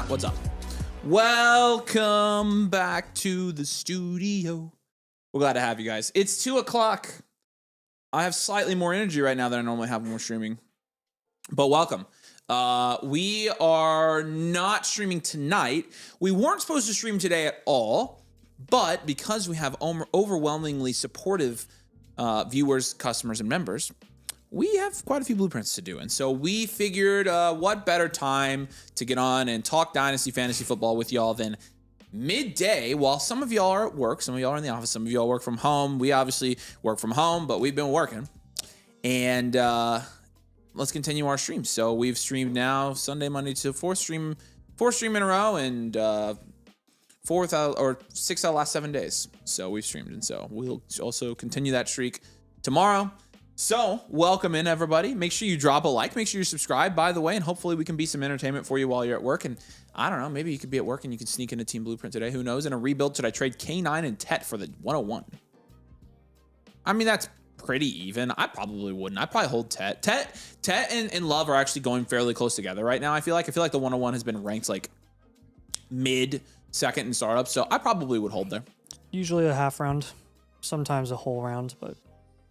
What's up? Welcome back to the studio. We're glad to have you guys. It's 2 o'clock. I have slightly more energy right now than I normally have when we're streaming. But welcome. We are not streaming tonight. We weren't supposed to stream today at all. But because we have overwhelmingly supportive viewers, customers, and members, we have quite a few blueprints to do. And so we figured what better time to get on and talk Dynasty Fantasy Football with y'all than midday while some of y'all are at work, some of y'all are in the office, some of y'all work from home. We obviously work from home, but we've been working. And let's continue our stream. So we've streamed now Sunday, Monday to fourth stream in a row, and 6 out of the last 7 days. So we've streamed, and so we'll also continue that streak tomorrow. So welcome in, everybody. Make sure you drop a like. Make sure you subscribe, by the way, and hopefully we can be some entertainment for you while you're at work. And I don't know, maybe you could be at work and you can sneak into Team Blueprint today. Who knows? In a rebuild, should I trade K9 and Tet for the 101? I mean, that's pretty even. I probably wouldn't. I'd probably hold Tet. Tet and Love are actually going fairly close together right now. I feel like the 101 has been ranked like mid second in startups, so I probably would hold there. Usually a half round, sometimes a whole round, but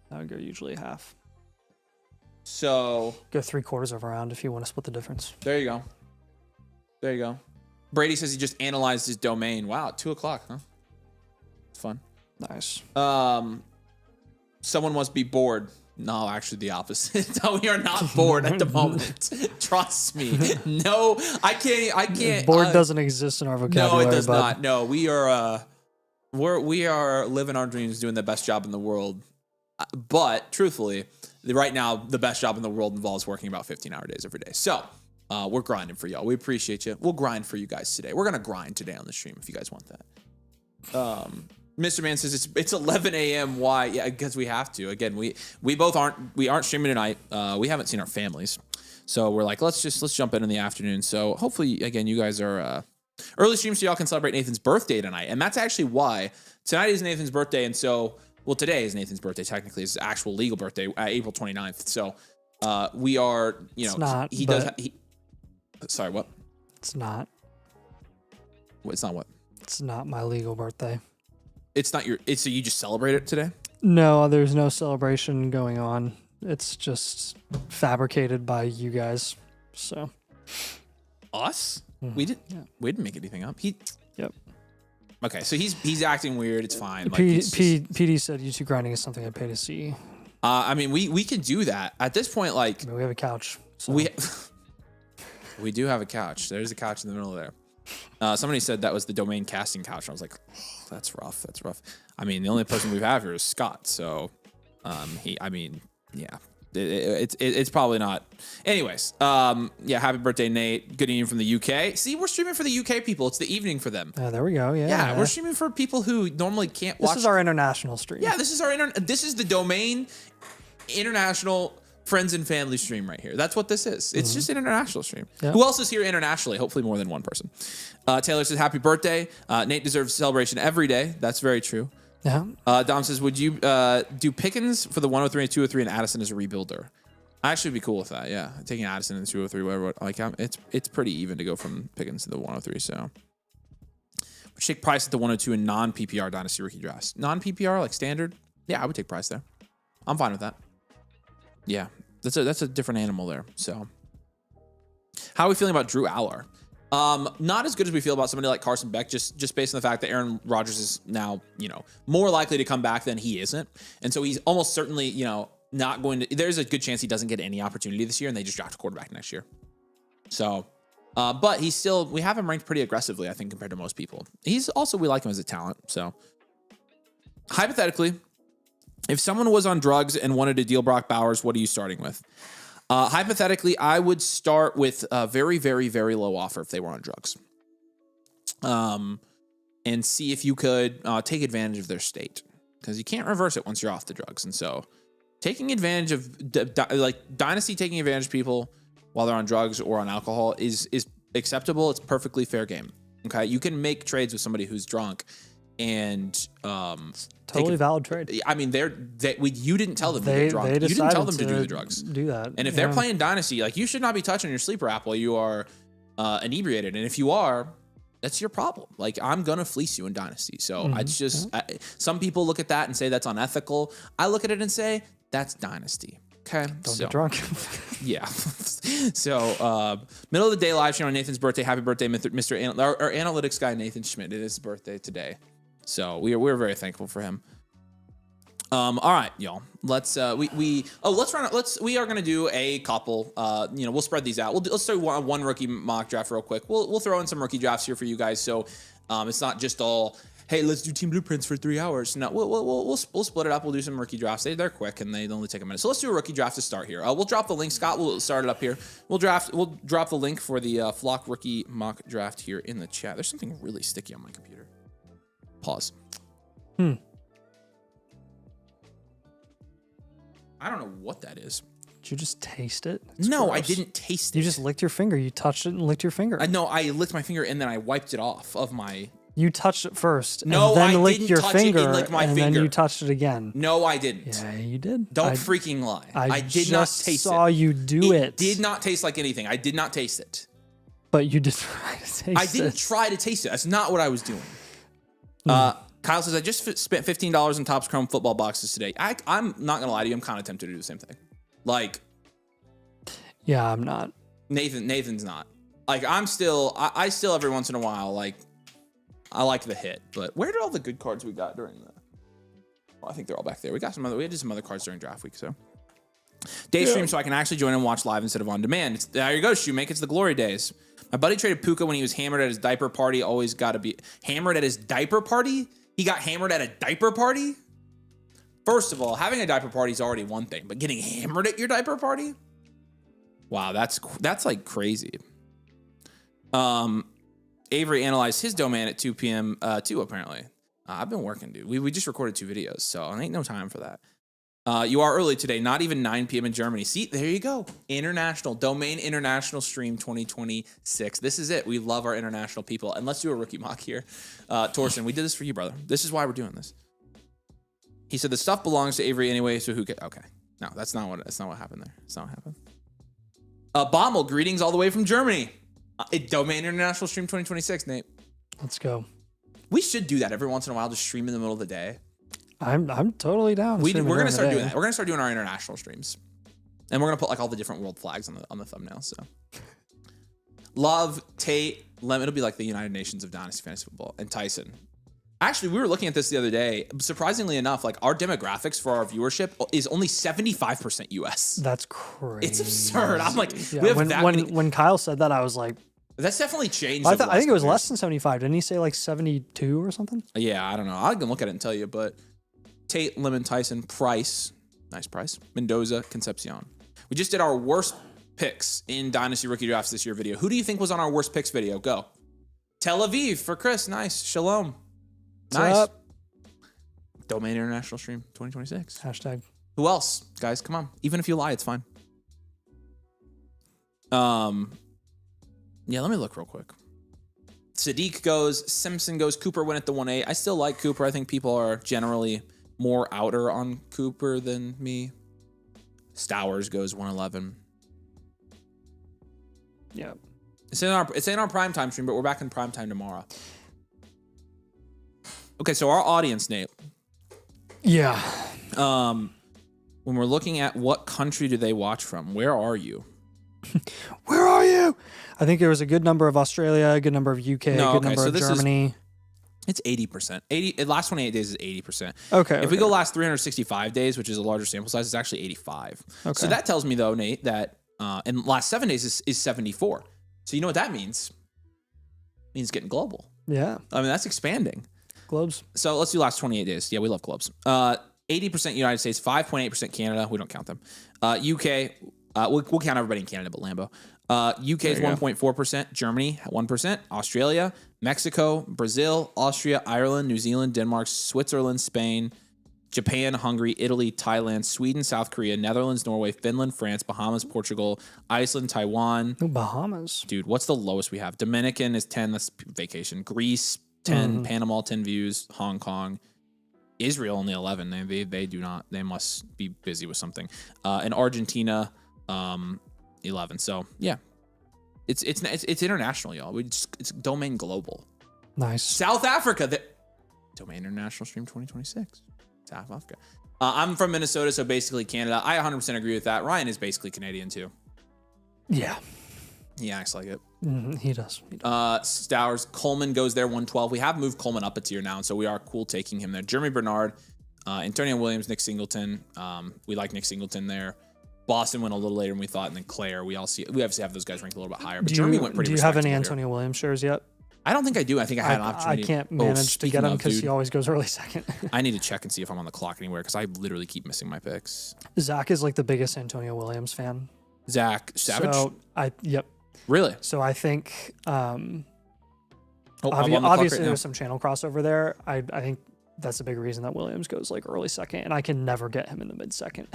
I would go usually a half. So go 3/4 of a round if you want to split the difference. There you go. There you go. Brady says he just analyzed his domain. Wow, 2 o'clock, huh? It's fun. Nice. Someone must be bored. No, actually the opposite. No, we are not bored at the moment. Trust me. No, I can't. Bored doesn't exist in our vocabulary. No, it does not. No, we are living our dreams, doing the best job in the world. But truthfully, right now, the best job in the world involves working about 15-hour days every day. So we're grinding for y'all. We appreciate you. We'll grind for you guys today. We're going to grind today on the stream if you guys want that. Mr. Man says it's 11 a.m. Why? Yeah, because we have to. Again, we both aren't streaming tonight. We haven't seen our families. So we're like, let's jump in the afternoon. So hopefully, again, you guys are early stream so y'all can celebrate Nathan's birthday tonight. And that's actually why tonight is Nathan's birthday. And so, well, today is Nathan's birthday. Technically, his actual legal birthday, April 29th. So we are, it's not, sorry, what? It's not. It's not what? It's not my legal birthday. It's not your, so you just celebrate it today? No, there's no celebration going on. It's just fabricated by you guys. So. Us? Mm-hmm. We didn't make anything up. Yep. Okay, so he's acting weird. It's fine. PD said YouTube grinding is something I pay to see. I mean, we can do that at this point. Like, I mean, we have a couch. So. We do have a couch. There's a couch in the middle there. Somebody said that was the domain casting couch. I was like, oh, that's rough. That's rough. I mean, the only person we have here is Scott. So, yeah. It's probably not. Anyways, yeah, happy birthday, Nate. Good evening from the UK. See, we're streaming for the UK people. It's the evening for them. There we go. Yeah, we're streaming for people who normally can't watch. This is our international stream. Yeah, this is the domain international friends and family stream right here. That's what this is. It's just an international stream. Yeah. Who else is here internationally? Hopefully more than one person. Taylor says, happy birthday. Nate deserves celebration every day. That's very true. Yeah. Dom says, would you do Pickens for the 103 and 203 and Addison as a rebuilder? I actually would be cool with that. Yeah, taking Addison and 203, whatever. Like, it's pretty even to go from Pickens to the 103. So, would take Price at the 102 in non-PPR Dynasty rookie drafts. Non-PPR, like standard. Yeah, I would take Price there. I'm fine with that. Yeah, That's a different animal there. So, how are we feeling about Drew Aller? Not as good as we feel about somebody like Carson Beck, just based on the fact that Aaron Rodgers is now, more likely to come back than he isn't. And so he's almost certainly, not going to, there's a good chance he doesn't get any opportunity this year and they just draft a quarterback next year. So, but we have him ranked pretty aggressively, I think, compared to most people. We like him as a talent. So hypothetically, if someone was on drugs and wanted to deal Brock Bowers, what are you starting with? Hypothetically, I would start with a very, very, very low offer if they were on drugs. And see if you could take advantage of their state, because you can't reverse it once you're off the drugs. And so taking advantage of Dynasty, taking advantage of people while they're on drugs or on alcohol is acceptable. It's perfectly fair game. Okay. You can make trades with somebody who's drunk and, totally valid trade. I mean, you didn't tell them to get drunk. You didn't tell them to do the drugs. Do that. And if they're playing Dynasty, like, you should not be touching your sleeper app while you are inebriated. And if you are, that's your problem. Like, I'm gonna fleece you in Dynasty. So it's just some people look at that and say that's unethical. I look at it and say that's Dynasty. Okay, don't get drunk. Yeah. So middle of the day live stream on Nathan's birthday. Happy birthday, Mr. Our analytics guy Nathan Schmidt. It is his birthday today. So we're very thankful for him. All right, y'all. Let's we are gonna do a couple. We'll spread these out. Let's do one rookie mock draft real quick. We'll throw in some rookie drafts here for you guys. So it's not just all, hey, let's do team blueprints for 3 hours. No, we'll split it up. We'll do some rookie drafts. They're quick and they only take a minute. So let's do a rookie draft to start here. We'll drop the link. Scott will start it up here. We'll drop the link for the Flock rookie mock draft here in the chat. There's something really sticky on my computer. Pause. I don't know what that is. Did you just taste it? No, gross. I didn't taste it. You just licked your finger. You touched it and licked your finger. I licked my finger and then I wiped it off of my... You touched it first. No, and then I licked didn't your touch finger, it and lick my and finger. then you touched it again. No, I didn't. Yeah, you did. Don't freaking lie. I did not taste it. just saw you do it. It did not taste like anything. I did not taste it. But you did try to taste it. I didn't try to taste it. That's not what I was doing. Kyle says, I just spent $15 on Topps Chrome football boxes today. I'm not going to lie to you. I'm kind of tempted to do the same thing. Like, yeah, I'm not. Nathan's not. Like, I still every once in a while, like, I like the hit. But where did all the good cards we got during the... Well, I think they're all back there. We did some other cards during draft week, so... Day stream so I can actually join and watch live instead of on demand. There you go, Shoemake. It's the glory days. My buddy traded Puka when he was hammered at his diaper party. Always got to be... Hammered at his diaper party? He got hammered at a diaper party? First of all, having a diaper party is already one thing, but getting hammered at your diaper party? Wow, that's like crazy. Avery analyzed his domain at 2 p.m. Too, apparently. I've been working, dude. We just recorded 2 videos, so I ain't no time for that. You are early today, not even 9 p.m. in Germany. See, there you go. International, Domain International Stream 2026. This is it. We love our international people. And let's do a rookie mock here. Torsten, we did this for you, brother. This is why we're doing this. He said the stuff belongs to Avery anyway, so who cares? Okay. No, that's not what happened there. That's not what happened. Bommel, greetings all the way from Germany. Domain International Stream 2026, Nate. Let's go. We should do that every once in a while, just stream in the middle of the day. I'm totally down. We're gonna start doing that. We're gonna start doing our international streams, and we're gonna put like all the different world flags on the thumbnail. So, Love, Tate, Lem. It'll be like the United Nations of Dynasty Fantasy Football, and Tyson. Actually, we were looking at this the other day. Surprisingly enough, like our demographics for our viewership is only 75% US. That's crazy. It's absurd. I'm like, yeah, we have when Kyle said that, I was like, that's definitely changed. I think it was less than 75. Didn't he say like 72 or something? Yeah, I don't know. I can look at it and tell you, but Tate, Lemon, Tyson, Price, nice Price, Mendoza, Concepcion. We just did our worst picks in Dynasty Rookie Drafts this year video. Who do you think was on our worst picks video? Go. Tel Aviv for Chris. Nice. Shalom. Nice. What's up? Domain International Stream 2026. Hashtag. Who else? Guys, come on. Even if you lie, it's fine. Yeah, let me look real quick. Sadiq goes, Simpson goes, Cooper went at the 1-8. I still like Cooper. I think people are generally more outer on Cooper than me. Stowers goes 111. Yeah. It's in our primetime stream, but we're back in primetime tomorrow. Okay, so our audience, Nate. Yeah. when we're looking at what country do they watch from, where are you? Where are you? I think there was a good number of Australia, a good number of UK, a good number of Germany. It's 80%. The last 28 days is 80%. Okay. If we go last 365 days, which is a larger sample size, it's actually 85. Okay. So that tells me, though, Nate, that in the last 7 days is 74. So you know what that means? It means getting global. Yeah. I mean, that's expanding. Globes. So let's do last 28 days. Yeah, we love globes. 80% United States, 5.8% Canada. We don't count them. UK, we'll count everybody in Canada but Lambo. UK is 1.4%. Germany, 1%. Australia, Mexico, Brazil, Austria, Ireland, New Zealand, Denmark, Switzerland, Spain, Japan, Hungary, Italy, Thailand, Sweden, South Korea, Netherlands, Norway, Finland, France, Bahamas, Portugal, Iceland, Taiwan. Ooh, Bahamas. Dude, what's the lowest we have? Dominican is 10. That's vacation. Greece, 10. Panama, 10 views. Hong Kong. Israel, only 11. They do not. They must be busy with something. And Argentina, 11. So, yeah. It's international, y'all. It's domain global. Nice. South Africa. Domain International Stream 2026. South Africa. I'm from Minnesota, so basically Canada. I 100% agree with that. Ryan is basically Canadian, too. Yeah. He acts like it. He does. Stowers. Coleman goes there, 112. We have moved Coleman up a tier now, and so we are cool taking him there. Jeremy Bernard, Antonio Williams, Nick Singleton. We like Nick Singleton there. Boston went a little later than we thought, and then Claire. We obviously have those guys ranked a little bit higher. But Jeremy went pretty. Do you have any Antonio Williams shares yet? I don't think I do. I think I had an opportunity. I can't manage to get him because he always goes early second. I need to check and see if I'm on the clock anywhere because I literally keep missing my picks. Zach is like the biggest Antonio Williams fan. Zach Savage? So yep. Really? So I think obviously right there's some channel crossover there. I think that's a big reason that Williams goes like early second, and I can never get him in the mid second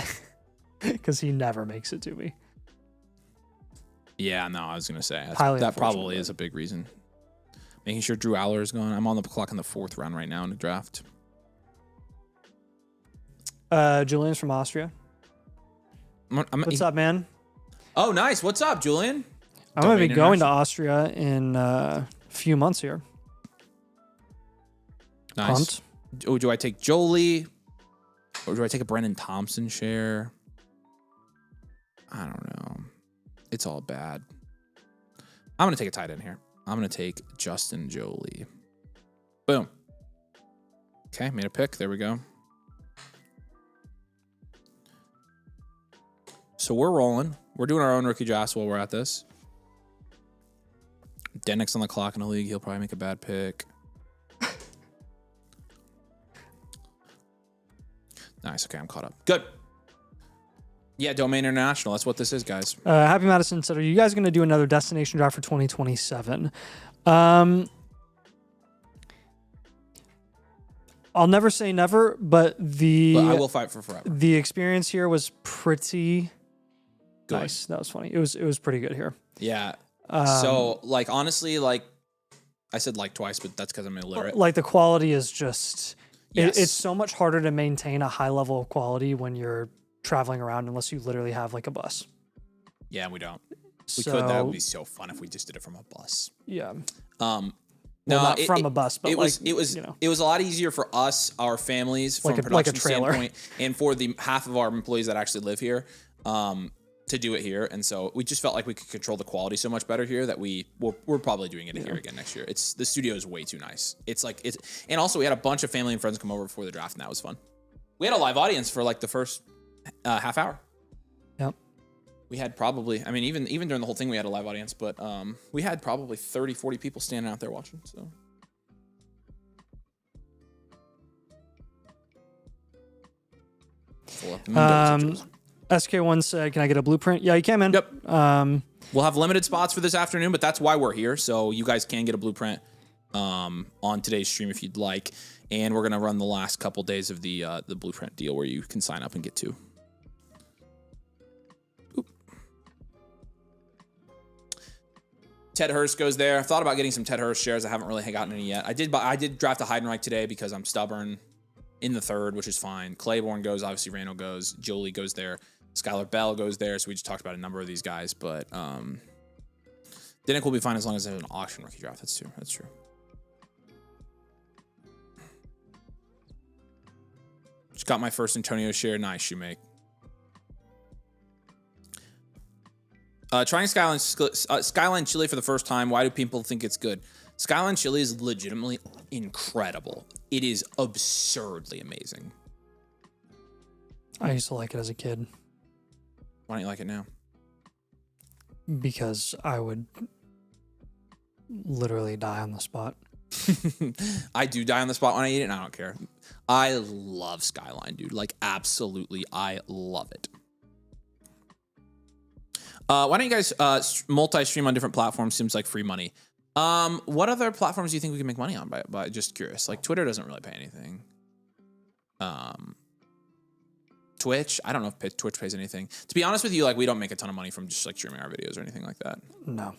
because he never makes it to me. Yeah, no, I was gonna say that probably is a big reason. Making sure Drew Aller is going. I'm on the clock in the 4th round right now in the draft. Julian's from Austria. What's up, man? Oh, nice. What's up, Julian? I'm going to be going to Austria in a few months here. Nice. Pumped. Oh, do I take Jolie? Or do I take a Brennan Thompson share? I don't know. It's all bad. I'm going to take a tight end here. I'm going to take Justin Jolie. Boom. Okay, made a pick. There we go. So we're rolling. We're doing our own rookie drafts while we're at this. Dennick's on the clock in the league. He'll probably make a bad pick. Nice. Okay, I'm caught up. Good. Yeah, Domain International. That's what this is, guys. Happy Madison said, are you guys going to do another destination draft for 2027? I'll never say never, but I will fight for forever. The experience here was pretty good. Nice. That was funny. It was pretty good here. Yeah. So, like, honestly, like, I said like twice, but that's because I'm illiterate. Like, the quality is just... Yes. It's so much harder to maintain a high level of quality when you're traveling around unless you literally have, like, a bus. Yeah, we don't. We could. That would be so fun if we just did it from a bus. Yeah. No, not from a bus, but it was a lot easier for us, our families, from a production standpoint, and for the half of our employees that actually live here, to do it here. And so we just felt like we could control the quality so much better here that we're probably doing it here again next year. The studio is way too nice. And also we had a bunch of family and friends come over before the draft, and that was fun. We had a live audience for like the first half hour. Yep. We had probably, I mean, even during the whole thing, we had a live audience, but we had probably 30, 40 people standing out there watching. So. SK1 said, can I get a blueprint? Yeah, you can, man. Yep. We'll have limited spots for this afternoon, but that's why we're here. So you guys can get a blueprint on today's stream if you'd like. And we're going to run the last couple days of the blueprint deal where you can sign up and get to. Oop. Ted Hurst goes there. I thought about getting some Ted Hurst shares. I haven't really gotten any yet. I did draft a Heidenreich today because I'm stubborn in the 3rd, which is fine. Claiborne goes. Obviously, Rano goes. Jolie goes there. Skylar Bell goes there. So we just talked about a number of these guys. But Dinnick will be fine as long as there's an auction rookie draft. That's true. That's true. Just got my first Antonio share. Nice, Shoemake. Trying Skyline Chili for the first time. Why do people think it's good? Skyline Chili is legitimately incredible. It is absurdly amazing. I used to like it as a kid. Why don't you like it now? Because I would literally die on the spot. I do die on the spot when I eat it, and I don't care. I love Skyline, dude. Like, absolutely, I love it. Why don't you guys multi-stream on different platforms? Seems like free money. What other platforms do you think we can make money on? By just curious. Like, Twitter doesn't really pay anything. Twitch, I don't know if Twitch pays anything. To be honest with you, like, we don't make a ton of money from just like streaming our videos or anything like that. No.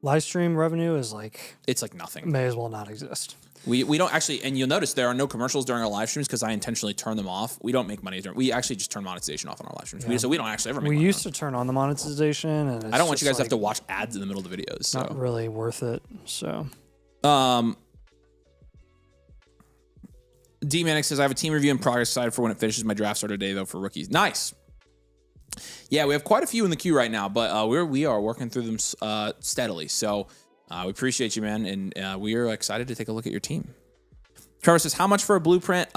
Live stream revenue is like... It's like nothing. May as well not exist. We don't actually, and you'll notice there are no commercials during our live streams because I intentionally turn them off. We don't make money during, we actually just turn monetization off on our live streams. Yeah. So we don't actually ever make money. We used to turn on the monetization, and it's I don't want you guys just to have to watch ads in the middle of the videos. So. Not really worth it. So, D-Manic says, I have a team review in progress side for when it finishes. My draft start today, though, for rookies. Nice. Yeah, we have quite a few in the queue right now, but we are working through them steadily. So we appreciate you, man, and we are excited to take a look at your team. Trevor says, how much for a blueprint?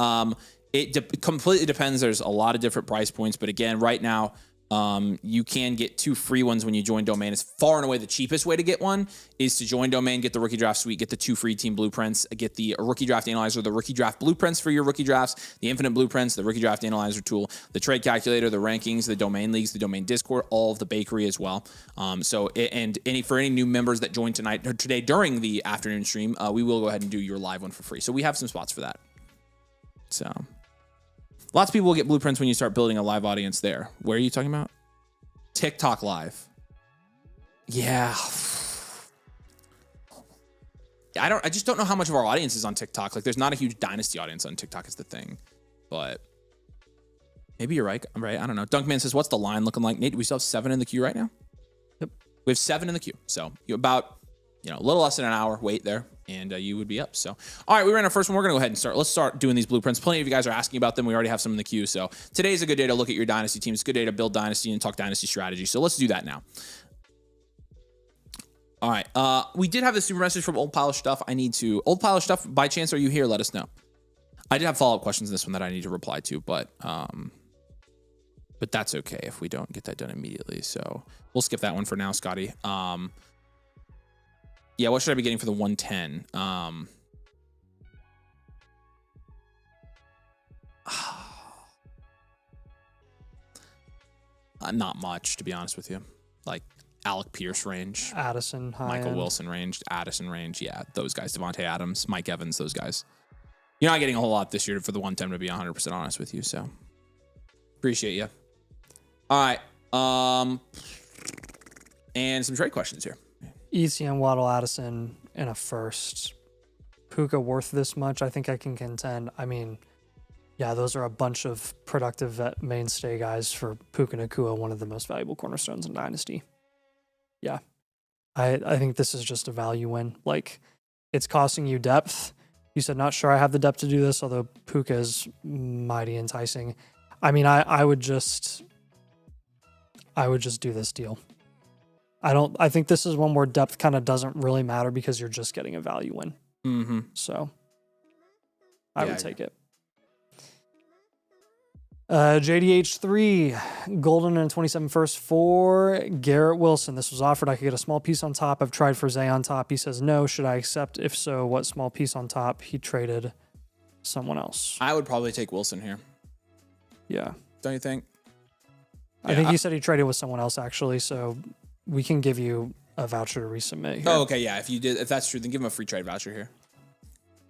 It completely depends. There's a lot of different price points, but again, right now, you can get 2 free ones when you join Domain. It's far and away the cheapest way to get one is to join Domain, get the Rookie Draft Suite, get the 2 free team blueprints, get the Rookie Draft Analyzer, the Rookie Draft Blueprints for your rookie drafts, the Infinite Blueprints, the Rookie Draft Analyzer tool, the Trade Calculator, the rankings, the Domain Leagues, the Domain Discord, all of the bakery as well. For any new members that join tonight or today during the afternoon stream, we will go ahead and do your live one for free. So we have some spots for that. So lots of people will get blueprints when you start building a live audience there. Where are you talking about? TikTok Live. Yeah. I just don't know how much of our audience is on TikTok. Like, there's not a huge Dynasty audience on TikTok is the thing. But maybe you're right. I'm right. I don't know. Dunkman says, what's the line looking like? Nate, do we still have 7 in the queue right now? Yep. We have 7 in the queue. So you're about, a little less than an hour wait there, and you would be up. So, all right, we ran our first one. We're going to go ahead and start. Let's start doing these blueprints. Plenty of you guys are asking about them. We already have some in the queue. So today's a good day to look at your Dynasty team. It's a good day to build Dynasty and talk Dynasty strategy. So let's do that now. All right. We did have the super message from Old Pile of Stuff. Old Pile of Stuff, by chance, are you here? Let us know. I did have follow-up questions in this one that I need to reply to, but that's okay if we don't get that done immediately. So we'll skip that one for now, Scotty. Yeah, what should I be getting for the 110? Not much, to be honest with you. Like Alec Pierce range, Addison, Michael Wilson range, Addison range. Yeah, those guys. Devontae Adams, Mike Evans, those guys. You're not getting a whole lot this year for the 110, to be 100% honest with you. So appreciate you. All right. And some trade questions here. ECM, Waddle, Addison, and a first. Puka worth this much? I think I can contend. I mean, yeah, those are a bunch of productive vet mainstay guys for Puka Nacua, one of the most valuable cornerstones in Dynasty. Yeah. I think this is just a value win. Like, it's costing you depth. You said, not sure I have the depth to do this, although Puka is mighty enticing. I mean, I would just do this deal. I think this is one where depth kind of doesn't really matter because you're just getting a value win. Mm-hmm. So I would take it. JDH3, golden and 27 first for Garrett Wilson. This was offered. I could get a small piece on top. I've tried for Zay on top. He says no. Should I accept? If so, what small piece on top? He traded someone else. I would probably take Wilson here. Yeah. Don't you think? I think he said he traded with someone else, actually, so we can give you a voucher to resubmit here. Oh, okay, yeah. If that's true, then give him a free trade voucher here.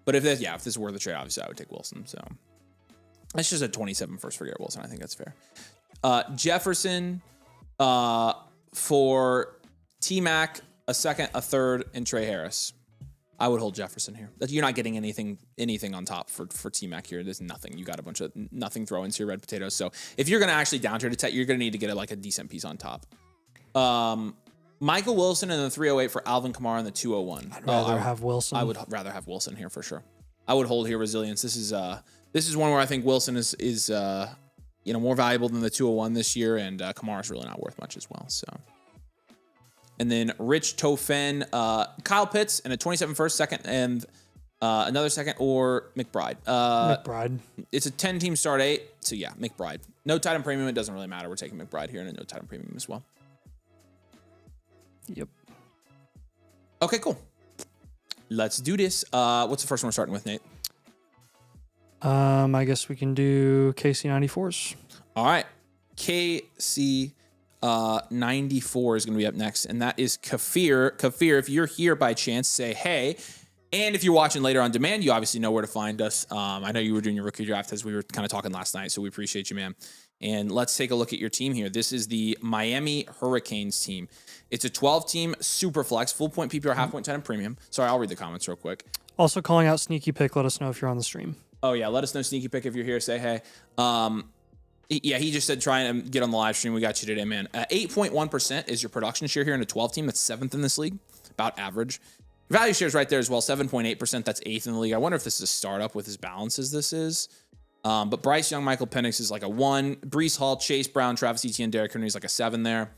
But if this is worth the trade, obviously I would take Wilson. So that's just a 27 first for Garrett Wilson. I think that's fair. Jefferson for T-Mac, a second, a third, and Trey Harris. I would hold Jefferson here. You're not getting anything on top for T-Mac here. There's nothing. You got a bunch of nothing throw-ins here, red potatoes. So if you're going to actually downtrade a tech, you're going to need to get a decent piece on top. Michael Wilson in the 308 for Alvin Kamara in the 201. I'd rather have Wilson. I would rather have Wilson here for sure. I would hold here resilience. This is one where I think Wilson is more valuable than the 201 this year, and Kamara's really not worth much as well. So and then Rich Tofen, Kyle Pitts, and a 27 first, second, and another second, or McBride. McBride. It's a 10-team start 8, so yeah, McBride. No tight end premium, it doesn't really matter. We're taking McBride here and a no tight end premium as well. Yep. Okay, cool. Let's do this. What's the first one we're starting with, Nate? I guess we can do KC94s. All right. KC 94 is going to be up next, and that is Kafir. Kafir, if you're here by chance, say hey. And if you're watching later on demand, you obviously know where to find us. I know you were doing your rookie draft as we were kind of talking last night, so we appreciate you, man. And let's take a look at your team here. This is the Miami Hurricanes team. It's a 12-team super flex, full point PPR, half point tight end premium. Sorry, I'll read the comments real quick. Also calling out Sneaky Pick. Let us know if you're on the stream. Oh, yeah. Let us know, Sneaky Pick, if you're here. Say hey. Yeah, he just said try and get on the live stream. We got you today, man. 8.1% is your production share here in a 12-team. That's 7th in this league, about average. Value share is right there as well, 7.8%. That's 8th in the league. I wonder if this is a startup with as balanced as this is. But Bryce Young, Michael Penix is like a 1. Breece Hall, Chase Brown, Travis Etienne, Derrick Henry is like a 7 there.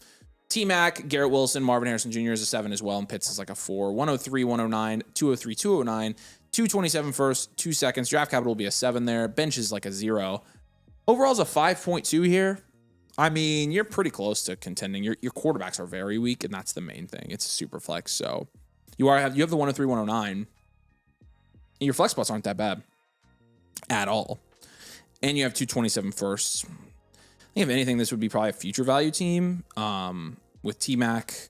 T-Mac, Garrett Wilson, Marvin Harrison Jr. is a 7 as well, and Pitts is like a 4. 103, 109, 203, 209, 227 first, 2 seconds. Draft capital will be a 7 there. Bench is like a 0. Overall is a 5.2 here. I mean, you're pretty close to contending. Your quarterbacks are very weak, and that's the main thing. It's a super flex, so you have the 103, 109. Your flex spots aren't that bad at all. And you have 227 firsts. I think if anything, this would be probably a future value team with T-Mac.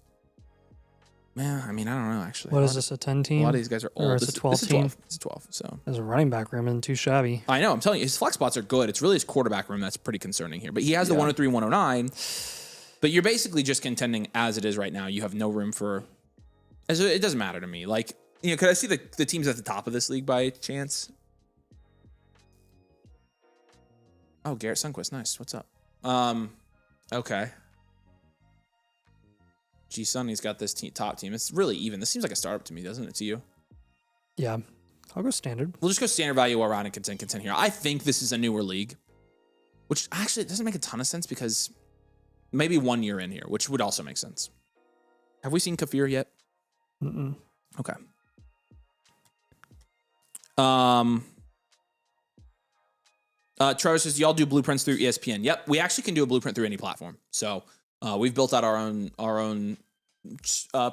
Man, I mean, I don't know, actually. What is this, a 10 team? A lot of these guys are old. Or it's a 12 team? It's a 12, so. There's a running back room and too shabby. I know, I'm telling you, his flex spots are good. It's really his quarterback room that's pretty concerning here. But he has the 103, 109. But you're basically just contending as it is right now. You have no room for... It doesn't matter to me. Like, could I see the teams at the top of this league by chance? Oh, Garrett Sundquist. Nice. What's up? Okay. G Sonny's got this top team. It's really even. This seems like a startup to me, doesn't it, to you? Yeah. I'll go standard. We'll just go standard value around and contend here. I think this is a newer league, which actually doesn't make a ton of sense because maybe 1 year in here, which would also make sense. Have we seen Kafir yet? Mm-mm. Okay. Trevor says, y'all do blueprints through ESPN. Yep, we actually can do a blueprint through any platform. So we've built out our own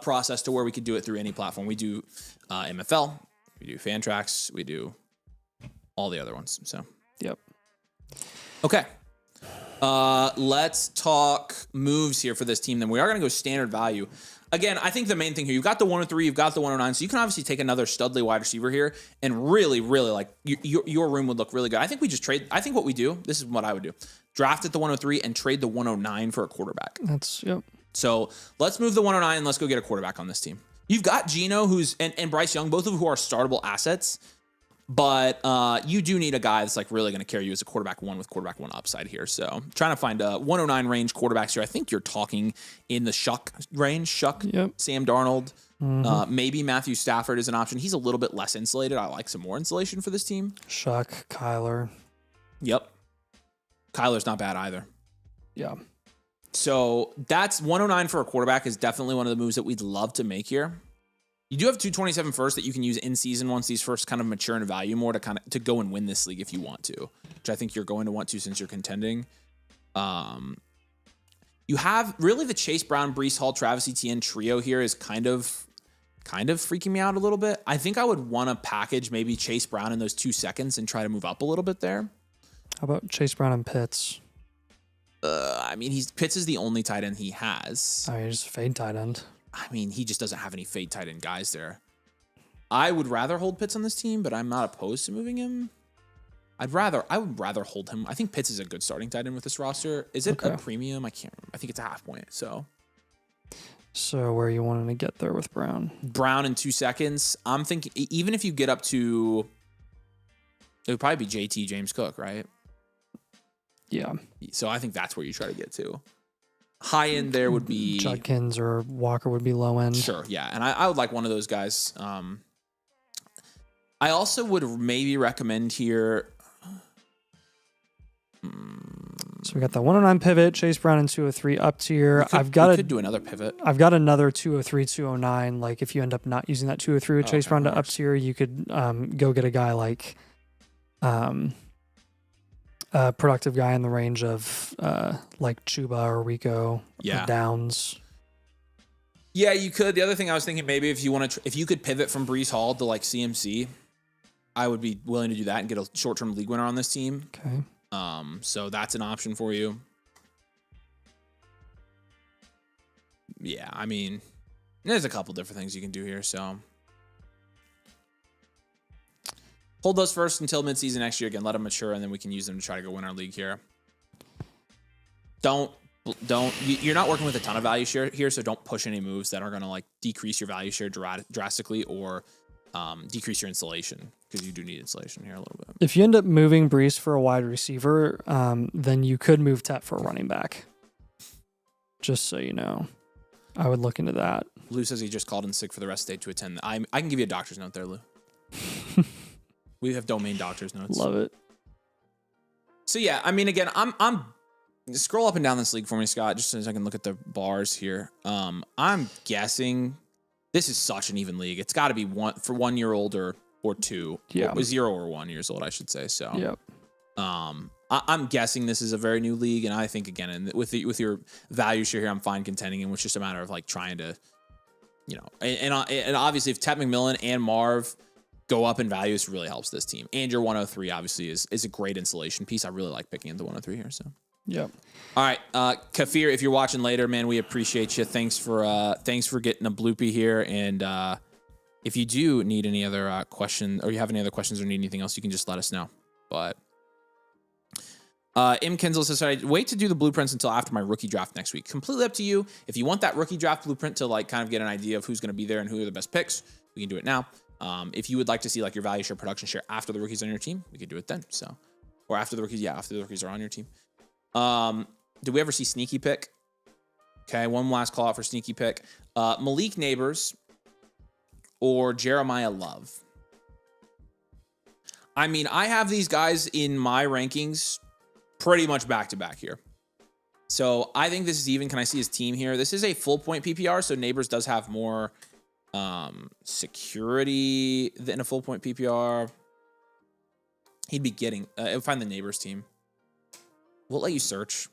process to where we could do it through any platform. We do MFL, we do Fantrax, we do all the other ones. So yep. Okay. Let's talk moves here for this team. Then we are going to go standard value. Again, I think the main thing here, you've got the 103, you've got the 109, so you can obviously take another studly wide receiver here and really, really like your room would look really good. I think we just trade. I think what we do, this is what I would do. Draft at the 103 and trade the 109 for a quarterback. Yep. So let's move the 109 and let's go get a quarterback on this team. You've got Geno and Bryce Young, both of who are startable assets. But you do need a guy that's like really going to carry you as a quarterback 1 with quarterback 1 upside here. So trying to find a 109 range quarterbacks here. I think you're talking in the Shuck range. Shuck, yep. Sam Darnold, maybe Matthew Stafford is an option. He's a little bit less insulated. I like some more insulation for this team. Shuck, Kyler. Yep. Kyler's not bad either. Yeah. So that's 109 for a quarterback is definitely one of the moves that we'd love to make here. You do have 227 first that you can use in season once these first kind of mature in value more to go and win this league if you want to, which I think you're going to want to since you're contending. You have really the Chase Brown, Breece Hall, Travis Etienne trio here is kind of freaking me out a little bit. I think I would want to package maybe Chase Brown in those 2 seconds and try to move up a little bit there. How about Chase Brown and Pitts? I mean, Pitts is the only tight end he has. I mean, he's a fade tight end. I mean, he just doesn't have any fade tight end guys there. I would rather hold Pitts on this team, but I'm not opposed to moving him. I would rather hold him. I think Pitts is a good starting tight end with this roster. Is it a premium? I can't remember. I think it's a half point. So where are you wanting to get there with Brown? Brown in 2 seconds. I'm thinking even if you get up to, it would probably be JT James Cook, right? Yeah. So I think that's where you try to get to. High end there would be Judkins or Walker would be low end. Sure, yeah. And I would like one of those guys. I also would maybe recommend here. So we got the 109 pivot, Chase Brown and 203 up tier. We could do another pivot. I've got another 203, 209. Like if you end up not using that 203 with Chase Brown to up tier, you could go get a guy like a productive guy in the range of like Chuba or Rico or Downs. Yeah, you could. The other thing I was thinking, maybe if you want to, if you could pivot from Breece Hall to like CMC, I would be willing to do that and get a short-term league winner on this team. Okay. So that's an option for you. Yeah, I mean, there's a couple different things you can do here. So hold those first until midseason next year. Again, let them mature, and then we can use them to try to go win our league here. You're not working with a ton of value share here, so don't push any moves that are going to like decrease your value share drastically or decrease your installation, because you do need installation here a little bit. If you end up moving Breece for a wide receiver, then you could move Tep for a running back. Just so you know, I would look into that. Lou says he just called in sick for the rest of the day to attend. I can give you a doctor's note there, Lou. We have domain doctor's notes. Love it. So yeah, I mean, again, I'm scroll up and down this league for me, Scott, just so I can look at the bars here. I'm guessing this is such an even league. It's got to be 1 year old or 2. Yeah. 0 or 1 years old, I should say. So yep. I'm guessing this is a very new league, and I think again, with your value share here, I'm fine contending, and it's just a matter of like trying to, and obviously if Tep McMillan and Marv go up in value, this really helps this team. And your 103 obviously is a great installation piece. I really like picking into 103 here. So yep. All right, Kafir, if you're watching later, man, we appreciate you. Thanks for getting a bloopy here. And if you do need any other question, or you have any other questions or need anything else, you can just let us know. But M. Kenzel says, "I wait to do the blueprints until after my rookie draft next week. Completely up to you. If you want that rookie draft blueprint to like kind of get an idea of who's going to be there and who are the best picks, we can do it now. If you would like to see like your value share, production share after the rookies on your team, we could do it then. So, or after the rookies, after the rookies are on your team. Did we ever see sneaky pick? Okay, one last call out for sneaky pick. Malik Neighbors or Jeremiah Love. I mean, I have these guys in my rankings pretty much back to back here. So I think this is even. Can I see his team here? This is a full point PPR, so Neighbors does have more security than a full point PPR. He'd be getting, find the Neighbors team. We'll let you search.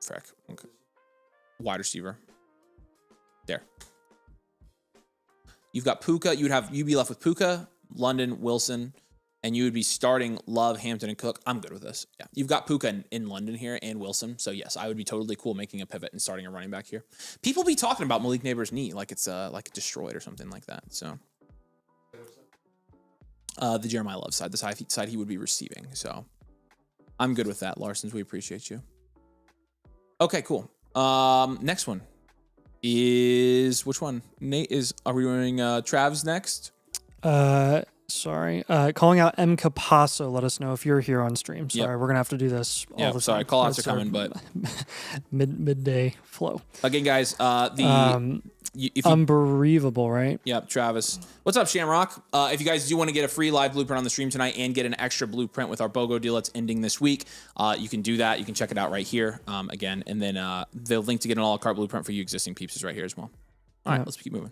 Frick. Okay. Wide receiver. There. You've got Puka. You'd be left with Puka, London, Wilson, and you would be starting Love, Hampton, and Cook. I'm good with this. Yeah. You've got Puka in London here and Wilson. So yes, I would be totally cool making a pivot and starting a running back here. People be talking about Malik Neighbors' knee like it's like destroyed or something like that. So the Jeremiah Love side, the side he would be receiving. So I'm good with that, Larsons. We appreciate you. Okay, cool. Next one is which one? Nate are we doing Trav's next? Sorry. Calling out M. Capasso. Let us know if you're here on stream. Sorry, we're gonna have to do this all the time. Sorry, call outs are coming, but midday flow. Again, guys, unbelievable, right? Yep, Travis. What's up, Shamrock? If you guys do want to get a free live blueprint on the stream tonight and get an extra blueprint with our BOGO deal that's ending this week, you can do that. You can check it out right here again. And then the link to get an a la carte blueprint for you existing peeps is right here as well. All right, let's keep moving.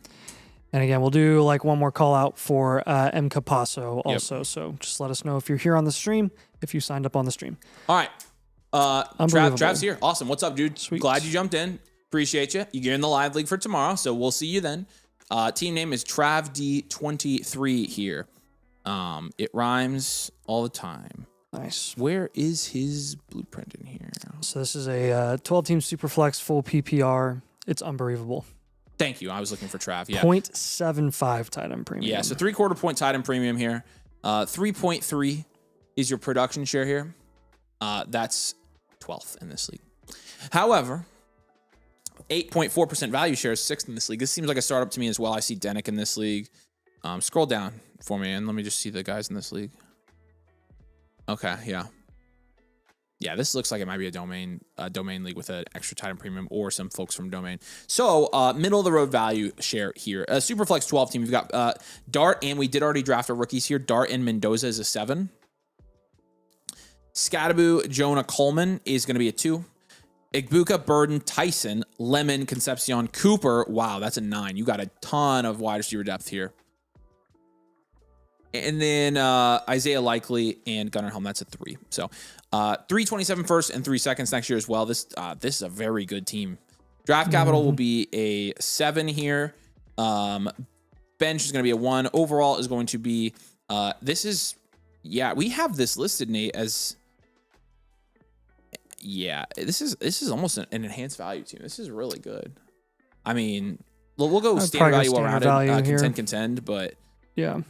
And again, we'll do like one more call out for M. Capasso also. Yep. So just let us know if you're here on the stream, if you signed up on the stream. All right. Trav's here. Awesome. What's up, dude? Sweet. Glad you jumped in. Appreciate you. You're in the live league for tomorrow, so we'll see you then. Team name is TravD23 here. It rhymes all the time. Nice. Where is his blueprint in here? So this is a 12-team Superflex full PPR. It's unbelievable. Thank you. I was looking for Trav. Yeah. 0.75 tight end premium. Yeah, so 3/4 point tight end premium here. 3.3 is your production share here. That's 12th in this league. However, 8.4% value share is 6th in this league. This seems like a startup to me as well. I see Denick in this league. Scroll down for me and let me just see the guys in this league. Okay, yeah. Yeah, this looks like it might be a domain league with an extra tight end premium or some folks from domain. So middle of the road value share here. Superflex 12 team. We've got Dart, and we did already draft our rookies here. Dart and Mendoza is a 7. Scattaboo, Jonah Coleman is going to be a 2. Igbuka, Burden, Tyson, Lemon, Concepcion, Cooper. Wow, that's a 9. You got a ton of wide receiver depth here. And then Isaiah Likely and Gunnar Helm, that's a 3. So 327 first and 3 seconds next year as well. This is a very good team. Draft capital will be a 7 here. Bench is going to be a 1. Overall is going to be we have this listed, Nate, as this is almost an enhanced value team. This is really good. I mean, we'll go standard value around it, contend, but yeah.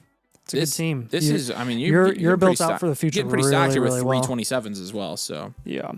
It's a good team. You're built out for the future. Getting pretty stacked here with 327s as well. So yeah.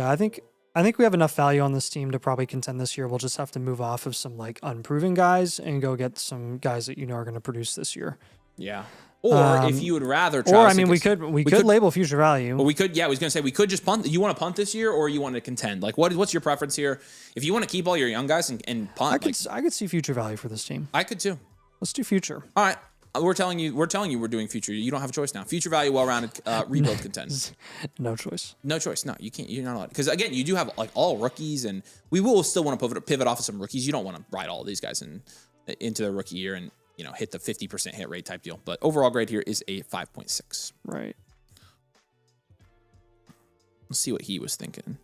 I think we have enough value on this team to probably contend this year. We'll just have to move off of some like unproven guys and go get some guys that are going to produce this year. Yeah. Or if you would rather, we could label future value. Well, we could. Yeah, I was going to say we could just punt. You want to punt this year, or you want to contend? Like, what's your preference here? If you want to keep all your young guys and punt, I could see future value for this team. I could too. Let's do future. All right. We're telling you we're doing future. You don't have a choice now. Future value, well-rounded, rebuild, contend. No choice. No choice. No, you can't. You're not allowed. Because again, you do have like all rookies, and we will still want to pivot off of some rookies. You don't want to ride all of these guys into their rookie year and hit the 50% hit rate type deal. But overall grade here is a 5.6. Right. Let's see what he was thinking.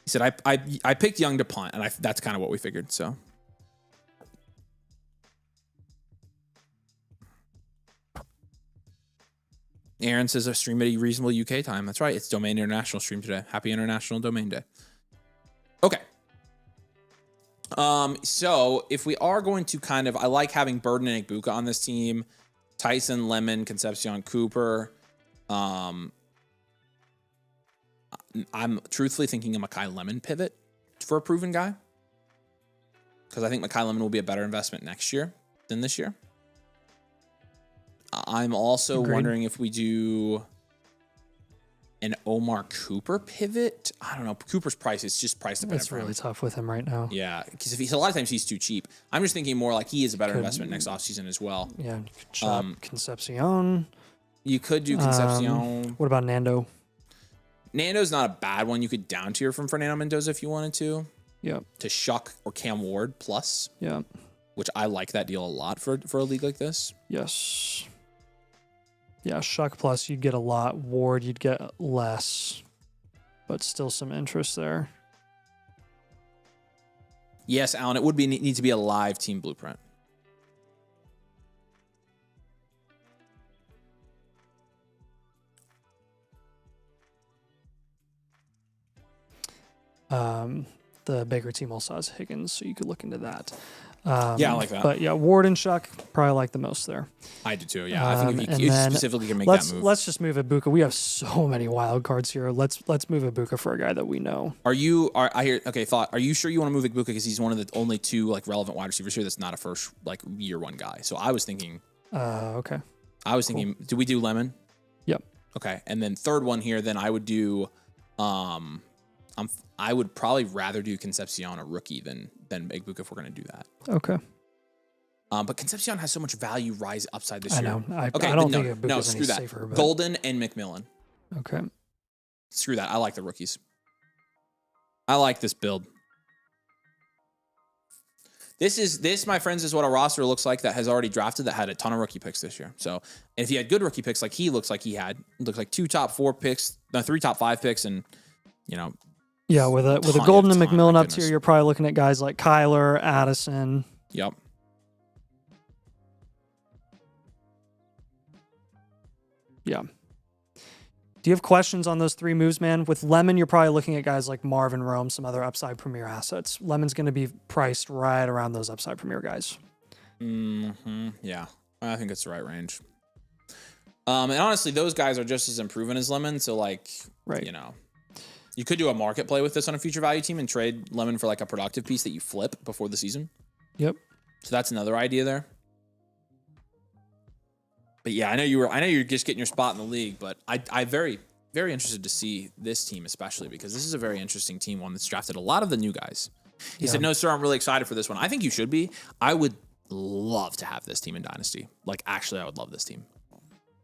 He said, "I picked Young to punt, and that's kind of what we figured." So. Aaron says a stream at a reasonable UK time. That's right. It's Domain International stream today. Happy International Domain Day. Okay. So if we are going to I like having Burden and Igbuka on this team. Tyson, Lemon, Concepcion, Cooper. I'm truthfully thinking a Makai Lemon pivot for a proven guy. Because I think Makai Lemon will be a better investment next year than this year. I'm also wondering if we do an Omar Cooper pivot. I don't know. Cooper's price is just price dependent. It's really tough with him right now. Yeah, because a lot of times he's too cheap. I'm just thinking more like he is a better investment next offseason as well. Yeah, you could shop Concepcion. You could do Concepcion. What about Nando? Nando's not a bad one. You could down tier from Fernando Mendoza if you wanted to. Yep. To Shuck or Cam Ward plus. Yeah. Which I like that deal a lot for a league like this. Yes. Yeah, Shuck plus you'd get a lot. Ward you'd get less, but still some interest there. Yes, Alan, it would need to be a live team blueprint. The Baker team also has Higgins, so you could look into that. Yeah, I like that. But yeah, Ward and Shuck probably like the most there. I do too. Yeah, I think if you specifically can make that move. Let's just move Ibuka. We have so many wild cards here. Let's move Ibuka for a guy that we know. Are you sure you want to move Ibuka because he's one of the only 2 like relevant wide receivers here that's not a first like year 1 guy? So I was thinking. Okay. I was thinking. Do we do Lemon? Yep. Okay, and then third one here. Then I would do. I would probably rather do Concepcion a rookie than Ibuka if we're going to do that. Okay. But Concepcion has so much value rise upside this year. I know. I don't think Ibuka's any safer. But... Golden and McMillan. Okay. Screw that. I like the rookies. I like this build. This, my friends, is what a roster looks like that has already drafted that had a ton of rookie picks this year. So, and if he had good rookie picks like he looks like he had, it looks like 2 top 4 picks, 3 top 5 picks, and yeah, with a Golden and McMillan up tier, you're probably looking at guys like Kyler, Addison. Yep. Yeah. Do you have questions on those 3 moves, man? With Lemon, you're probably looking at guys like Marvin Rome, some other upside premier assets. Lemon's going to be priced right around those upside premier guys. Yeah, I think it's the right range. And honestly, those guys are just as improving as Lemon. So, you could do a market play with this on a future value team and trade Lemon for like a productive piece that you flip before the season. Yep. So that's another idea there. But yeah, I know you're just getting your spot in the league, but I'm very, very interested to see this team, especially because this is a very interesting team, one that's drafted a lot of the new guys. He said, "No, sir, I'm really excited for this one." I think you should be. I would love to have this team in Dynasty. Like, actually, I would love this team.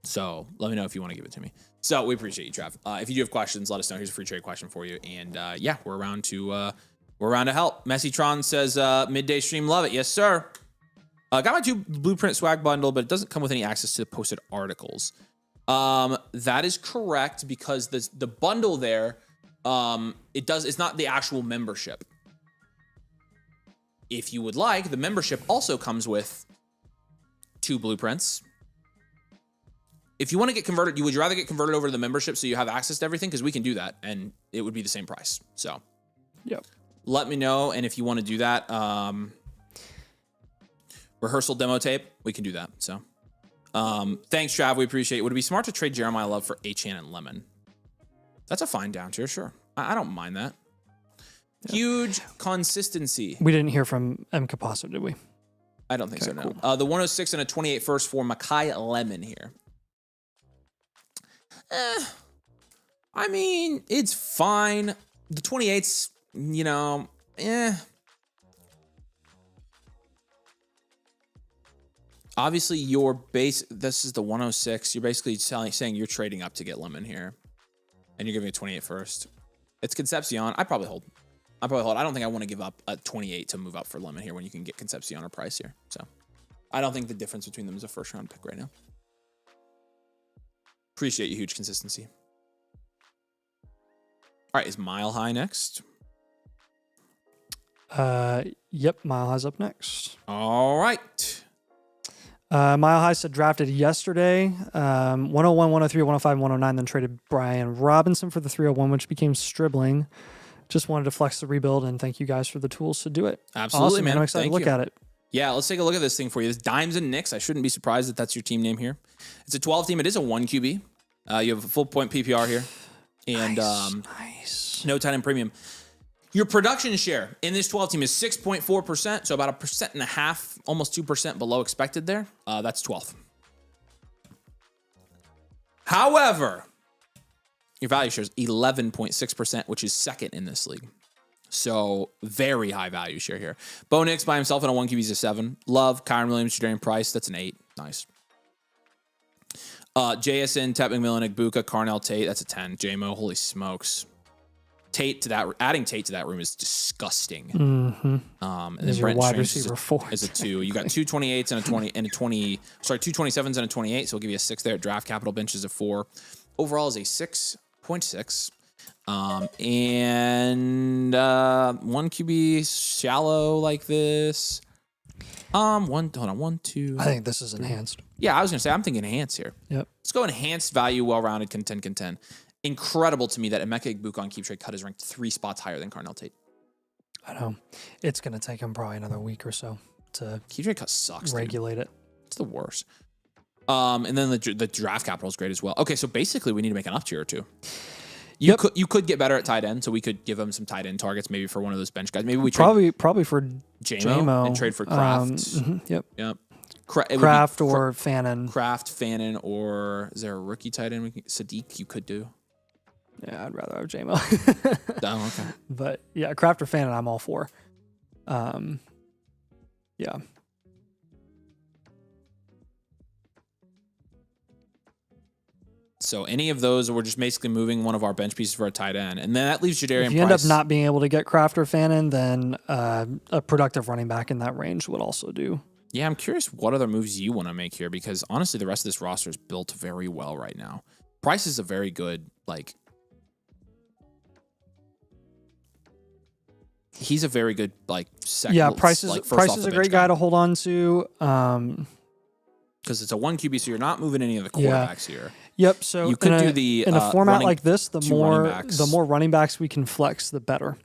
So let me know if you want to give it to me. So we appreciate you, Trav. If you do have questions, let us know. Here's a free trade question for you. And yeah, we're around to help. Messytron says midday stream, love it. Yes, sir. Got my 2 blueprint swag bundle, but it doesn't come with any access to the posted articles. That is correct because the bundle there, it's not the actual membership. If you would like, the membership also comes with 2 blueprints. If you want to get converted, would you rather get converted over to the membership so you have access to everything? Because we can do that, and it would be the same price. So, yep. Let me know, and if you want to do that, rehearsal demo tape, we can do that. So, thanks, Trav. We appreciate it. Would it be smart to trade Jeremiah Love for Achane and Lemon? That's a fine down tier, sure. I don't mind that. Yep. Huge consistency. We didn't hear from M. Capasso, did we? I don't think so, no. Cool. The 106 and a 28 first for Makai Lemon here. I mean, it's fine. The 28's, Obviously, your base, this is the 106. You're basically saying you're trading up to get Lemon here. And you're giving a 28 first. It's Concepcion. I probably hold. I don't think I want to give up a 28 to move up for Lemon here when you can get Concepcion or Price here. So I don't think the difference between them is a first round pick right now. Appreciate you, huge consistency. All right, is Mile High next? Yep, Mile High's up next. All right. Mile High said drafted yesterday. 101, 103, 105, 109, then traded Brian Robinson for the 301, which became Stribling. Just wanted to flex the rebuild, and thank you guys for the tools to do it. Absolutely, awesome, man. I'm excited to look at it. Yeah, let's take a look at this thing for you. This Dimes and Knicks. I shouldn't be surprised that that's your team name here. It's a 12 team. It is a 1 QB. You have a full point PPR here. And nice. No tight end premium. Your production share in this 12 team is 6.4%, so about 1.5%, almost 2% below expected there. That's 12th. However, your value share is 11.6%, which is second in this league. So very high value share here. Bo Nix by himself in a 1 QB is a 7. Love, Kyron Williams, Jadarian Price, that's an 8. Nice. JSN, Tet McMillan, Igbuka, Carnell, Tate, that's a 10. JMO, holy smokes. Adding Tate to that room is disgusting. Mm-hmm. And then Brent wide receiver 4 is a 2. You got 2 28s and a 20 and a 20. Sorry, 2 27s and a 28. So we'll give you a 6 there. Draft capital bench is a 4. Overall is a 6.6. And 1 QB shallow like this. Hold on, 1, 2. I think this is enhanced. Yeah, I was gonna say I'm thinking enhanced here. Yep. Let's go enhanced value, well-rounded, contend. Incredible to me that Emeka Igbuka on Keep Trade Cut is ranked 3 spots higher than Carnell Tate. I know. It's gonna take him probably another week or so to Keep Trade Cut sucks. Regulate dude. it. It's the worst. And then the draft capital is great as well. Okay, so basically we need to make an up tier or two. You could get better at tight end, so we could give him some tight end targets, maybe for one of those bench guys. Maybe we probably for JMO and trade for Kraft. Yep. Kraft or Fannin. Kraft, Fannin, or is there a rookie tight end? Sadiq, you could do. Yeah, I'd rather have JMO. Oh, okay. But yeah, Kraft or Fannin, I'm all for. Yeah. So any of those, we're just basically moving one of our bench pieces for a tight end. And then that leaves Jadarian Price. If you end up not being able to get Kraft or Fannin, then a productive running back in that range would also do. Yeah, I'm curious what other moves you want to make here, because honestly, the rest of this roster is built very well right now. Price is a very good, he's a very good, second. Yeah, Price is a great guy to hold on to. Because it's a 1 QB, so you're not moving any of the quarterbacks here. Yep. So you could do in a format like this, the more running backs we can flex, the better.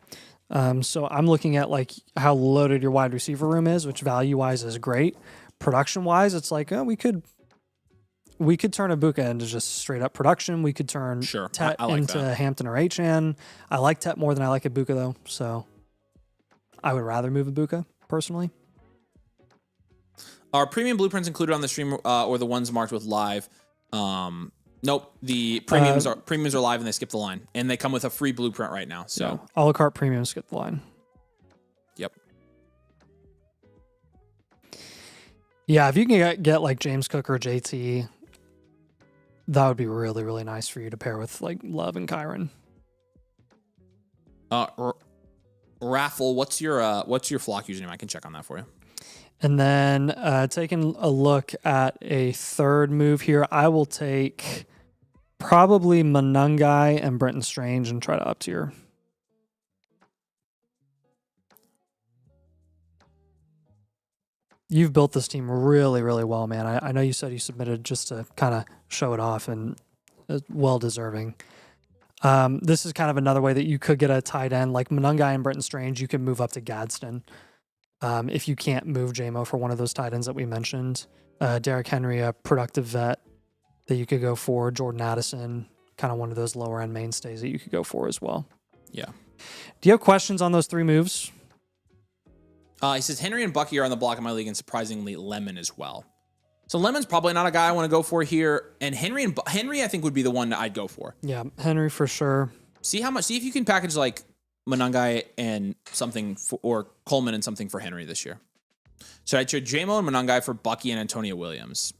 So I'm looking at how loaded your wide receiver room is, which value wise is great. Production wise, it's we could turn Igbuka into just straight up production. We could turn Tet into Hampton or Achane. I like Tet more than I like Igbuka though, so I would rather move Igbuka personally. Are premium blueprints included on the stream or the ones marked with live? Nope. The premiums are live and they skip the line, and they come with a free blueprint right now. So a la carte premium skip the line. Yep. Yeah, if you can get James Cook or JT, That would be really, really nice for you to pair with like Love and Kyron. Raffle, what's your flock username? I can check on that for you. And then taking a look at a third move here, I will take probably Manungai and Brenton Strange and try to up tier. You've built this team really, really well, man. I know you said you submitted just to kind of show it off, and well deserving. This is kind of another way that you could get a tight end like Manungai and Brenton Strange. You can move up to Gadsden if you can't move JMO for one of those tight ends that we mentioned. Derrick Henry, a productive vet that you could go for. Jordan Addison, kind of one of those lower end mainstays that you could go for as well. Yeah. Do you have questions on those three moves? He says Henry and Bucky are on the block in my league, and surprisingly Lemon as well. So Lemon's probably not a guy I want to go for here, and Henry I think would be the one that I'd go for. Yeah, Henry for sure. See if you can package like Manungai and something or Coleman and something for Henry this year. So I trade JMO and Manungai for Bucky and Antonio Williams.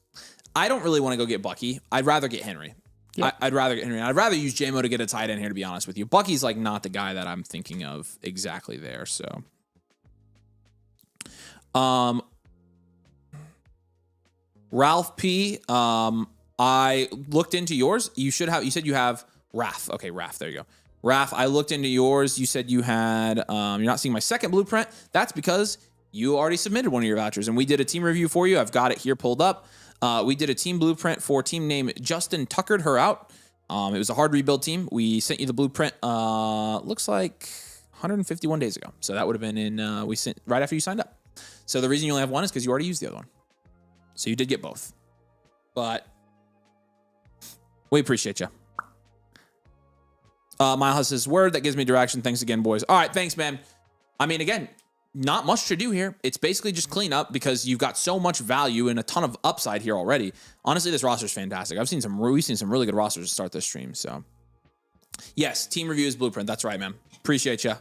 I don't really want to go get Bucky. I'd rather get Henry. Yep. I'd rather get Henry. I'd rather use JMO to get a tight end here, to be honest with you. Bucky's like not the guy that I'm thinking of exactly there. So, Ralph P. I looked into yours. You said you have Raph. Okay, Raph. There you go. Raph, I looked into yours. You said you had, you're not seeing my second blueprint. That's because you already submitted one of your vouchers, and we did a team review for you. I've got it here pulled up. We did a team blueprint for a team named Justin Tuckered Her Out. It was a hard rebuild team. We sent you the blueprint, looks like 151 days ago. So that would have been we sent right after you signed up. So the reason you only have one is because you already used the other one. So you did get both. But we appreciate you. Miles says, word that gives me direction. Thanks again, boys. All right, thanks, man. I mean, again, not much to do here. It's basically just clean up because you've got so much value and a ton of upside here already. Honestly, this roster is fantastic. We've seen some really good rosters to start this stream. So, yes, team review is blueprint. That's right, man. Appreciate you.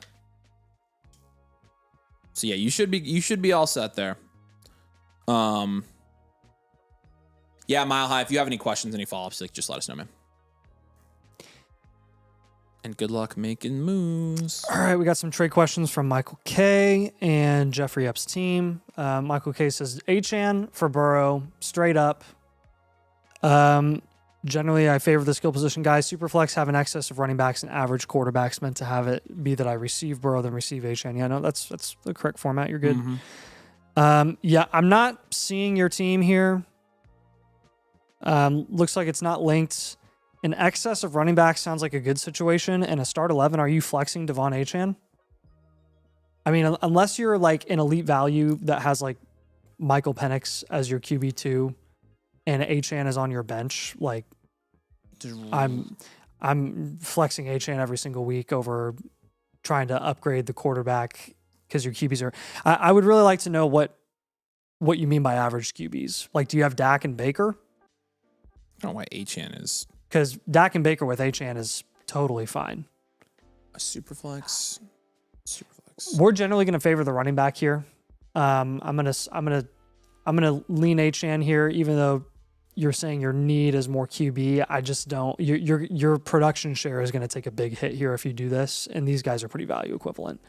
So yeah, you should be all set there. Yeah, Mile High. If you have any questions, any follow-ups, just let us know, man. And good luck making moves. All right, we got some trade questions from Michael K. and Jeffrey Epps' team. Michael K. says, Achane for Burrow, straight up. Generally, I favor the skill position guys. Superflex have an excess of running backs and average quarterbacks, meant to have it be that I receive Burrow, then receive Achane. Yeah, no, that's the correct format. You're good. Mm-hmm. Yeah, I'm not seeing your team here. Looks like it's not linked. An excess of running backs sounds like a good situation. And a start 11, are you flexing Devon Achane? I mean, unless you're like an elite value that has like Michael Penix as your QB2 and Achane is on your bench, like I'm flexing Achane every single week over trying to upgrade the quarterback because your QBs are. I would really like to know what you mean by average QBs. Like, do you have Dak and Baker? I don't know why Achane is. Because Dak and Baker with Achane is totally fine. A superflex. We're generally going to favor the running back here. I'm gonna lean Achane here, even though you're saying your need is more QB. I just don't. Your production share is going to take a big hit here if you do this, and these guys are pretty value equivalent.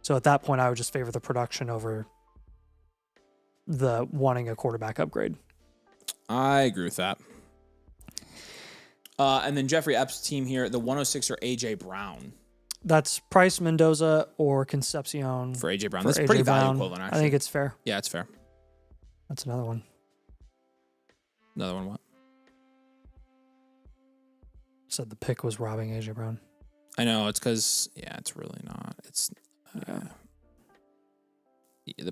So at that point, I would just favor the production over the wanting a quarterback upgrade. I agree with that. And then Jeffrey Epps' team here, the 106 or AJ Brown. That's Price, Mendoza, or Concepcion. For AJ Brown. That's pretty value equivalent, actually. I think it's fair. Yeah, it's fair. That's another one. Another one what? Said the pick was robbing AJ Brown. I know, it's because, yeah, it's really not. It's, it's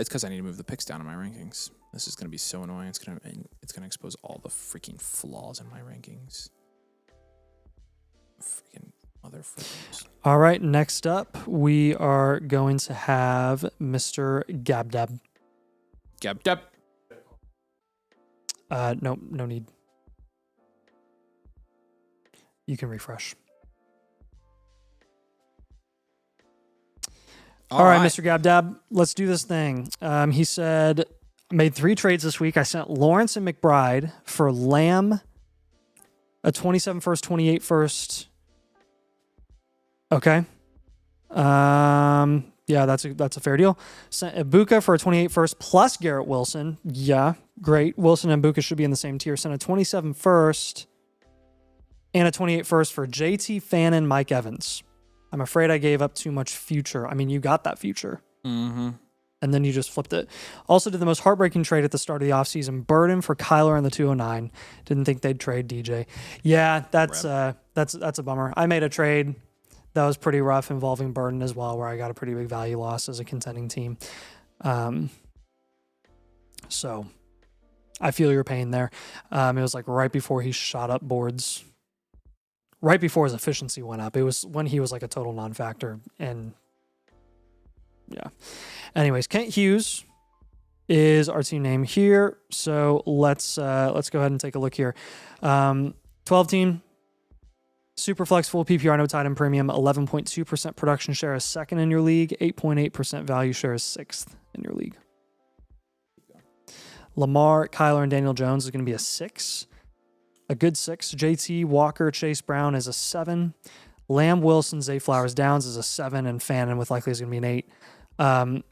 because I need to move the picks down in my rankings. This is going to be so annoying. It's going to expose all the freaking flaws in my rankings. Freaking mother frickers. All right, next up, we are going to have Mr. Gabdab. Gabdab. No need. You can refresh. All right, Mr. Gabdab, let's do this thing. He said, made 3 trades this week. I sent Lawrence and McBride for Lamb, a 27 first, 28 first. Okay. Yeah, that's a fair deal. Ibuka for a 28 first plus Garrett Wilson. Yeah, great. Wilson and Ibuka should be in the same tier. Sent a 27 first and a 28 first for JT Fannin, Mike Evans. I'm afraid I gave up too much future. I mean, you got that future. Mm-hmm. And then you just flipped it. Also did the most heartbreaking trade at the start of the offseason. Burden for Kyler in the 209. Didn't think they'd trade DJ. Yeah, that's a bummer. I made a trade that was pretty rough involving Burden as well, where I got a pretty big value loss as a contending team. So I feel your pain there. It was like right before he shot up boards, right before his efficiency went up. It was when he was like a total non-factor. And yeah. Anyways, Kent Hughes is our team name here. So let's go ahead and take a look here. 12 team. Super flexible PPR, no tight end premium, 11.2% production share is second in your league, 8.8% value share is sixth in your league. Lamar, Kyler, and Daniel Jones is going to be a 6. A good 6. JT, Walker, Chase Brown is a 7. Lamb, Wilson, Zay Flowers, Downs is a 7, and Fannin with likely is going to be an 8.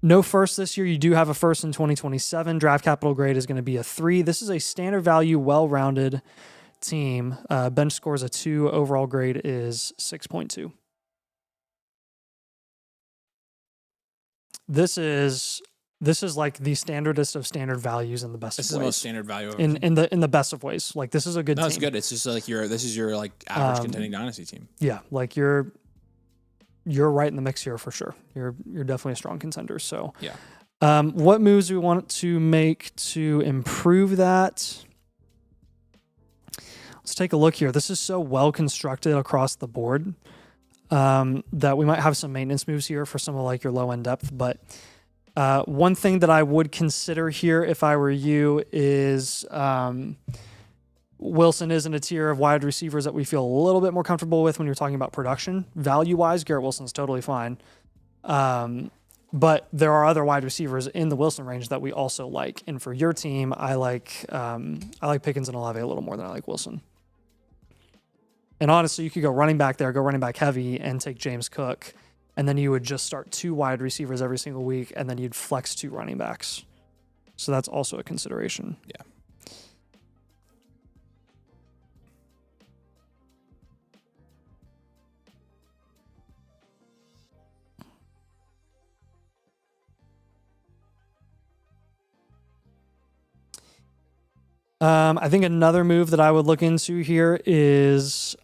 No first this year. You do have a first in 2027. Draft capital grade is going to be a 3. This is a standard value, well-rounded team. Bench scores a 2. Overall grade is 6.2. This is like the standardest of standard values in the best This of is the ways. most standard value of in the best of ways. Like this is a good No, team. it's good. It's just like this is your like average contending dynasty team. Yeah, like you're right in the mix here for sure. You're definitely a strong contender. So yeah. What moves do we want to make to improve that? Let's take a look here. This is so well constructed across the board that we might have some maintenance moves here for some of like your low end depth. But one thing that I would consider here if I were you is Wilson is in a tier of wide receivers that we feel a little bit more comfortable with when you're talking about production. Value wise, Garrett Wilson's totally fine. But there are other wide receivers in the Wilson range that we also like. And for your team, I like Pickens and Olave a little more than I like Wilson. And honestly, you could go running back there, go running back heavy, and take James Cook. And then you would just start 2 wide receivers every single week, and then you'd flex 2 running backs. So that's also a consideration. Yeah. I think another move that I would look into here is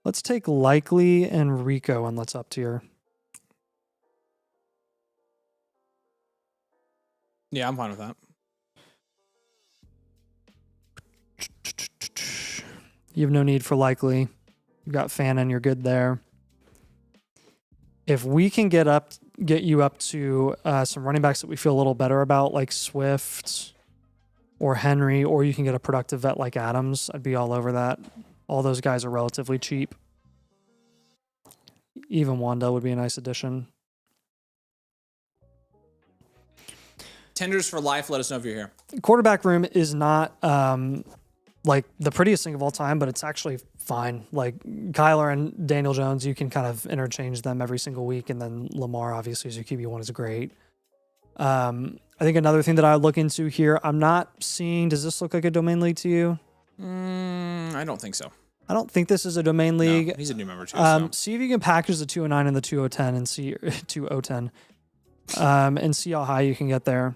let's take Likely and Rico and let's up tier. Yeah, I'm fine with that. You have no need for Likely. You've got Fannin, you're good there. If we can get you up to some running backs that we feel a little better about, like Swift or Henry, or you can get a productive vet like Adams, I'd be all over that. All those guys are relatively cheap. Even Wanda would be a nice addition. Tenders for life. Let us know if you're here. Quarterback room is not like the prettiest thing of all time, but it's actually fine. Like Kyler and Daniel Jones, you can kind of interchange them every single week, and then Lamar, obviously, as your QB1 is great. I think another thing that I would look into here, I'm not seeing, does this look like a domain league to you? I don't think so. I don't think this is a domain league. No, he's a new member too. So. See if you can package the 209 and the 2010 and see 2010 and see how high you can get there.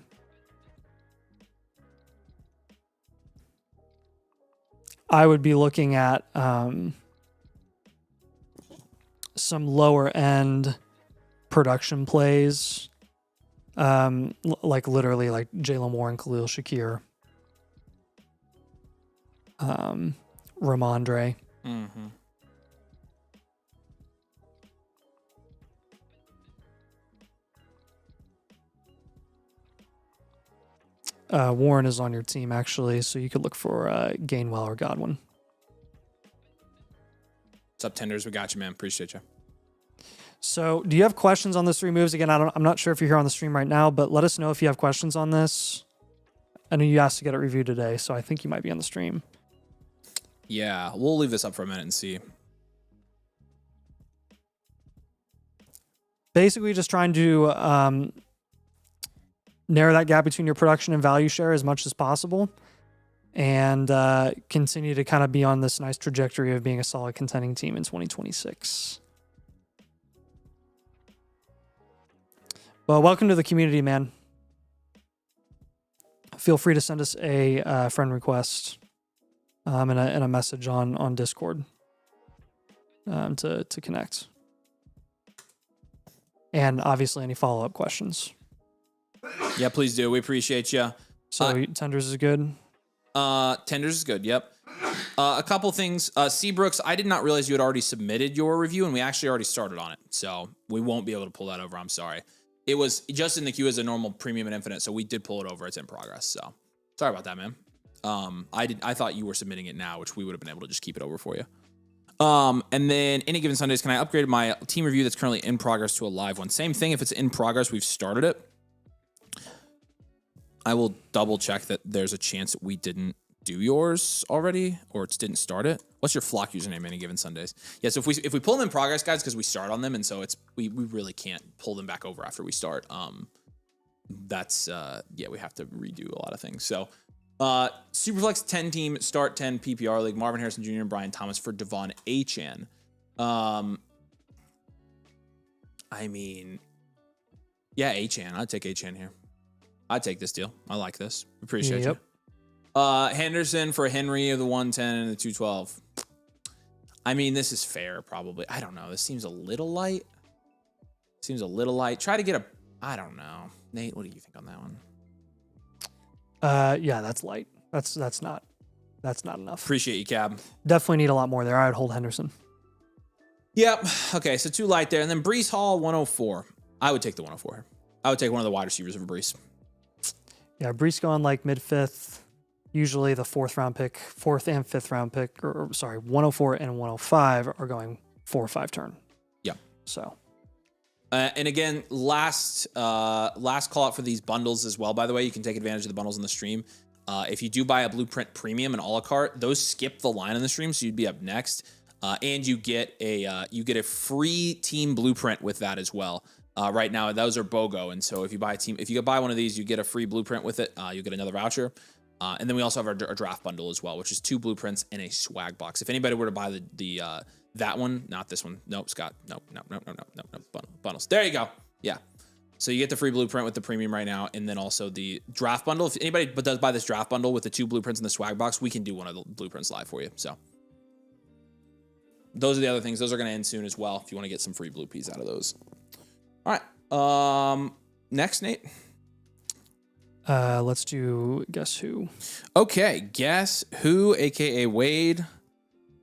I would be looking at some lower end production plays, like literally like Jalen Warren, Khalil Shakir, Ramondre. Mm-hmm. Warren is on your team, actually, so you could look for Gainwell or Godwin. What's up, Tenders? We got you, man. Appreciate you. So, do you have questions on those 3 moves? Again, I'm not sure if you're here on the stream right now, but let us know if you have questions on this. I know you asked to get it reviewed today, so I think you might be on the stream. Yeah, we'll leave this up for a minute and see. Basically, just trying to narrow that gap between your production and value share as much as possible, and continue to kind of be on this nice trajectory of being a solid contending team in 2026. Well, welcome to the community, man. Feel free to send us a friend request and a message on Discord to connect. And obviously, any follow-up questions. Yeah, please do. We appreciate you. So Tenders is good? Tenders is good, yep. A couple things. Seabrooks, I did not realize you had already submitted your review, and we actually already started on it. So we won't be able to pull that over. I'm sorry. It was just in the queue as a normal premium and infinite, so we did pull it over. It's in progress. So sorry about that, man. I thought you were submitting it now, which we would have been able to just keep it over for you. And then any given Sundays, can I upgrade my team review that's currently in progress to a live one? Same thing. If it's in progress, we've started it. I will double check that there's a chance that we didn't do yours already, or it didn't start it. What's your flock username any given Sundays? Yeah, so if we pull them in progress, guys, because we start on them, and so we really can't pull them back over after we start. That's we have to redo a lot of things. So Superflex 10 team start 10 PPR league, Marvin Harrison Jr. and Brian Thomas for Devon Achane. I mean, yeah, Achane. I'd take Achane here. I'd take this deal. I like this. Appreciate you. Henderson for Henry of the 110 and the 212. I mean, this is fair, probably. I don't know. This seems a little light. Try to get I don't know. Nate, what do you think on that one? Yeah, that's light. That's not enough. Appreciate you, Cab. Definitely need a lot more there. I would hold Henderson. Yep. Okay, so too light there. And then Breece Hall, 104. I would take the 104 here. I would take one of the wide receivers over Breece. Yeah, Breece going like mid-5th. Usually the 4th and 5th round pick, or sorry, 104 and 105 are going 4 or 5 turn. Yeah. So. And again, last call out for these bundles as well. By the way, you can take advantage of the bundles in the stream. If you do buy a Blueprint Premium and a la carte, those skip the line on the stream, so you'd be up next. And you get a free team blueprint with that as well. Right now, those are BOGO, and so if you buy one of these, you get a free blueprint with it. You get another voucher, and then we also have our draft bundle as well, which is 2 blueprints and a swag box. If anybody were to buy that one, not this one, nope, Scott, nope, bundles. There you go, yeah. So you get the free blueprint with the premium right now, and then also the draft bundle. If anybody does buy this draft bundle with the 2 blueprints and the swag box, we can do one of the blueprints live for you. So those are the other things. Those are going to end soon as well. If you want to get some free blue peas out of those. All right. Next, Nate. Let's do Guess Who. Okay, Guess Who, aka Wade.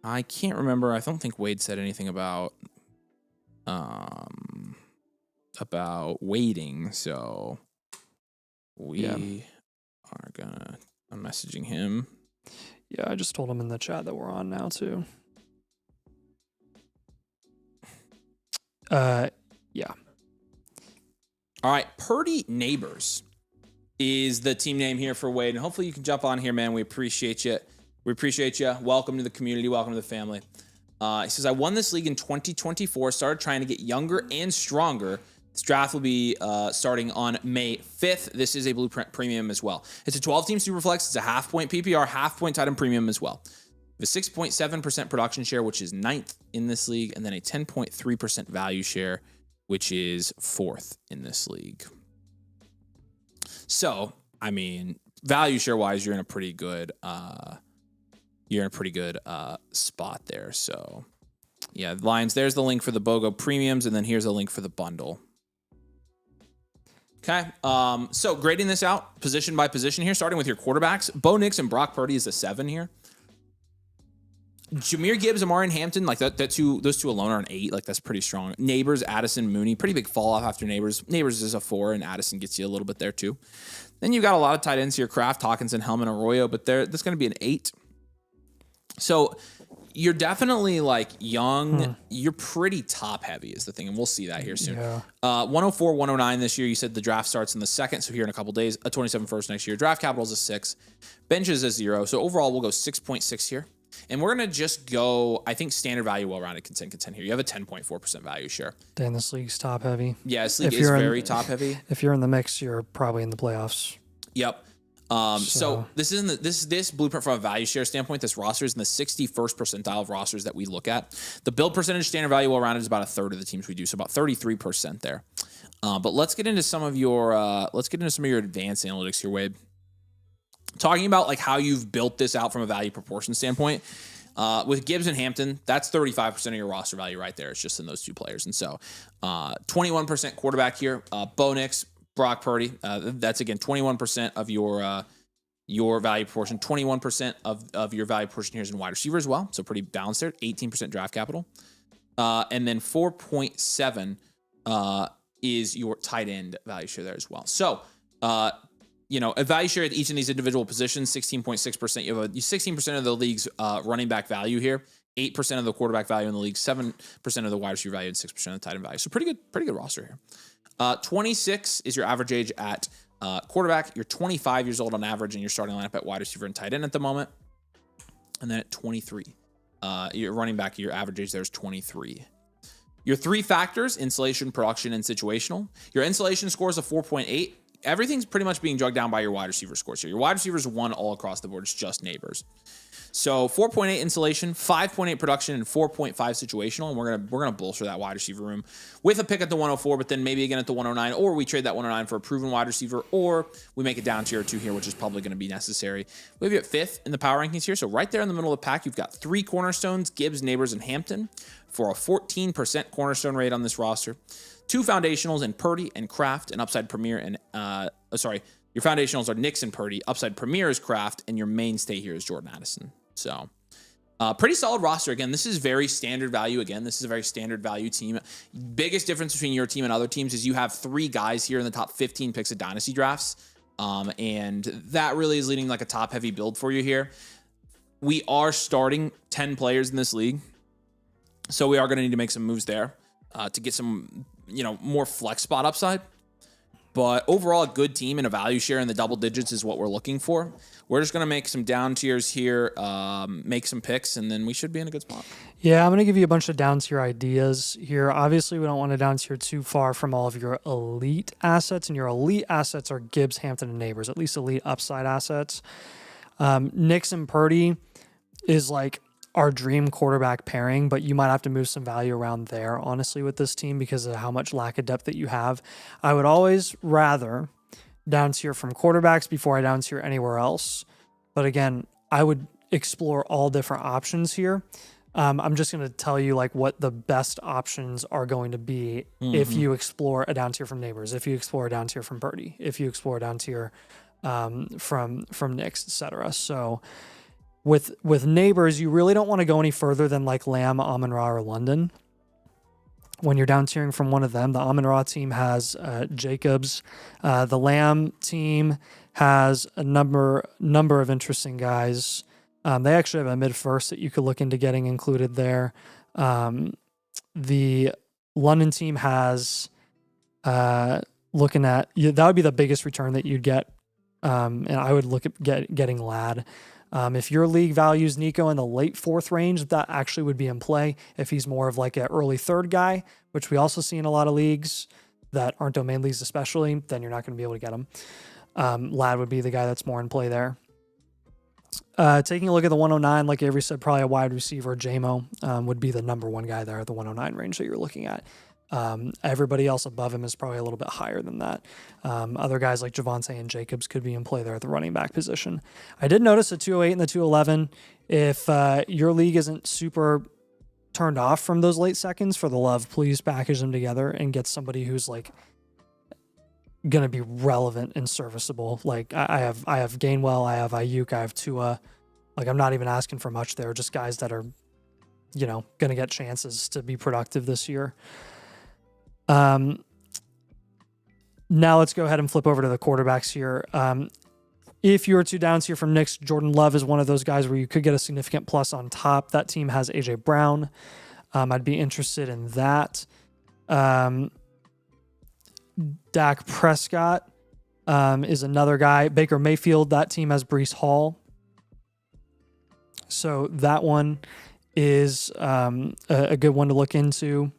I can't remember. I don't think Wade said anything about waiting. So we are gonna. I'm messaging him. Yeah, I just told him in the chat that we're on now too. Yeah. All right, Purdy Neighbors is the team name here for Wade, and hopefully you can jump on here, man. We appreciate you. Welcome to the community. Welcome to the family. He says, I won this league in 2024, started trying to get younger and stronger. This draft will be starting on May 5th. This is a Blueprint Premium as well. It's a 12-team Superflex. It's a half-point PPR, half-point Titan Premium as well. We have a 6.7% production share, which is 9th in this league, and then a 10.3% value share, which is 4th in this league. So, I mean, value share wise, you're in a pretty good spot there. So, yeah, Lions, there's the link for the BOGO premiums, and then here's a link for the bundle. Okay, so grading this out position by position here, starting with your quarterbacks. Bo Nix and Brock Purdy is a 7 here. Jahmyr Gibbs, Amari, and Hampton, like those two alone are an 8. Like, that's pretty strong. Neighbors, Addison, Mooney, pretty big fall off after Neighbors. Neighbors is a 4, and Addison gets you a little bit there too. Then you've got a lot of tight ends here: Kraft, Hawkinson, Hellman, Arroyo, but that's going to be an 8. So You're definitely like young. You're pretty top heavy is the thing, and we'll see that here soon. Yeah. 104, 109 this year. You said the draft starts in the 2nd, so here in a couple days. A 27 first next year. Draft capital is a 6. Benches a 0. So overall, we'll go 6.6 here. And we're going to just go, I think, standard value, well-rounded content here. You have a 10.4% value share. Dan, this league's top heavy. Yeah, this league is very top heavy. If you're in the mix, you're probably in the playoffs. Yep. So this is this blueprint from a value share standpoint. This roster is in the 61st percentile of rosters that we look at. The build percentage standard value well-rounded is about a third of the teams we do, so about 33% there. But let's get into some of your advanced analytics here, Wade. Talking about like how you've built this out from a value proportion standpoint. With Gibbs and Hampton, that's 35% of your roster value right there. It's just in those two players. And so 21% quarterback here. Bo Nix, Brock Purdy. That's, again, 21% of your value proportion. 21% of your value proportion here is in wide receiver as well. So pretty balanced there. 18% draft capital. And then 4.7 is your tight end value share there as well. So, a value share at each of these individual positions, 16.6%. You have 16% of the league's running back value here, 8% of the quarterback value in the league, 7% of the wide receiver value, and 6% of the tight end value. So pretty good roster here. 26 is your average age at quarterback. You're 25 years old on average, and you're starting lineup at wide receiver and tight end at the moment. And then at 23, your running back, your average age there is 23. Your 3 factors: insulation, production, and situational. Your insulation score is a 4.8. Everything's pretty much being drugged down by your wide receiver scores here. Your wide receivers 1 all across the board. It's just Neighbors. So 4.8 insulation, 5.8 production, and 4.5 situational. And we're gonna bolster that wide receiver room with a pick at the 104, but then maybe again at the 109, or we trade that 109 for a proven wide receiver, or we make it down tier 2 here, which is probably going to be necessary. We have you at 5th in the power rankings here. So right there in the middle of the pack, you've got 3 cornerstones: Gibbs, Neighbors, and Hampton, for a 14% cornerstone rate on this roster. 2 foundationals in Purdy and Kraft, and upside Premier and your foundationals are Nix and Purdy. Upside Premier is Kraft, and your mainstay here is Jordan Addison. So pretty solid roster. Again, this is very standard value. Again, this is a very standard value team. Biggest difference between your team and other teams is you have 3 guys here in the top 15 picks of Dynasty drafts. And that really is leading like a top heavy build for you here. We are starting 10 players in this league, so we are going to need to make some moves there to get some, more flex spot upside. But overall, a good team and a value share in the double digits is what we're looking for. We're just going to make some down tiers here, make some picks, and then we should be in a good spot. Yeah, I'm going to give you a bunch of down tier ideas here. Obviously, we don't want to down tier too far from all of your elite assets, and your elite assets are Gibbs, Hampton, and Neighbors, at least elite upside assets. Nix and Purdy is like our dream quarterback pairing, but you might have to move some value around there, honestly, with this team because of how much lack of depth that you have. I would always rather down tier from quarterbacks before I down tier anywhere else. But again, I would explore all different options here. I'm just going to tell you like what the best options are going to be if you explore a down tier from Neighbors, if you explore a down tier from Purdy, if you explore a down tier from Nix, etc. So with Neighbors, you really don't want to go any further than like Lamb, Amon-Ra, or London. When you're down tiering from one of them, the Amon-Ra team has Jacobs. The Lamb team has a number of interesting guys. They actually have a mid-first that you could look into getting included there. The London team has looking at that would be the biggest return that you'd get, and I would look at getting Ladd. If your league values Nico in the late 4th range, that actually would be in play. If he's more of like an early 3rd guy, which we also see in a lot of leagues that aren't domain leagues especially, then you're not going to be able to get him. Ladd would be the guy that's more in play there. Taking a look at the 109, like Avery said, probably a wide receiver, JMO, would be the number 1 guy there at the 109 range that you're looking at. Everybody else above him is probably a little bit higher than that. Other guys like Javonte and Jacobs could be in play there at the running back position. I did notice the 208 and the 211. If your league isn't super turned off from those late seconds, for the love, please package them together and get somebody who's like going to be relevant and serviceable. Like I have Gainwell, I have Ayuk, I have Tua. Like I'm not even asking for much there. Just guys that are, going to get chances to be productive this year. Now let's go ahead and flip over to the quarterbacks here. If you were to down tier from Knicks, Jordan Love is one of those guys where you could get a significant plus on top. That team has AJ Brown. I'd be interested in that. Dak Prescott is another guy. Baker Mayfield, that team has Breece Hall. So that one is a good one to look into.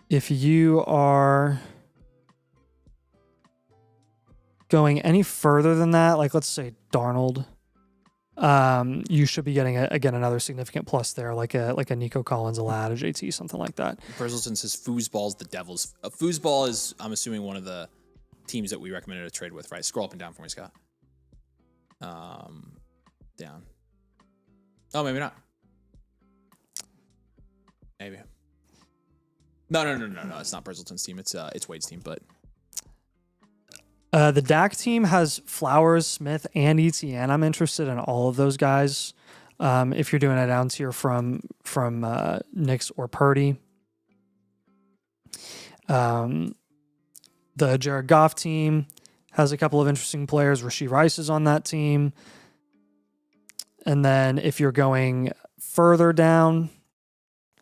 If you are going any further than that, like let's say Darnold, you should be getting again another significant plus there, like a Nico Collins, a Lad, a JT, something like that. Brizzleton says foosball's the Devils. Foosball is, I'm assuming, one of the teams that we recommended a trade with, right? Scroll up and down for me, Scott. Down. Oh, maybe not. Maybe. No. It's not Brizzleton's team. It's Wade's team, but. The Dak team has Flowers, Smith, and ETN. I'm interested in all of those guys. If you're doing a down tier from Knicks or Purdy. The Jared Goff team has a couple of interesting players. Rashee Rice is on that team. And then if you're going further down,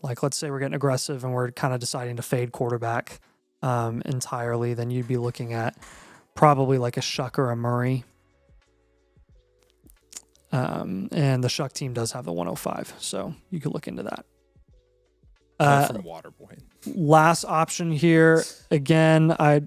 like let's say we're getting aggressive and we're kind of deciding to fade quarterback entirely, then you'd be looking at probably like a Shuck or a Murray. And the Shuck team does have the 105, so you could look into that. From Waterboy. Last option here, again, a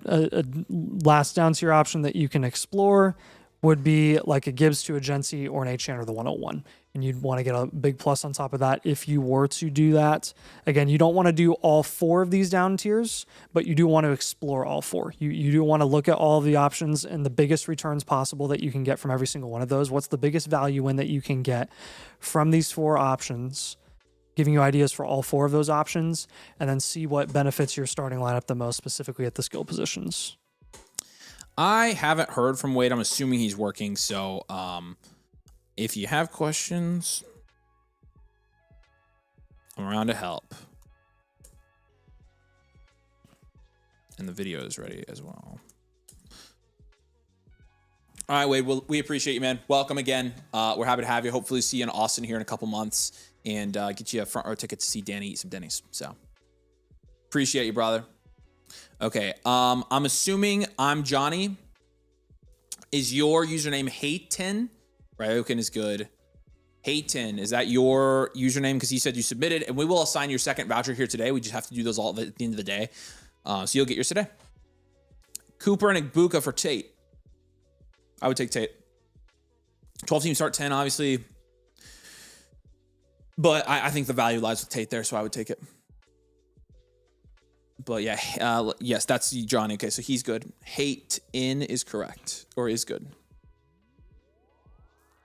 last down tier option that you can explore would be like a Gibbs to a Gency or an H or the 101. And you'd want to get a big plus on top of that if you were to do that. Again, you don't want to do all four of these down tiers, but you do want to explore all four. You do want to look at all of the options and the biggest returns possible that you can get from every single one of those. What's the biggest value in that you can get from these four options, giving you ideas for all four of those options, and then see what benefits your starting lineup the most, specifically at the skill positions. I haven't heard from Wade. I'm assuming he's working, so if you have questions, I'm around to help. And the video is ready as well. All right, Wade, we appreciate you, man. Welcome again. We're happy to have you. Hopefully see you in Austin here in a couple months and get you a front row ticket to see Danny eat some Denny's. So appreciate you, brother. Okay, I'm assuming I'm Johnny. Is your username Hayton? Ryokin is good. Hayton, is that your username? Because he said you submitted, and we will assign your second voucher here today. We just have to do those all at the end of the day. So you'll get yours today. Cooper and Ibuka for Tate. I would take Tate. 12 team start 10, obviously. But I think the value lies with Tate there, so I would take it. But yeah, yes, that's Johnny. Okay, so he's good. Hate in is correct, or is good.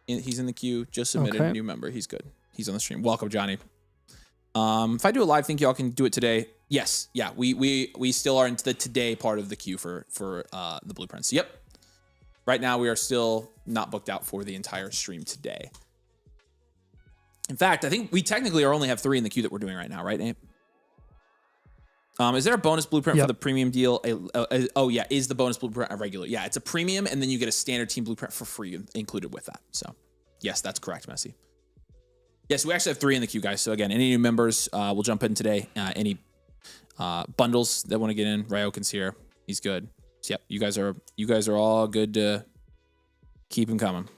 He's in the queue. Just submitted a new member. He's good. He's on the stream. Welcome, Johnny. If I do a live, think y'all can do it today. Yes, yeah, we still are into the today part of the queue for the blueprints. Yep. Right now we are still not booked out for the entire stream today. In fact, I think we technically only have 3 in the queue that we're doing right now, right, Nate? Is there a bonus blueprint for the premium deal? Oh, yeah. Is the bonus blueprint a regular? Yeah, it's a premium, and then you get a standard team blueprint for free included with that. So, yes, that's correct, Messi. Yes, we actually have 3 in the queue, guys. So, again, any new members, we'll jump in today. Any bundles that want to get in, Ryokin's here. He's good. So, yep, you guys are all good to keep them coming.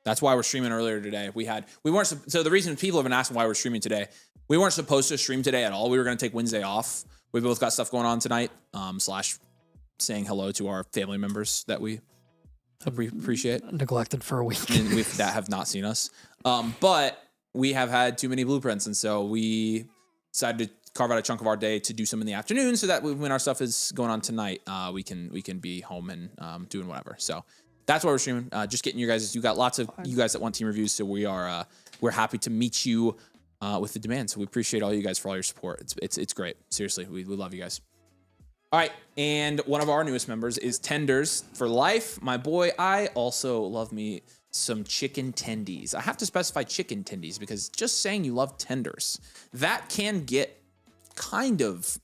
That's why we're streaming earlier today. So the reason people have been asking why we're streaming today, we weren't supposed to stream today at all. We were going to take Wednesday off. We both got stuff going on tonight, / saying hello to our family members that we appreciate. Neglected for a week. And that have not seen us. But we have had too many blueprints. And so we decided to carve out a chunk of our day to do some in the afternoon so that when our stuff is going on tonight, we can be home and doing whatever. So that's why we're streaming. Just getting you guys. You got lots of you guys that want team reviews, so we're happy to meet you with the demand. So we appreciate all you guys for all your support. It's great. Seriously, we love you guys. All right, and one of our newest members is Tenders for Life. My boy, I also love me some chicken tendies. I have to specify chicken tendies because just saying you love tenders, that can get kind of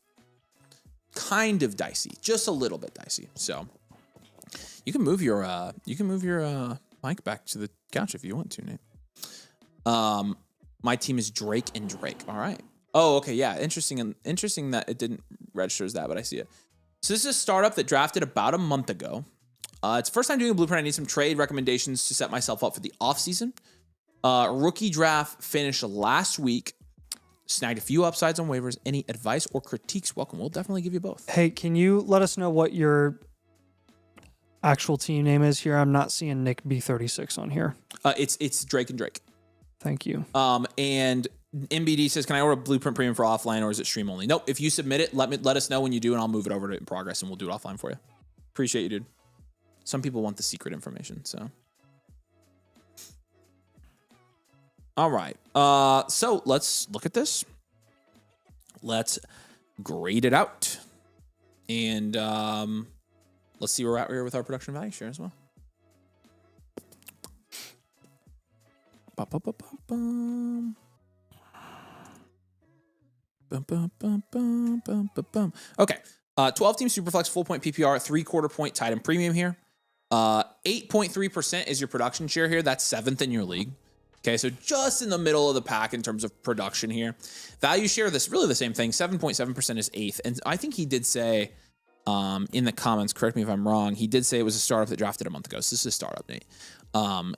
dicey, just a little bit dicey. So You can move your mic back to the couch if you want to, Nate. My team is Drake and Drake. All right. Oh, okay. Yeah. Interesting that it didn't register as that, but I see it. So this is a startup that drafted about a month ago. It's the first time doing a blueprint. I need some trade recommendations to set myself up for the offseason. Rookie draft finished last week. Snagged a few upsides on waivers. Any advice or critiques? Welcome. We'll definitely give you both. Hey, can you let us know what your actual team name is here? I'm not seeing Nick B36 on here. It's Drake and Drake. Thank you. And MBD says, can I order a blueprint premium for offline or is it stream only? Nope. If you submit it, let us know when you do and I'll move it over to in progress and we'll do it offline for you. Appreciate you, dude. Some people want the secret information, so. All right. So let's look at this. Let's grade it out. And let's see where we're at here with our production value share as well. Okay. 12 team Superflex, full point PPR, 3/4 point tight end premium here. 8.3% is your production share here. That's 7th in your league. Okay, so just in the middle of the pack in terms of production here. Value share, this really the same thing. 7.7% is 8th. And I think he did say in the comments, correct me if I'm wrong, he did say it was a startup that drafted a month ago. So this is a startup, Nate.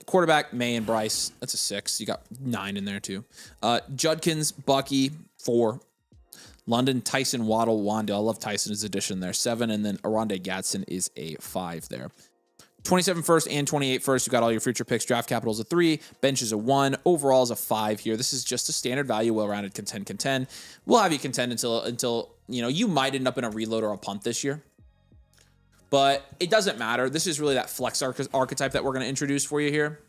Quarterback, May and Bryce, that's a 6. You got 9 in there too. Judkins, Bucky, 4. London, Tyson, Waddle, Wandale. I love Tyson's addition there, 7. And then Aronde Gadsden is a 5 there. 27 first and 28 first. You got all your future picks. Draft capital is a 3. Bench is a 1. Overall is a 5 here. This is just a standard value, well-rounded contend. We'll have you contend until you might end up in a reload or a punt this year. But it doesn't matter. This is really that flex archetype that we're going to introduce for you here,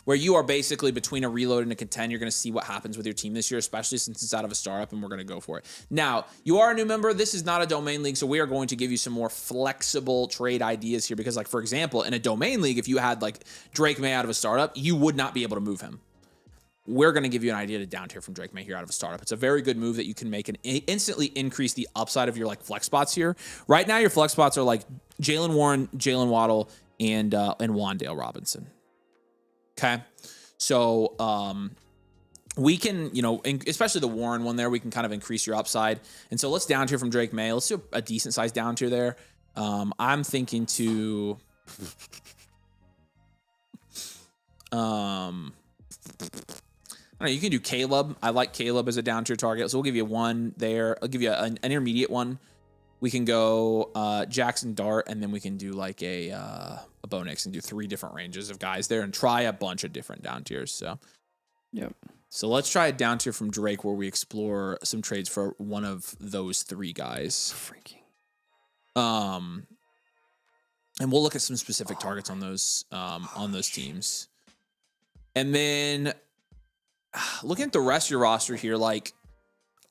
where you are basically between a reload and a contend. You're going to see what happens with your team this year, especially since it's out of a startup, and we're going to go for it. Now, you are a new member. This is not a domain league, so we are going to give you some more flexible trade ideas here because, like, for example, in a domain league, if you had, like, Drake May out of a startup, you would not be able to move him. We're going to give you an idea to down tier from Drake May here out of a startup. It's a very good move that you can make and instantly increase the upside of your, like, flex spots here. Right now, your flex spots are, like, Jalen Warren, Jalen Waddle, and Wandale Robinson. Okay, so we can, especially the Warren one there, we can kind of increase your upside. And so let's down tier from Drake May. Let's do a decent size down tier there. I'm thinking to, I don't know, you can do Caleb. I like Caleb as a down tier target. So we'll give you 1 there. I'll give you an intermediate one. We can go Jackson Dart, and then we can do like a Bo Nix and do 3 different ranges of guys there and try a bunch of different down tiers. So, yep. So let's try a down tier from Drake where we explore some trades for one of those 3 guys. Freaking. And we'll look at some specific targets on those teams. And then looking at the rest of your roster here, like,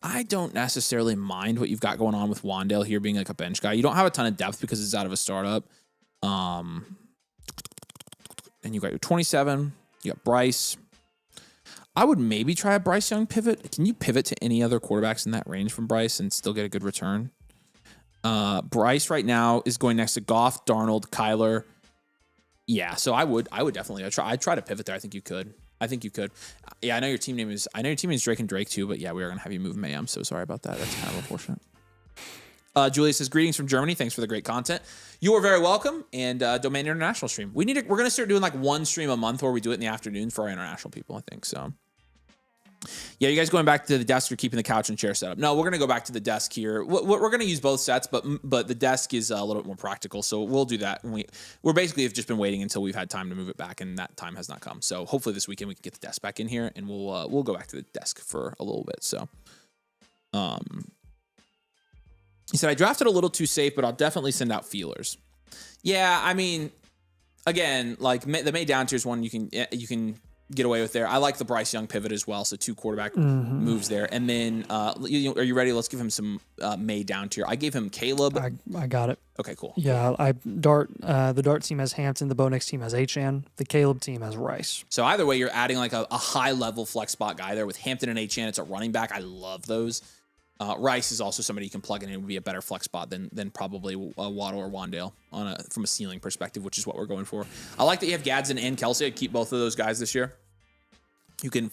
I don't necessarily mind what you've got going on with Wandale here being like a bench guy. You don't have a ton of depth because it's out of a startup. And you got your 27. You got Bryce. I would maybe try a Bryce Young pivot. Can you pivot to any other quarterbacks in that range from Bryce and still get a good return? Bryce right now is going next to Goff, Darnold, Kyler. Yeah, so I would definitely I'd try to pivot there. I think you could. Yeah, I know your team name is Drake and Drake too, but yeah, we are gonna have you move May. I'm so sorry about that. That's kind of unfortunate. Julia says, greetings from Germany. Thanks for the great content. You are very welcome. And Domain International stream. We're gonna start doing like 1 stream a month where we do it in the afternoon for our international people, I think. So yeah, you guys going back to the desk or keeping the couch and chair set up? No, we're gonna go back to the desk here. We're gonna use both sets, but the desk is a little bit more practical, so we'll do that. And we're basically have just been waiting until we've had time to move it back, and that time has not come. So hopefully this weekend we can get the desk back in here, and we'll go back to the desk for a little bit. So, he said I drafted a little too safe, but I'll definitely send out feelers. Yeah, I mean, again, like the May down tiers one, you can get away with there. I like the Bryce Young pivot as well. So 2 quarterback moves there. And then, are you ready? Let's give him some May down tier. I gave him Caleb. I got it. Okay, cool. Yeah, the Dart team has Hampton. The Bo Nix team has Achane. The Caleb team has Rice. So either way, you're adding like a high level flex spot guy there with Hampton and Achane. It's a running back. I love those. Rice is also somebody you can plug in and would be a better flex spot than probably Waddle or Wandale from a ceiling perspective, which is what we're going for. I like that you have Gadsden and Kelsey. I'd keep both of those guys this year. You can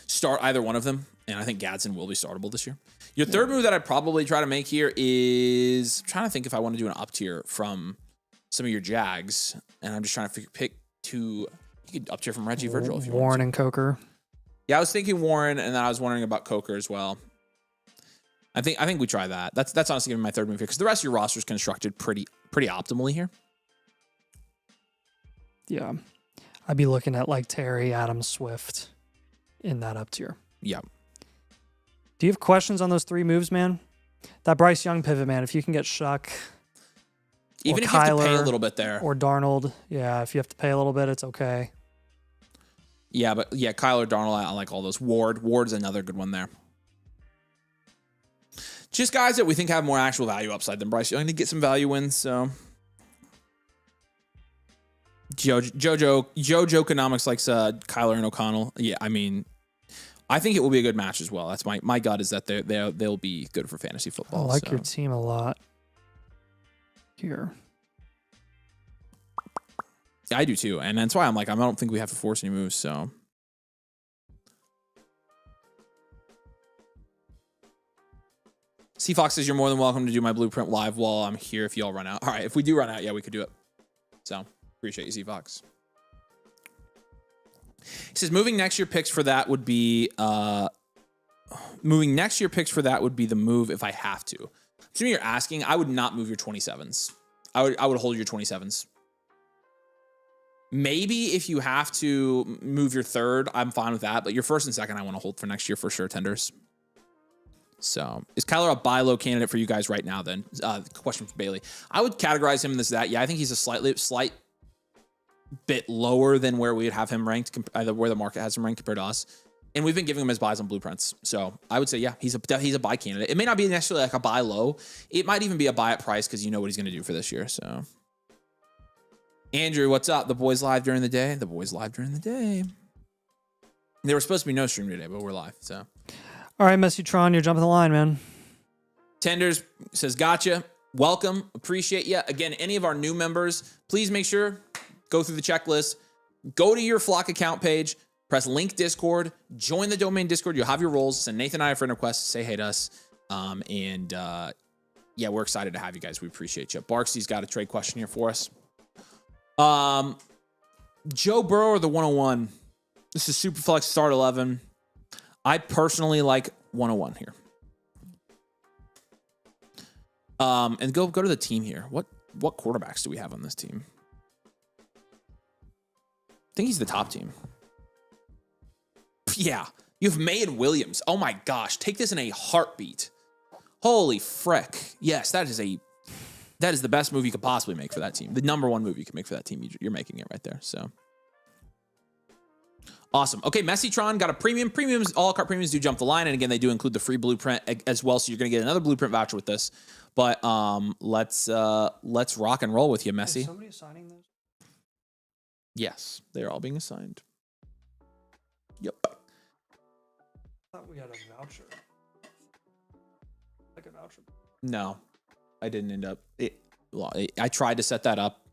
start either one of them, and I think Gadsden will be startable this year. Your third move that I'd probably try to make here is I'm trying to think if I want to do an up tier from some of your Jags, and I'm just trying to pick two. You could up tier from Reggie Virgil if you want. Warren and Coker. Yeah, I was thinking Warren, and then I was wondering about Coker as well. I think we try that. That's honestly going to be my third move here because the rest of your roster is constructed pretty optimally here. Yeah, I'd be looking at like Terry, Adams, Swift in that up tier. Yeah. Do you have questions on those 3 moves, man? That Bryce Young pivot, man. If you can get Shuck, Even or if Kyler, you have to pay a little bit there, or Darnold, yeah. If you have to pay a little bit, it's okay. Yeah, but yeah, Kyler, Darnold, I like all those. Ward's another good one there. Just guys that we think have more actual value upside than Bryce Young to get some value wins. So Jojo Economics likes Kyler and O'Connell. Yeah, I mean, I think it will be a good match as well. That's my gut is that they'll be good for fantasy football. I like your team a lot here. Yeah, I do too, and that's why I'm like I don't think we have to force any moves. So. C-Fox says you're more than welcome to do my blueprint live while I'm here if y'all run out. All right, if we do run out, yeah, we could do it. So, appreciate you, C-Fox. He says moving next year picks for that would be the move if I have to. Assuming you're asking, I would not move your 27s. I would hold your 27s. Maybe if you have to move your third, I'm fine with that, but your first and second I want to hold for next year for sure, tenders. So, is Kyler a buy low candidate for you guys right now then? Question for Bailey. I would categorize him in that. Yeah, I think he's a slight bit lower than where we would have him ranked, where the market has him ranked compared to us. And we've been giving him his buys on blueprints. So, I would say, yeah, he's a buy candidate. It may not be necessarily like a buy low. It might even be a buy at price because you know what he's going to do for this year. So, Andrew, what's up? The boys live during the day. The boys live during the day. There was supposed to be no stream today, but we're live. So. All right, Messi-tron, you're jumping the line, man. Tenders says, gotcha. Welcome. Appreciate you. Again, any of our new members, please make sure, go through the checklist, go to your Flock account page, press link Discord, join the domain Discord. You'll have your roles. Send Nathan and I a friend request. Say hey to us. Yeah, we're excited to have you guys. We appreciate you. Barksy's got a trade question here for us. Joe Burrow or the 101? This is Superflex Start 11. I personally like 101 here. And go to the team here. What quarterbacks do we have on this team? I think he's the top team. Yeah. You have May and Williams. Oh my gosh. Take this in a heartbeat. Holy frick. Yes, that is the best move you could possibly make for that team. The number one move you can make for that team. You're making it right there. So awesome. Okay, Messi-tron got a premium. Premiums, all cart premiums do jump the line. And again, they do include the free blueprint as well. So you're going to get another blueprint voucher with this. But let's rock and roll with you, Messi. Is somebody assigning those? Yes, they're all being assigned. Yep. I thought we had a voucher. Like a voucher. No, I didn't end up. I tried to set that up,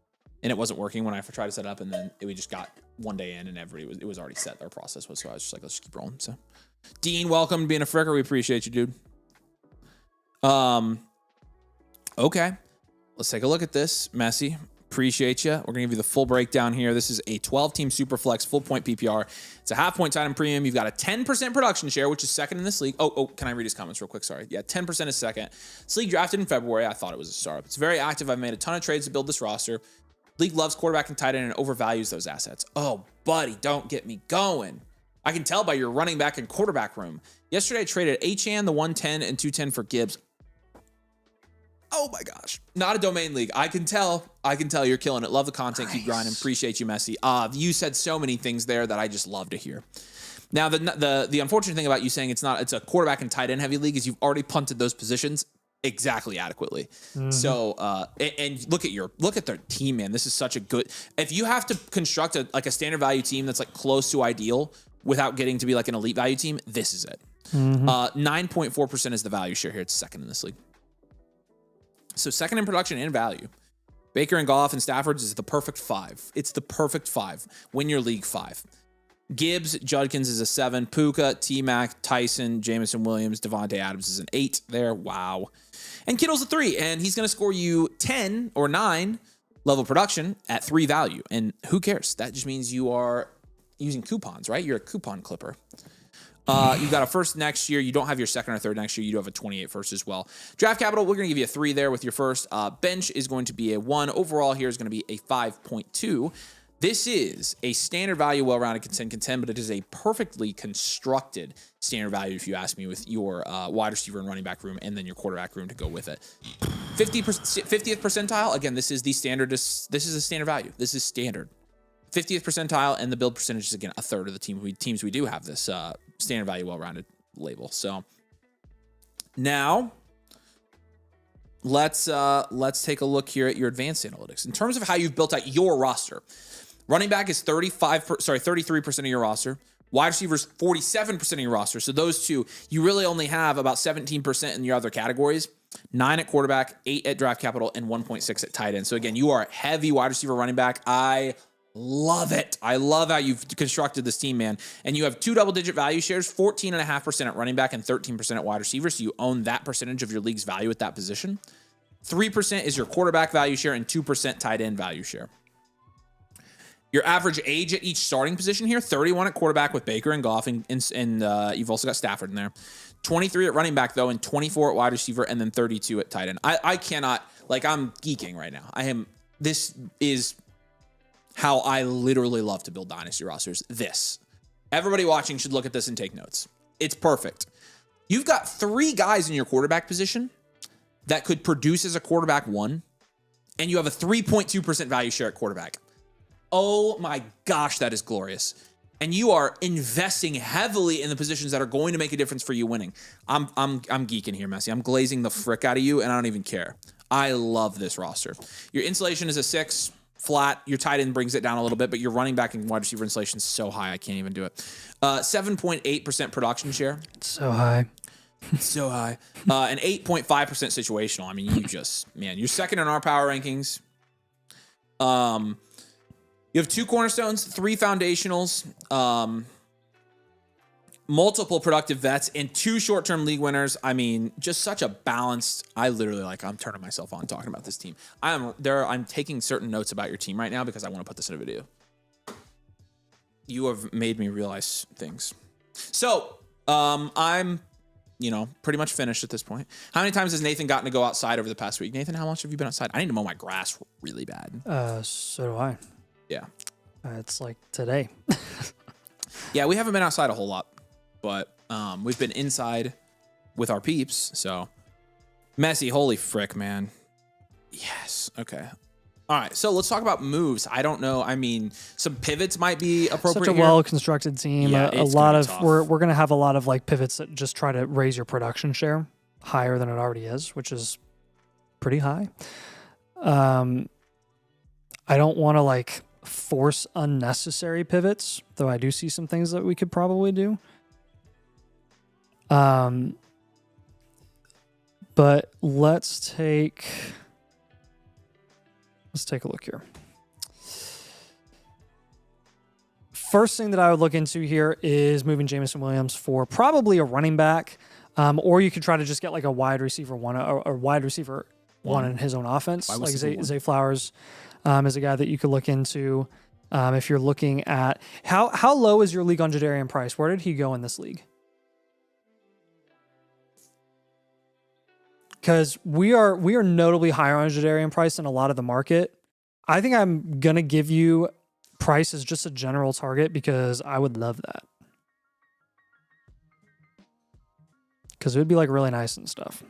and it wasn't working when I tried to set it up, and then we just got one day in, and it was already set. Our process was, so I was just like, let's just keep rolling. So, Dean, welcome to being a fricker. We appreciate you, dude. Okay, let's take a look at this, Messi. Appreciate you. We're gonna give you the full breakdown here. This is a 12-team Superflex full point PPR. It's a half-point tight end premium. You've got a 10% production share, which is second in this league. Oh, can I read his comments real quick? Sorry. Yeah, 10% is second. This league drafted in February. I thought it was a startup. It's very active. I've made a ton of trades to build this roster. League loves quarterback and tight end and overvalues those assets. Oh, buddy, don't get me going. I can tell by your running back and quarterback room. Yesterday, I traded Achane, the 110 and 210 for Gibbs. Oh my gosh. Not a domain league. I can tell you're killing it. Love the content. Nice. Keep grinding. Appreciate you, Messi. You said so many things there that I just love to hear. Now, the unfortunate thing about you saying it's a quarterback and tight end heavy league is you've already punted those positions exactly adequately. Mm-hmm. So, and look at their team, man. This is such a good, if you have to construct a standard value team that's like close to ideal without getting to be like an elite value team, this is it. 9.4% is the value share here. It's second in this league. So second in production and value. Baker and Goff and Stafford's is the perfect 5. It's the perfect 5. Win your league 5. Gibbs, Judkins is a 7. Puka, T-Mac, Tyson, Jameson Williams, Devontae Adams is an 8 there. Wow. And Kittle's a 3, and he's going to score you 10 or 9 level production at 3 value. And who cares? That just means you are using coupons, right? You're a coupon clipper. You've got a first next year. You don't have your second or third next year. You do have a 28 first as well. Draft capital, we're going to give you a 3 there with your first. Bench is going to be a 1. Overall here is going to be a 5.2. This is a standard value, well-rounded contend, but it is a perfectly constructed standard value, if you ask me, with your wide receiver and running back room and then your quarterback room to go with it. 50th percentile, again, this is the standard. This is a standard value. This is standard. 50th percentile, and the build percentage is, again, a third of the teams we do have this standard value, well-rounded label. So now let's take a look here at your advanced analytics. In terms of how you've built out your roster, running back is 33% of your roster. Wide receivers, 47% of your roster. So those two, you really only have about 17% in your other categories. 9 at quarterback, 8 at draft capital, and 1.6 at tight end. So again, you are heavy wide receiver running back. I love it. I love how you've constructed this team, man. And you have 2 double-digit value shares, 14.5% at running back and 13% at wide receiver. So you own that percentage of your league's value at that position. 3% is your quarterback value share and 2% tight end value share. Your average age at each starting position here, 31 at quarterback with Baker and Goff, and you've also got Stafford in there. 23 at running back, though, and 24 at wide receiver, and then 32 at tight end. I cannot, I'm geeking right now. This is how I literally love to build Dynasty rosters. Everybody watching should look at this and take notes. It's perfect. You've got 3 guys in your quarterback position that could produce as a quarterback 1, and you have a 3.2% value share at quarterback. Oh my gosh, that is glorious. And you are investing heavily in the positions that are going to make a difference for you winning. I'm geeking here, Messi. I'm glazing the frick out of you, and I don't even care. I love this roster. Your insulation is a 6. Flat. Your tight end brings it down a little bit, but your running back and wide receiver insulation is so high, I can't even do it. 7.8% production share. So high. So high. And 8.5% situational. I mean, you're second in our power rankings. You have 2 cornerstones, 3 foundationals, multiple productive vets, and 2 short-term league winners. I mean, just such a balanced. I'm turning myself on talking about this team. I'm taking certain notes about your team right now because I want to put this in a video. You have made me realize things. So, I'm, pretty much finished at this point. How many times has Nathan gotten to go outside over the past week? Nathan, how much have you been outside? I need to mow my grass really bad. So do I. Yeah. It's like today. Yeah, we haven't been outside a whole lot, but we've been inside with our peeps. So Messi, holy frick, man. Yes. Okay. All right. So let's talk about moves. I don't know. I mean, some pivots might be appropriate. Such a well-constructed team. Yeah, a lot of we're going to have a lot of pivots that just try to raise your production share higher than it already is, which is pretty high. I don't want to force unnecessary pivots, though I do see some things that we could probably do. But let's take a look here. First thing that I would look into here is moving Jameson Williams for probably a running back, or you could try to just get a wide receiver one or wide receiver one in his own offense. Like Zay Flowers is a guy that you could look into if you're looking at how low is your league on Jadarian Price? Where did he go in this league? Because we are notably higher on Jadarian Price than a lot of the market. I think I'm gonna give you Price as just a general target because I would love that. Because it would be really nice and stuff.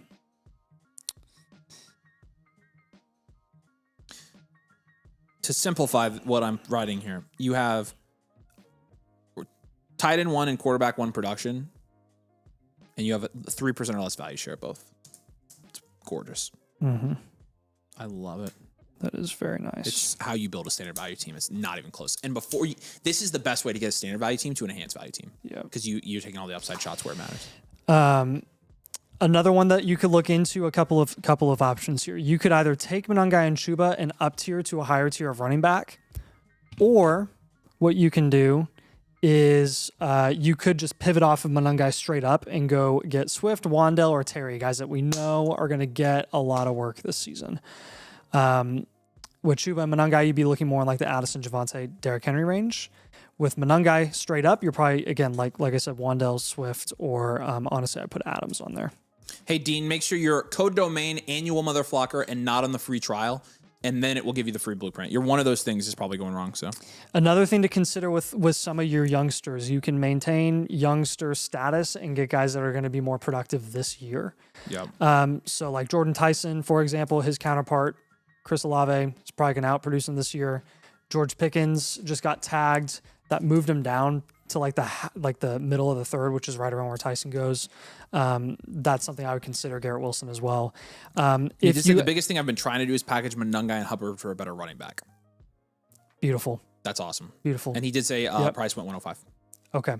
To simplify what I'm writing here, you have tight end 1 and quarterback 1 production, and you have a 3% or less value share both. It's gorgeous. Mm-hmm. I love it. That is very nice. It's how you build a standard value team. It's not even close. And this is the best way to get a standard value team to an enhanced value team. Yeah. Because you're taking all the upside shots where it matters. Another one that you could look into, a couple of options here. You could either take Monangai and Chuba and up tier to a higher tier of running back, or what you can do is you could just pivot off of Monangai straight up and go get Swift, Wandell, or Terry, guys that we know are going to get a lot of work this season. With Chuba and Monangai, you'd be looking more in like the Addison, Javonte, Derrick Henry range. With Monangai straight up, you're probably, again, like I said, Wandell, Swift, or honestly, I put Adams on there. Hey, Dean, make sure you're code domain annual motherflocker and not on the free trial, and then it will give you the free blueprint. You're one of those things is probably going wrong. So another thing to consider with some of your youngsters, you can maintain youngster status and get guys that are going to be more productive this year. Yeah. So like Jordan Tyson, for example, his counterpart, Chris Olave, is probably going to outproduce him this year. George Pickens just got tagged. That moved him down to like the middle of the third, which is right around where Tyson goes. That's something I would consider. Garrett Wilson as well. The biggest thing I've been trying to do is package Monangai and Hubbard for a better running back. Beautiful. That's awesome. Beautiful. And he did say price went 105. Okay,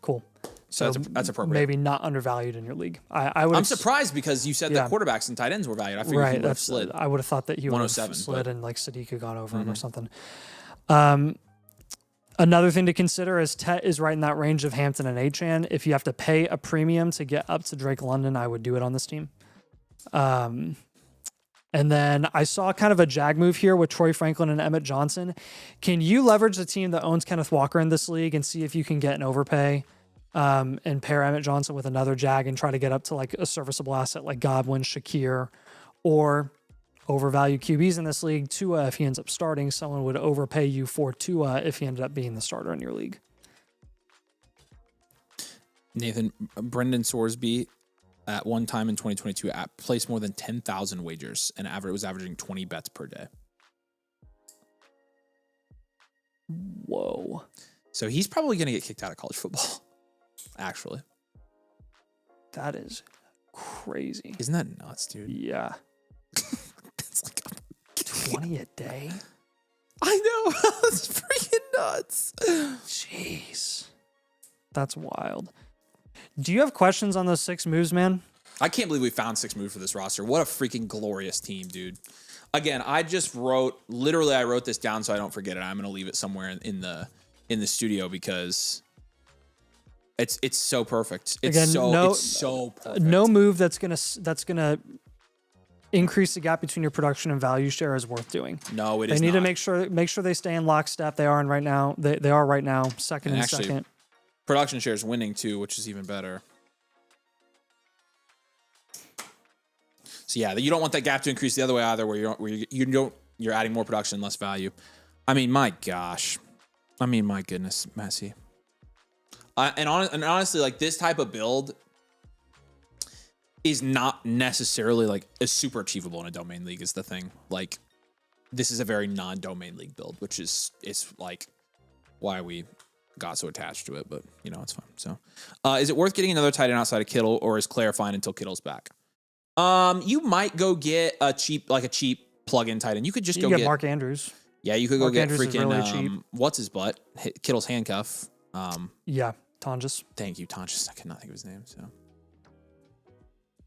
cool. So that's appropriate. Maybe not undervalued in your league. I'm surprised because you said that quarterbacks and tight ends were valued. I figured he would have slid. I would have thought that he would have 107, slid and like Sadiq had gone over him or something. Another thing to consider is Tet is right in that range of Hampton and Achane. If you have to pay a premium to get up to Drake London, I would do it on this team. And then I saw kind of a jag move here with Troy Franklin and Emmett Johnson. Can you leverage the team that owns Kenneth Walker in this league and see if you can get an overpay and pair Emmett Johnson with another jag and try to get up to like a serviceable asset like Godwin, Shakir, or overvalue QBs in this league? Tua, if he ends up starting, someone would overpay you for Tua if he ended up being the starter in your league. Nathan, Brendan Sorsby at one time in 2022 placed more than 10,000 wagers and was averaging 20 bets per day. Whoa. So he's probably going to get kicked out of college football, actually. That is crazy. Isn't that nuts, dude? Yeah. It's like 20 a day? I know. That's freaking nuts. Jeez. That's wild. Do you have questions on those 6 moves, man? I can't believe we found 6 moves for this roster. What a freaking glorious team, dude. Again, I wrote this down so I don't forget it. I'm going to leave it somewhere in the studio because it's so perfect. It's so perfect. No move that's going to increase the gap between your production and value share is worth doing. No, it is not. They need to make sure they stay in lockstep. They are right now. They are right now, second and second. Production share is winning too, which is even better. So yeah, you don't want that gap to increase the other way either, where you're adding more production, less value. I mean, my gosh. I mean, my goodness, Messi. And honestly, like this type of build is not necessarily like a super achievable in a domain league is the thing. Like this is a very non-domain league build, which is like why we got so attached to it, but you know, it's fine. So is it worth getting another tight end outside of Kittle, or is Claire fine until Kittle's back? You might go get a cheap plug-in tight end. You could just go get Mark Andrews. Yeah, you could go get freaking really cheap. What's his butt? Kittle's handcuff. Yeah, Tonjes. Thank you, Tonjes. I cannot think of his name. So,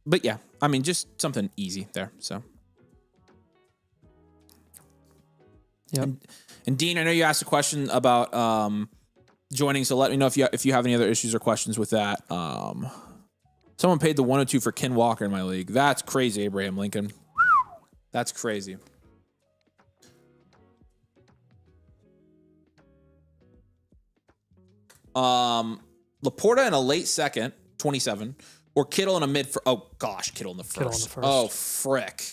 but yeah, I mean, just something easy there. So, yeah. And Dean, I know you asked a question about joining, so let me know if you have any other issues or questions with that. Someone paid the 102 for Ken Walker in my league. That's crazy, Abraham Lincoln. That's crazy. Laporta in a late second, 27, or Kittle in a mid. Kittle in the first. Oh, frick.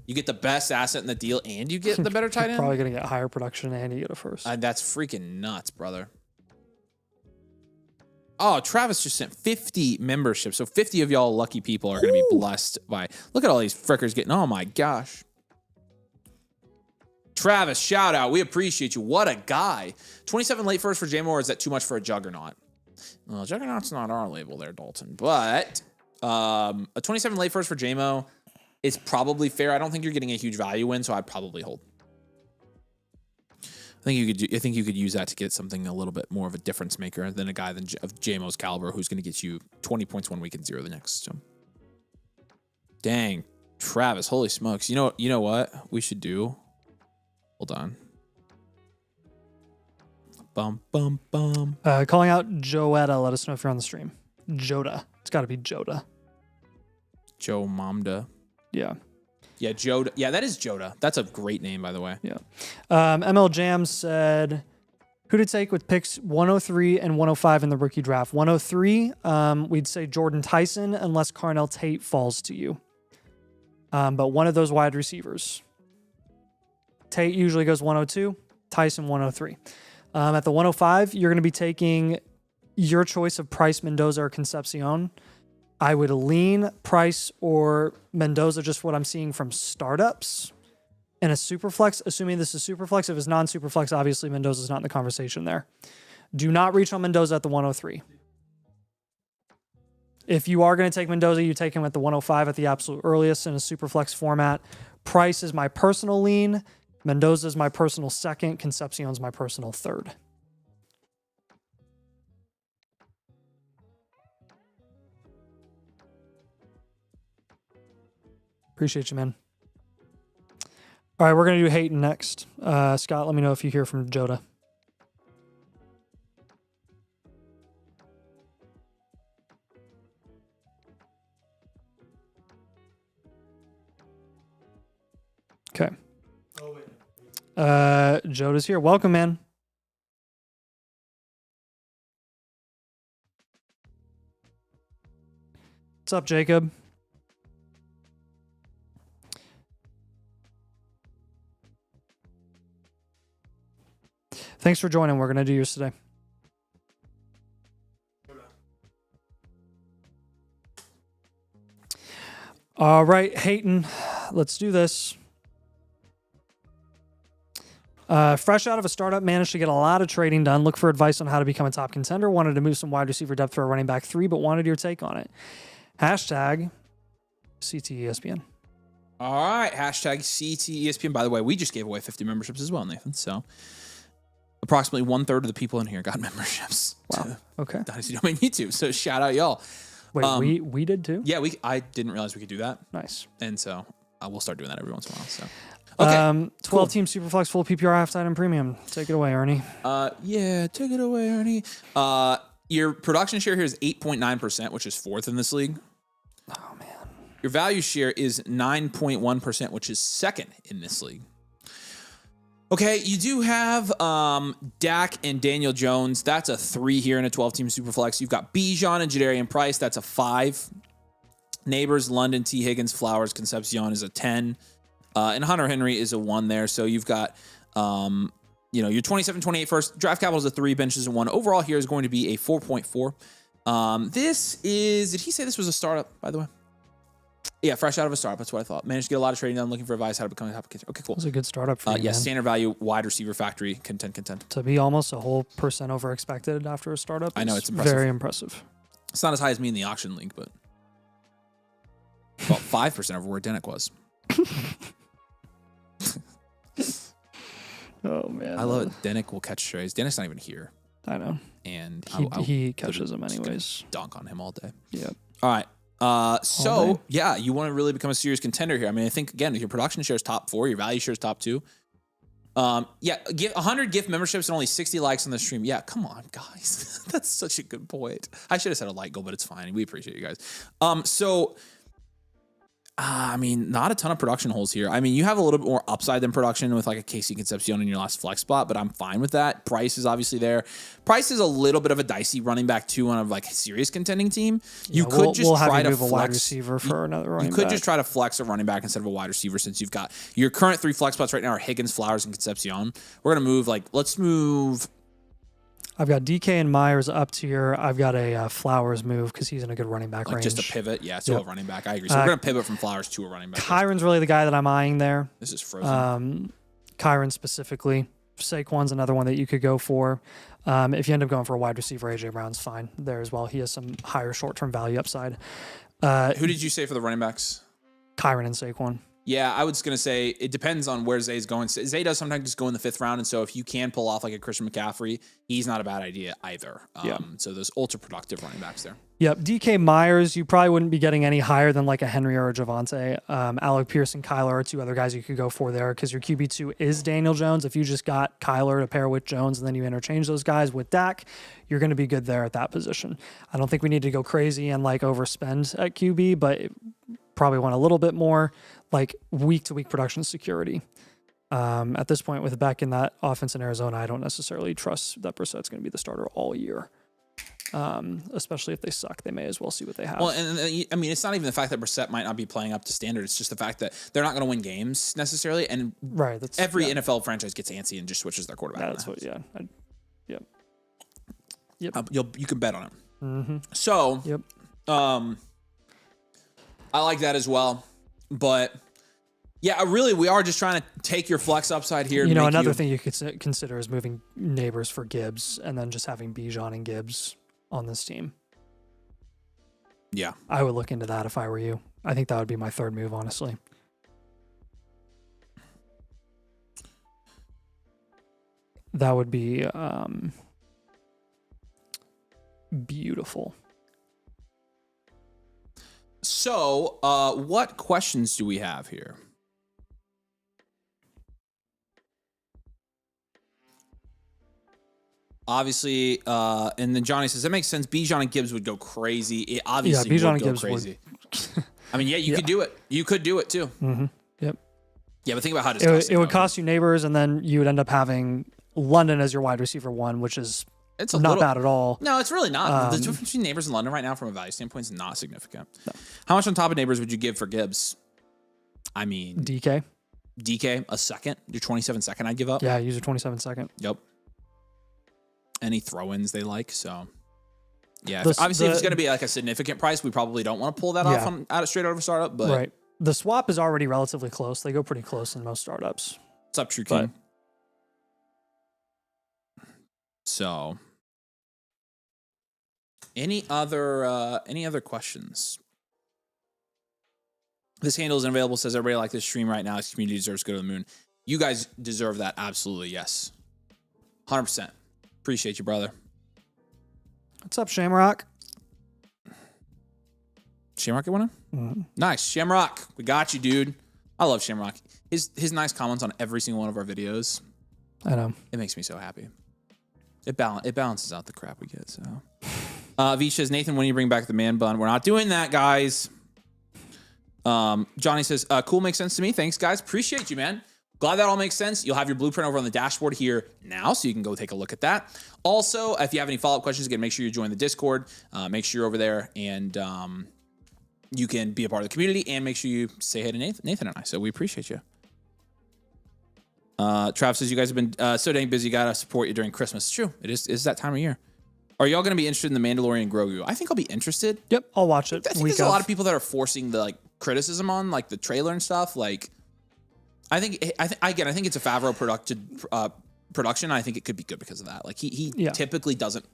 You get the best asset in the deal and you get the better tight end? Probably going to get higher production and you get a first. That's freaking nuts, brother. Oh, Travis just sent 50 memberships. So 50 of y'all lucky people are going to be blessed by. Look at all these frickers getting. Oh, my gosh. Travis, shout out. We appreciate you. What a guy. 27 late first for J-Mo, or is that too much for a Juggernaut? Well, Juggernaut's not our label there, Dalton. But a 27 late first for J-Mo is probably fair. I don't think you're getting a huge value win, so I'd probably hold. I think you could use that to get something a little bit more of a difference maker than a guy of JMO's caliber who's going to get you 20 points 1 week and 0 the next. So. Dang, Travis, holy smokes! You know what we should do? Hold on. Bum bum bum. Calling out Joetta. Let us know if you're on the stream. Joda. It's got to be Joda. Joe Mamda. Yeah. Yeah, Joda. Yeah, that is Joda. That's a great name, by the way. Yeah. ML Jam said, who to take with picks 103 and 105 in the rookie draft? 103, we'd say Jordan Tyson, unless Carnell Tate falls to you. But one of those wide receivers. Tate usually goes 102, Tyson 103. At the 105, you're going to be taking your choice of Price, Mendoza, or Concepcion. I would lean Price or Mendoza, just what I'm seeing from startups. In a superflex, assuming this is superflex. If it's non-superflex, obviously Mendoza's not in the conversation there. Do not reach on Mendoza at the 103. If you are going to take Mendoza, you take him at the 105 at the absolute earliest in a superflex format. Price is my personal lean. Mendoza is my personal second. Concepcion's my personal third. Appreciate you, man. All right, we're going to do Hayton next. Scott, let me know if you hear from Joda. Okay. Joda's here. Welcome, man. What's up, Jacob? Thanks for joining. We're going to do yours today. All right, Hayton, let's do this. Fresh out of a startup, managed to get a lot of trading done. Look for advice on how to become a top contender. Wanted to move some wide receiver depth for a running back 3, but wanted your take on it. Hashtag CTESPN. All right, hashtag CTESPN. By the way, we just gave away 50 memberships as well, Nathan. So approximately 1/3 of the people in here got memberships. Wow. Okay. Dynasty Domain YouTube. So shout out y'all. Wait, we did too? Yeah, I didn't realize we could do that. Nice. And so we'll start doing that every once in a while. So okay. 12 team Superflex full PPR halftime and premium. Take it away, Ernie. Yeah, take it away, Ernie. Your production share here is 8.9%, which is 4th in this league. Oh man. Your value share is 9.1%, which is 2nd in this league. Okay, you do have Dak and Daniel Jones. That's a 3 here in a 12-team Superflex. You've got Bijan and Jadarian Price. That's a 5. Neighbors, London, T. Higgins, Flowers, Concepcion is a 10. And Hunter Henry is a 1 there. So you've got, your 27, 28 first. Draft capital is a 3. Bench is a 1. Overall here is going to be a 4.4. This is, did he say this was a startup, by the way? Yeah, fresh out of a startup. That's what I thought. Managed to get a lot of trading done, looking for advice how to become a top contender. Okay, cool. That was a good startup for you, yeah, man. standard value, wide receiver factory, content. To be almost a whole % over expected after a startup. I know, it's impressive. Very impressive. It's not as high as me in the auction league, but about 5% over where Denick was. Oh, man. I love it. Denick will catch strays. Denick's not even here. I know. And he catches them anyways. Dunk on him all day. Yeah. All right. So yeah, you want to really become a serious contender here. I mean, I think again, your production share is top 4, your value share is top 2. Give 100 gift memberships and only 60 likes on the stream. Yeah, come on, guys. That's such a good point. I should have said a like goal, but it's fine. We appreciate you guys. I mean, not a ton of production holes here. I mean, you have a little bit more upside than production with like a KC Concepcion in your last flex spot, but I'm fine with that. Price is obviously there. Price is a little bit of a dicey running back too on a like serious contending team. You could just try to flex a wide receiver for another running back. You could just try to flex a running back instead of a wide receiver since you've got your current 3 flex spots right now are Higgins, Flowers, and Concepcion. We're gonna move let's move. I've got DK and Myers up tier. I've got a Flowers move because he's in a good running back range. Just a pivot, yeah, to a running back. I agree. So we're going to pivot from Flowers to a running back. Kyron's really the guy that I'm eyeing there. This is frozen. Kyron specifically. Saquon's another one that you could go for. If you end up going for a wide receiver, AJ Brown's fine there as well. He has some higher short-term value upside. Who did you say for the running backs? Kyron and Saquon. Yeah, I was going to say it depends on where Zay's going. Zay does sometimes just go in the 5th round, and so if you can pull off like a Christian McCaffrey, he's not a bad idea either. So those ultra productive running backs there. Yep. DK Myers, you probably wouldn't be getting any higher than like a Henry or a Javante. Alec Pierce and Kyler are 2 other guys you could go for there because your QB2 is Daniel Jones. If you just got Kyler to pair with Jones and then you interchange those guys with Dak, you're going to be good there at that position. I don't think we need to go crazy and like overspend at QB, but probably want a little bit more like week-to-week production security. At this point with Beck in that offense in Arizona, I don't necessarily trust that Brissett's going to be the starter all year. Especially if they suck, they may as well see what they have. Well, and I mean, it's not even the fact that Brissett might not be playing up to standard. It's just the fact that they're not going to win games necessarily. And that's every NFL franchise gets antsy and just switches their quarterback. Yeah, that's what. Yeah. Yep. You can bet on it. Mm-hmm. So, yep. I like that as well. But yeah, really, we are just trying to take your flex upside here. You know, another thing you could consider is moving Neighbors for Gibbs and then just having Bijan and Gibbs on this team. Yeah. I would look into that if I were you. I think that would be my 3rd move, honestly. That would be beautiful. So, what questions do we have here? Obviously, and then Johnny says, that makes sense. Bijan and Gibbs would go crazy. It obviously Bijan would and go Gibbs crazy. I mean, yeah, you could do it. You could do it too. Mm-hmm. Yep. Yeah, but think about how disgusting it would cost you Neighbors, and then you would end up having London as your wide receiver 1, which is not bad at all. No, it's really not. The difference between Neighbors and London right now from a value standpoint is not significant. No. How much on top of Neighbors would you give for Gibbs? I mean... DK, a second? Your 27 second I'd give up? Yeah, use your 27 second. Yep. Any throw-ins they like, so... Yeah, obviously if it's going to be like a significant price, we probably don't want to pull that off straight out of a startup, but... Right. The swap is already relatively close. They go pretty close in most startups. What's up, True King? So... Any other questions? This handle isn't available. Says everybody like this stream right now. This community deserves to go to the moon. You guys deserve that. Absolutely. Yes. 100%. Appreciate you, brother. What's up, Shamrock? Shamrock get one in? Mm-hmm. Nice. Shamrock. We got you, dude. I love Shamrock. His nice comments on every single one of our videos. I know. It makes me so happy. It balances out the crap we get, so... V says, Nathan, when you bring back the man bun? We're not doing that, guys. Johnny says, cool, makes sense to me. Thanks, guys. Appreciate you, man. Glad that all makes sense. You'll have your blueprint over on the dashboard here now, so you can go take a look at that. Also, if you have any follow-up questions, again, make sure you join the Discord. Make sure you're over there, and you can be a part of the community, and make sure you say hey to Nathan and I. So we appreciate you. Trav says, you guys have been so dang busy. Got to support you during Christmas. It's true. It's that time of year. Are y'all going to be interested in the Mandalorian Grogu? I think I'll be interested. Yep, I'll watch it. I think there's a lot of people that are forcing the criticism on the trailer and stuff. I think it's a Favreau production. I think it could be good because of that. He typically doesn't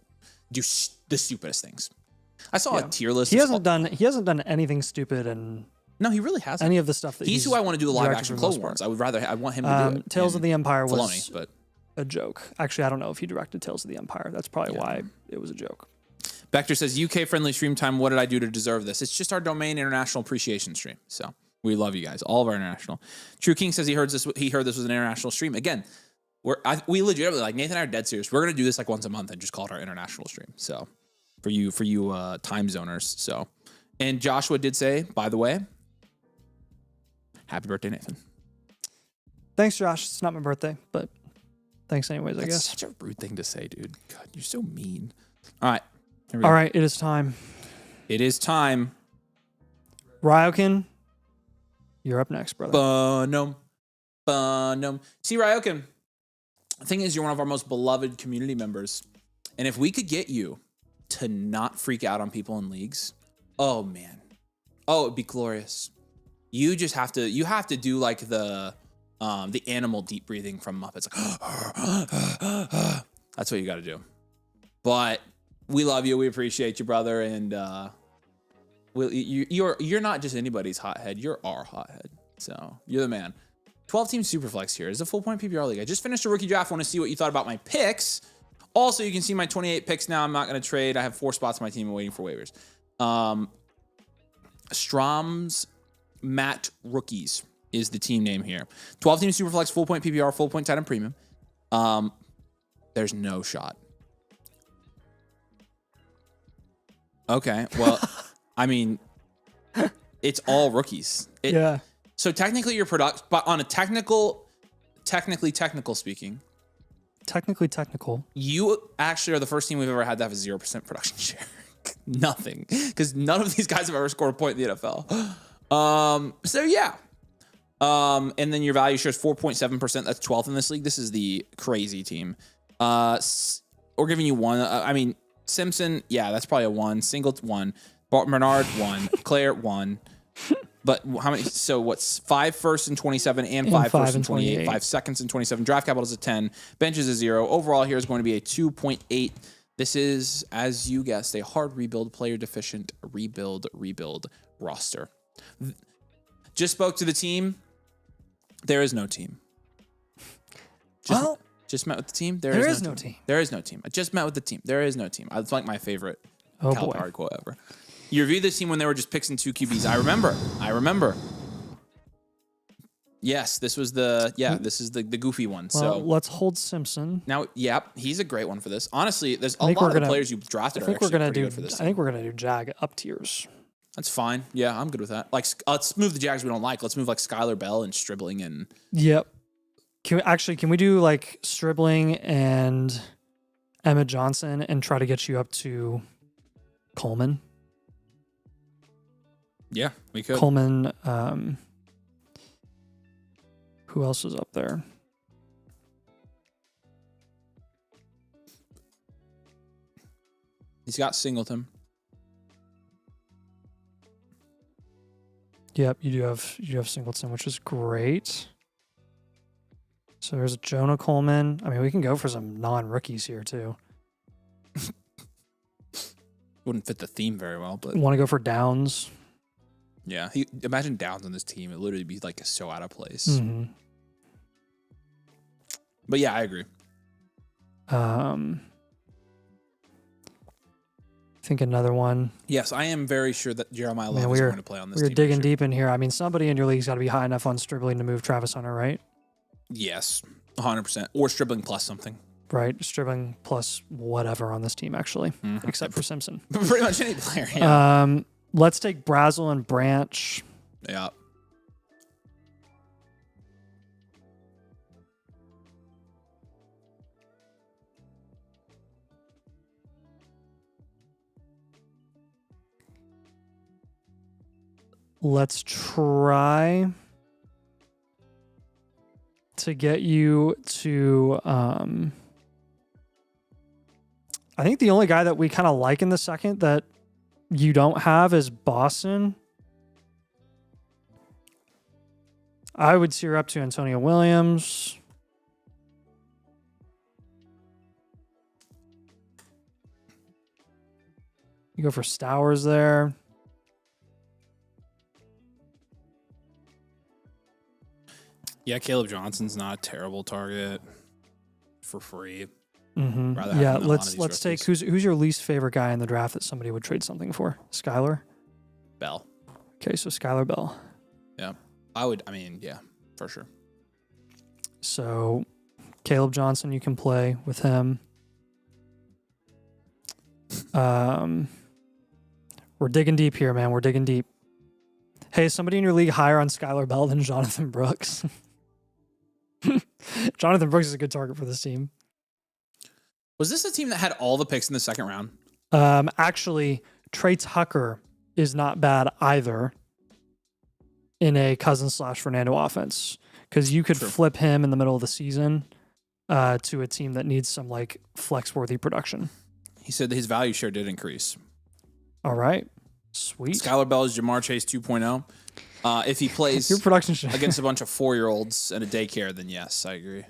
do the stupidest things. I saw a tier list. He hasn't done anything stupid, and no, he really hasn't. Any of the stuff that he's who I want to do the live action Clone Wars. I want him to do it. Tales of the Empire was Filoni, but a joke. Actually, I don't know if he directed Tales of the Empire. That's probably why it was a joke. Bector says, UK friendly stream time. What did I do to deserve this? It's just our domain international appreciation stream. So we love you guys, all of our international. True King says he heard this was an international stream. Again, we legitimately, Nathan and I are dead serious. We're gonna do this once a month and just call it our international stream. So for you time zoners. So, and Joshua did say, by the way, happy birthday, Nathan. Thanks, Josh. It's not my birthday, but thanks anyways, I guess. That's such a rude thing to say, dude. God, you're so mean. All right. All right, it is time. It is time. Ryokin, you're up next, brother. Bunum. See, Ryokin, the thing is, you're one of our most beloved community members. And if we could get you to not freak out on people in leagues, oh, man. Oh, it'd be glorious. You just have to, do the animal deep breathing from Muppets. That's what you got to do. But we love you. We appreciate you, brother. And you're not just anybody's hothead. You're our hothead. So you're the man. 12-team Superflex here. It's a full point PPR league. I just finished a rookie draft. I want to see what you thought about my picks. Also, you can see my 28 picks now. I'm not going to trade. I have 4 spots in my team waiting for waivers. Strom's Matt Rookies is the team name here. 12-team Superflex, full point PPR, full point tight end premium. There's no shot. Okay, well, I mean, it's all rookies. Yeah. So technically your product, but on a technical speaking, Technical. you actually are the first team we've ever had to have a 0% production share. Nothing. Because none of these guys have ever scored a point in the NFL. So yeah. And then your value share is 4.7%. That's 12th in this league. This is the crazy team. We're giving you one. I mean, Simpson, yeah, that's probably a 1. Single 1. Bernard 1. Claire 1. But how many? So what's 5 firsts and 27 and 5 firsts and 28. 5 seconds and 27. Draft capital is a 10. Bench is a 0. Overall here is going to be a 2.8. This is, as you guessed, a hard rebuild, player deficient rebuild roster. Just spoke to the team. There is no team. Just met with the team. There is no team. There is no team. I just met with the team. There is no team. It's like my favorite Calipari quote ever. You reviewed this team when they were just picks and 2 QBs. I remember. Yes, this is the goofy one. Well, so let's hold Simpson. Now, he's a great one for this. Honestly, there's a lot of the players you drafted are actually pretty good for this team. I think we're gonna do Jag up tiers. That's fine. Yeah, I'm good with that. Like, let's move the Jags we don't like. Let's move like Skylar Bell and Stribling and. Yep. Can we do like Stribling and Emmett Johnson and try to get you up to Coleman? Yeah, we could. Coleman. Who else is up there? He's got Singleton. Yep, you have Singleton, which is great. So there's Jonah Coleman. I mean, we can go for some non-rookies here too. Wouldn't fit the theme very well, but Want to go for Downs? Yeah, imagine Downs on this team. It'd literally be like so out of place. Mm-hmm. But yeah, I agree. I think another one. Yes, I am very sure that Jeremiah Love is going to play on this team. We're digging deep in here. I mean, somebody in your league's got to be high enough on Stribling to move Travis Hunter, right? Yes, 100%. Or Stribling plus something. Right, Stribling plus whatever on this team, actually, except for Simpson. Pretty much any player, yeah. Let's take Brazel and Branch. Yeah. Let's try to get you to I think the only guy that we kind of like in the second that you don't have is Boston. I would tear up to Antonio Williams. You go for Stowers there. Yeah, Caleb Johnson's not a terrible target for free. Mm-hmm. Yeah, let's take who's your least favorite guy in the draft that somebody would trade something for? Skylar? Bell. Okay, so Skylar Bell. Yeah. Yeah, for sure. So Caleb Johnson, you can play with him. We're digging deep here, man. We're digging deep. Hey, is somebody in your league higher on Skylar Bell than Jonathan Brooks? Jonathan Brooks is a good target for this team. Was this a team that had all the picks in the second round? Actually, Trey Tucker is not bad either in a Cousins/Fernando offense, because you could flip him in the middle of the season to a team that needs some like flex-worthy production. He said that his value share did increase. All right. Sweet. Skylar Bell is Jamar Chase 2.0. If he plays your production share against a bunch of 4-year-olds at a daycare, then yes, I agree.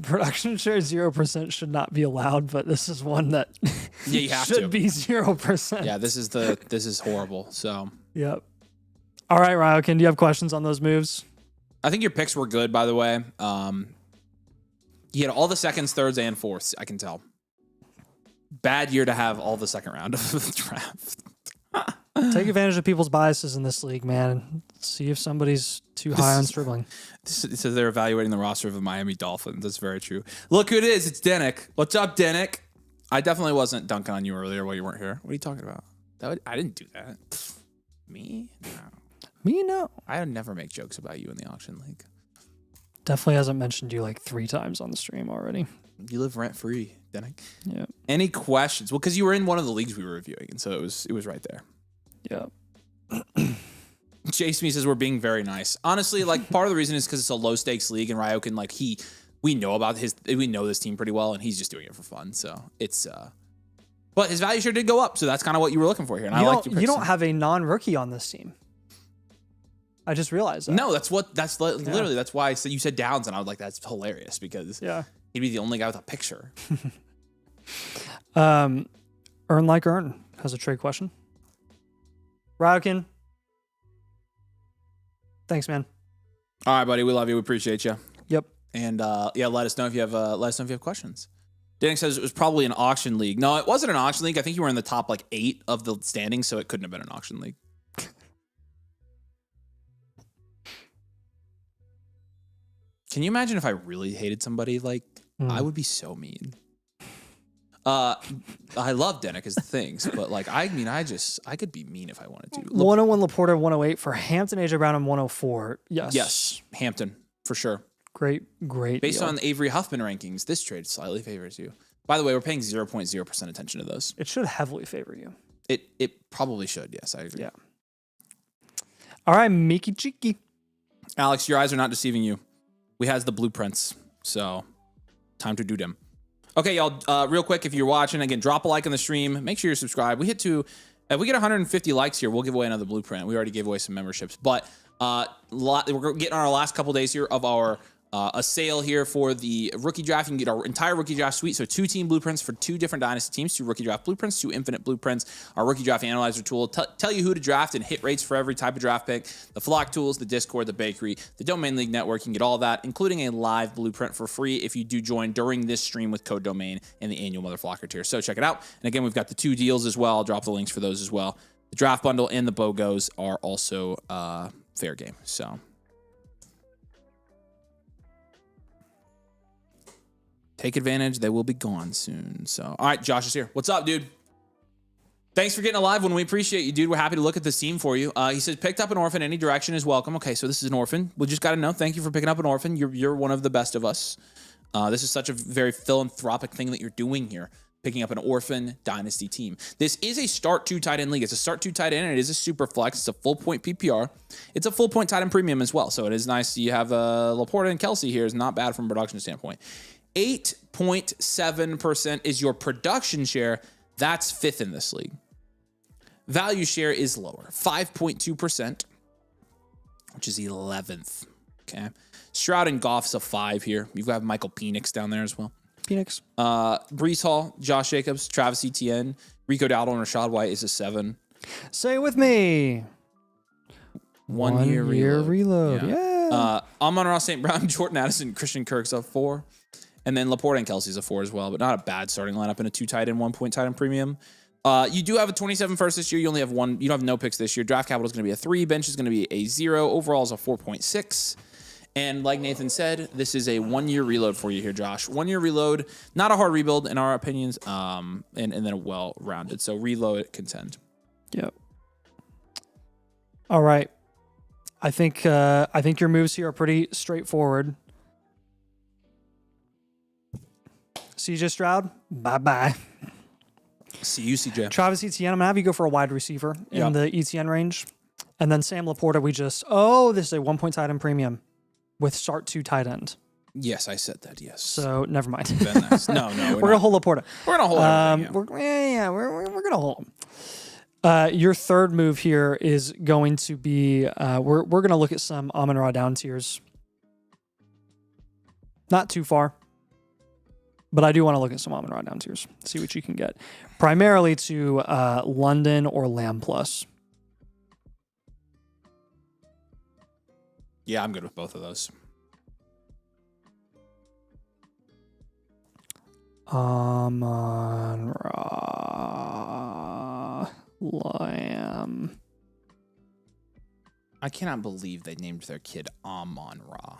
Production share 0% should not be allowed, but this is one that you have should be 0%. Yeah, this is horrible. So yep. All right, Ryokin, do you have questions on those moves? I think your picks were good, by the way. You had all the seconds, thirds, and fourths, I can tell. Bad year to have all the second round of the draft. Take advantage of people's biases in this league, man. See if somebody's too high on dribbling. It says they're evaluating the roster of the Miami Dolphins. That's very true. Look who it is. It's Denick. What's up, Denick? I definitely wasn't dunking on you earlier while you weren't here. What are you talking about? I didn't do that. Me? No. Me, no. I would never make jokes about you in the auction league. Definitely hasn't mentioned you like 3 times on the stream already. You live rent free, Denick. Yeah. Any questions? Well, because you were in one of the leagues we were reviewing, and so it was right there. Yeah. Chase me says we're being very nice. Honestly, like part of the reason is because it's a low stakes league, and Ryokin, like we know this team pretty well, and he's just doing it for fun. So it's but his value share did go up, so that's kind of what you were looking for here. And you don't have a non-rookie on this team. I just realized that. No, literally that's why you said Downs, and I was like, that's hilarious because he'd be the only guy with a picture. Earn Like Earn has a trade question. Ryokin. Thanks, man. All right, buddy. We love you. We appreciate you. Yep. And let us know if you have questions. Danick says it was probably an auction league. No, it wasn't an auction league. I think you were in the top 8 of the standings, so it couldn't have been an auction league. Can you imagine if I really hated somebody? I would be so mean. I love Denick as things, but I could be mean if I wanted to. 101 Laporta, 108 for Hampton, AJ Brown, and 104. Yes, Hampton for sure. Great. Based deal. on Avery Huffman rankings, this trade slightly favors you. By the way, we're paying 0.0% attention to those. It should heavily favor you. It probably should. Yes, I agree. Yeah. All right, Mickey Cheeky. Alex, your eyes are not deceiving you. We has the blueprints, so time to do them. Okay, y'all, real quick, if you're watching, again, drop a like on the stream. Make sure you're subscribed. If we get 150 likes here, we'll give away another blueprint. We already gave away some memberships. But we're getting our last couple days here of our a sale here for the rookie draft. You can get our entire rookie draft suite. So 2 team blueprints for 2 different dynasty teams, 2 rookie draft blueprints, 2 infinite blueprints, our rookie draft analyzer tool, tell you who to draft and hit rates for every type of draft pick, the flock tools, the Discord, the bakery, the Domain League Network. You can get all that, including a live blueprint for free if you do join during this stream with code Domain and the annual Mother Flocker tier. So check it out. And again, we've got the 2 deals as well. I'll drop the links for those as well. The draft bundle and the BOGOs are also fair game. So take advantage. They will be gone soon. So, all right, Josh is here. What's up, dude? Thanks for getting alive when we appreciate you, dude. We're happy to look at this team for you. He says, picked up an orphan. Any direction is welcome. Okay, so this is an orphan. We just got to know. Thank you for picking up an orphan. You're one of the best of us. This is such a very philanthropic thing that you're doing here, picking up an orphan dynasty team. This is a start 2 tight end league. It's a start 2 tight end, and it is a super flex. It's a full point PPR. It's a full point tight end premium as well. So it is nice. You have Laporta and Kelsey here. Is not bad from a production standpoint. 8.7% is your production share. That's 5th in this league. Value share is lower, 5.2%, which is 11th. Okay. Stroud and Goff's a 5 here. You've got Michael Penix down there as well. Penix. Breece Hall, Josh Jacobs, Travis Etienne, Rico Dowdle, and Rashad White is a 7. Say it with me. 1 year reload. Yeah. Amon-Ra St. Brown, Jordan Addison, Christian Kirk's a 4. And then Laporta and Kelsey's a 4 as well, but not a bad starting lineup in a 2 tight end, 1 point tight end premium. You do have a 27 first this year. You only have 1. You don't have no picks this year. Draft capital is going to be a 3. Bench is going to be a 0. Overall is a 4.6. And like Nathan said, this is a 1 year reload for you here, Josh. 1 year reload, not a hard rebuild in our opinions, and then a well rounded. So reload, contend. Yep. All right. I think your moves here are pretty straightforward. CJ Stroud, bye-bye. See you, CJ. Travis Etienne, I'm going to have you go for a wide receiver in the Etienne range. And then Sam Laporta, this is a 1 point tight end premium with start 2 tight end. Yes, I said that, yes. So never mind. Nice. No, we're going to hold Laporta. We're going to hold everything, we're going to hold him. Your third move here is going to be, we're going to look at some Amon-Ra down tiers. Not too far. But I do want to look at some Amon-Ra down tiers, see what you can get. Primarily to London or Lamb Plus. Yeah, I'm good with both of those. Amon-Ra Lamb. I cannot believe they named their kid Amon-Ra.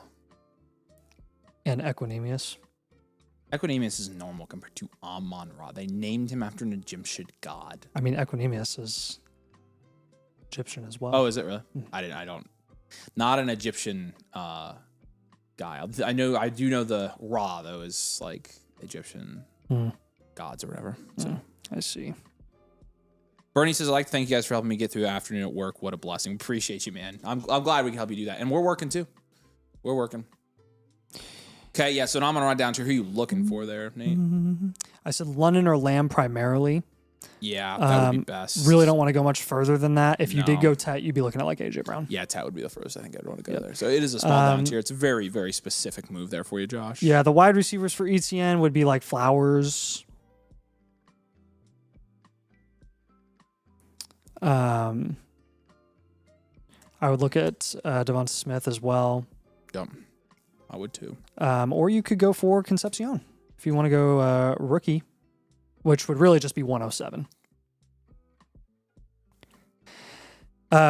And Equinemius. Equinemius is normal compared to Amon-Ra. They named him after an Egyptian god. I mean, Equinemius is Egyptian as well. Oh, is it really? I don't. Not an Egyptian guy. I do know the Ra though is like Egyptian gods or whatever. So I see. Bernie says, I'd like to thank you guys for helping me get through the afternoon at work. What a blessing. Appreciate you, man. I'm glad we can help you do that. And we're working too. We're working. Okay, yeah, so now I'm going to run down to who you looking for there, Nate. I said London or Lamb primarily. Yeah, that would be best. Really don't want to go much further than that. If you did No. go Tet, you'd be looking at like AJ Brown. Yeah, Tat would be the first I think I'd want to go there. So it is a small down tier. It's a very, very specific move there for you, Josh. Yeah, the wide receivers for ETN would be like Flowers. I would look at Devonta Smith as well. Yep. I would too. Or you could go for Concepcion if you want to go rookie, which would really just be 107.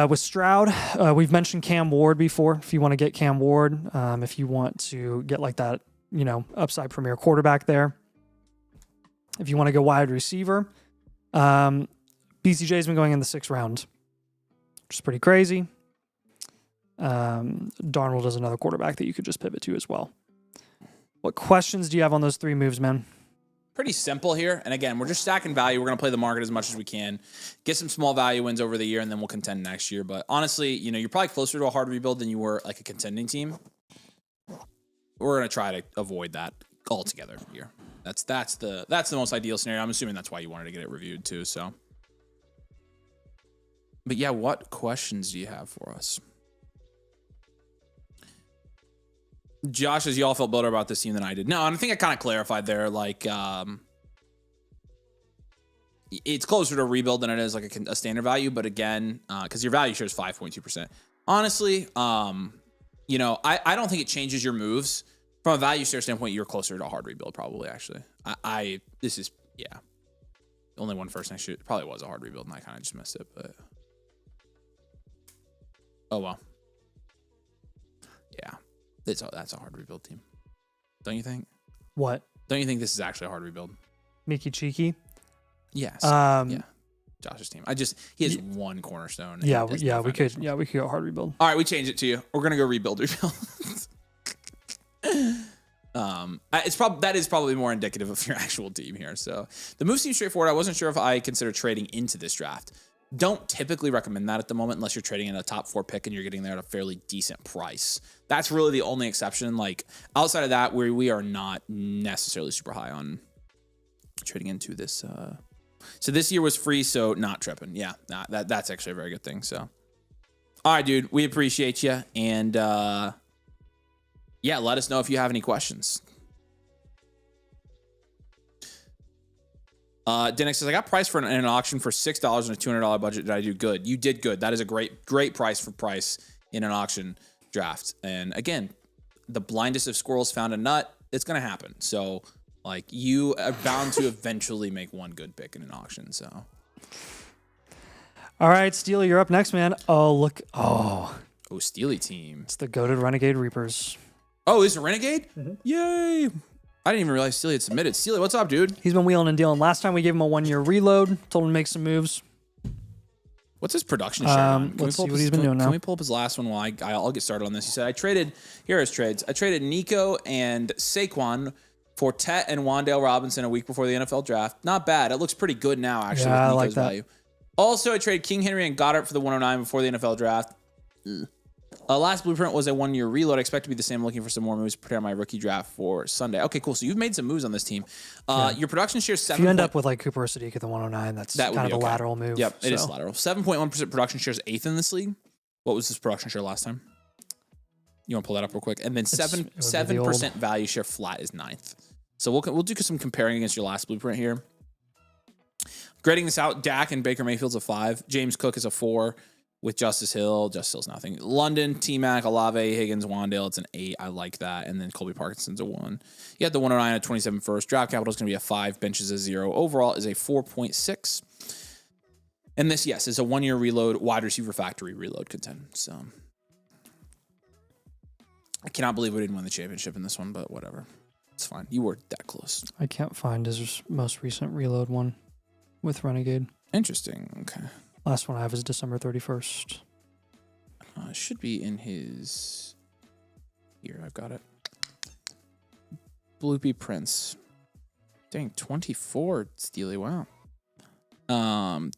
With Stroud, we've mentioned Cam Ward before. If you want to get Cam Ward, if you want to get like that, upside premier quarterback there. If you want to go wide receiver, BCJ's been going in the 6th round, which is pretty crazy. Darnold is another quarterback that you could just pivot to as well. What questions do you have on those 3 moves, man? Pretty simple here. And again, we're just stacking value. We're going to play the market as much as we can, get some small value wins over the year, and then we'll contend next year. But honestly, you're probably closer to a hard rebuild than you were like a contending team. We're going to try to avoid that altogether here. That's the most ideal scenario. I'm assuming that's why you wanted to get it reviewed too. So, but yeah, what questions do you have for us? Josh says you all felt better about this team than I did. No, and I think I kind of clarified there. Like, it's closer to a rebuild than it is like a standard value. But again, because your value share is 5.2%. Honestly, I don't think it changes your moves. From a value share standpoint, you're closer to a hard rebuild, probably, actually. Only one first next year. It probably was a hard rebuild, and I kind of just missed it. But oh, well. Yeah. That's a hard rebuild team. Don't you think? What? Don't you think this is actually a hard rebuild? Mickey Cheeky? Yes. Yeah. Josh's team. He has one cornerstone. We could go hard rebuild. All right, we change it to you. We're gonna go rebuild. That is probably more indicative of your actual team here. So the move seems straightforward. I wasn't sure if I consider trading into this draft. Don't typically recommend that at the moment unless you're trading in a top 4 pick and you're getting there at a fairly decent price. That's really the only exception. Like outside of that, we are not necessarily super high on trading into this. So this year was free, so not tripping. Yeah, that's actually a very good thing. So, all right, dude, we appreciate you, and let us know if you have any questions. Dennis says, I got priced for an auction for $6 and a $200 budget. Did I do good? You did good. That is a great price in an auction draft. And again, the blindest of squirrels found a nut. It's going to happen. So like you are bound to eventually make one good pick in an auction. So. All right, Steely, you're up next, man. Oh, look. Oh, Steely team. It's the goated Renegade Reapers. Oh, is it Renegade? Mm-hmm. Yay. I didn't even realize Steely had submitted. Steely, what's up, dude? He's been wheeling and dealing. Last time we gave him a 1-year reload, told him to make some moves. What's his production share? Let's see what he's been doing now. Can we pull up his last one while I'll get started on this? He said, here are his trades. I traded Nico and Saquon for Tet and Wan'Dale Robinson a week before the NFL draft. Not bad. It looks pretty good now, actually, with Nico's like that. value. Also, I traded King Henry and Goddard for the 109 before the NFL draft. Last blueprint was a 1-year reload. I expect to be the same. Looking for some more moves to prepare my rookie draft for Sunday. Okay, cool. So you've made some moves on this team. Your production share is 7. If you end up with like Cooper Sadiq at the 109, that's kind of a lateral move. Yep, it is lateral. 7.1% production share is 8th in this league. What was this production share last time? You want to pull that up real quick? And then 7% value share flat is 9th. So we'll do some comparing against your last blueprint here. Grading this out, Dak and Baker Mayfield's a 5. James Cook is a 4. with Justice Hill. Justice Hill's nothing. London, T-Mac, Olave, Higgins, Wandale. It's an 8. I like that. And then Colby Parkinson's a 1. You had the 109 at 27 first. Draft capital is going to be a 5. Benches a 0. Overall is a 4.6. And this, yes, is a 1-year reload, wide receiver factory reload contend. So I cannot believe we didn't win the championship in this one, but whatever. It's fine. You were that close. I can't find his most recent reload one with Renegade. Interesting. Okay. Last one I have is December 31st. Should be in his... Here, I've got it. Bloopy Prince. Dang, 24, Steely. Wow.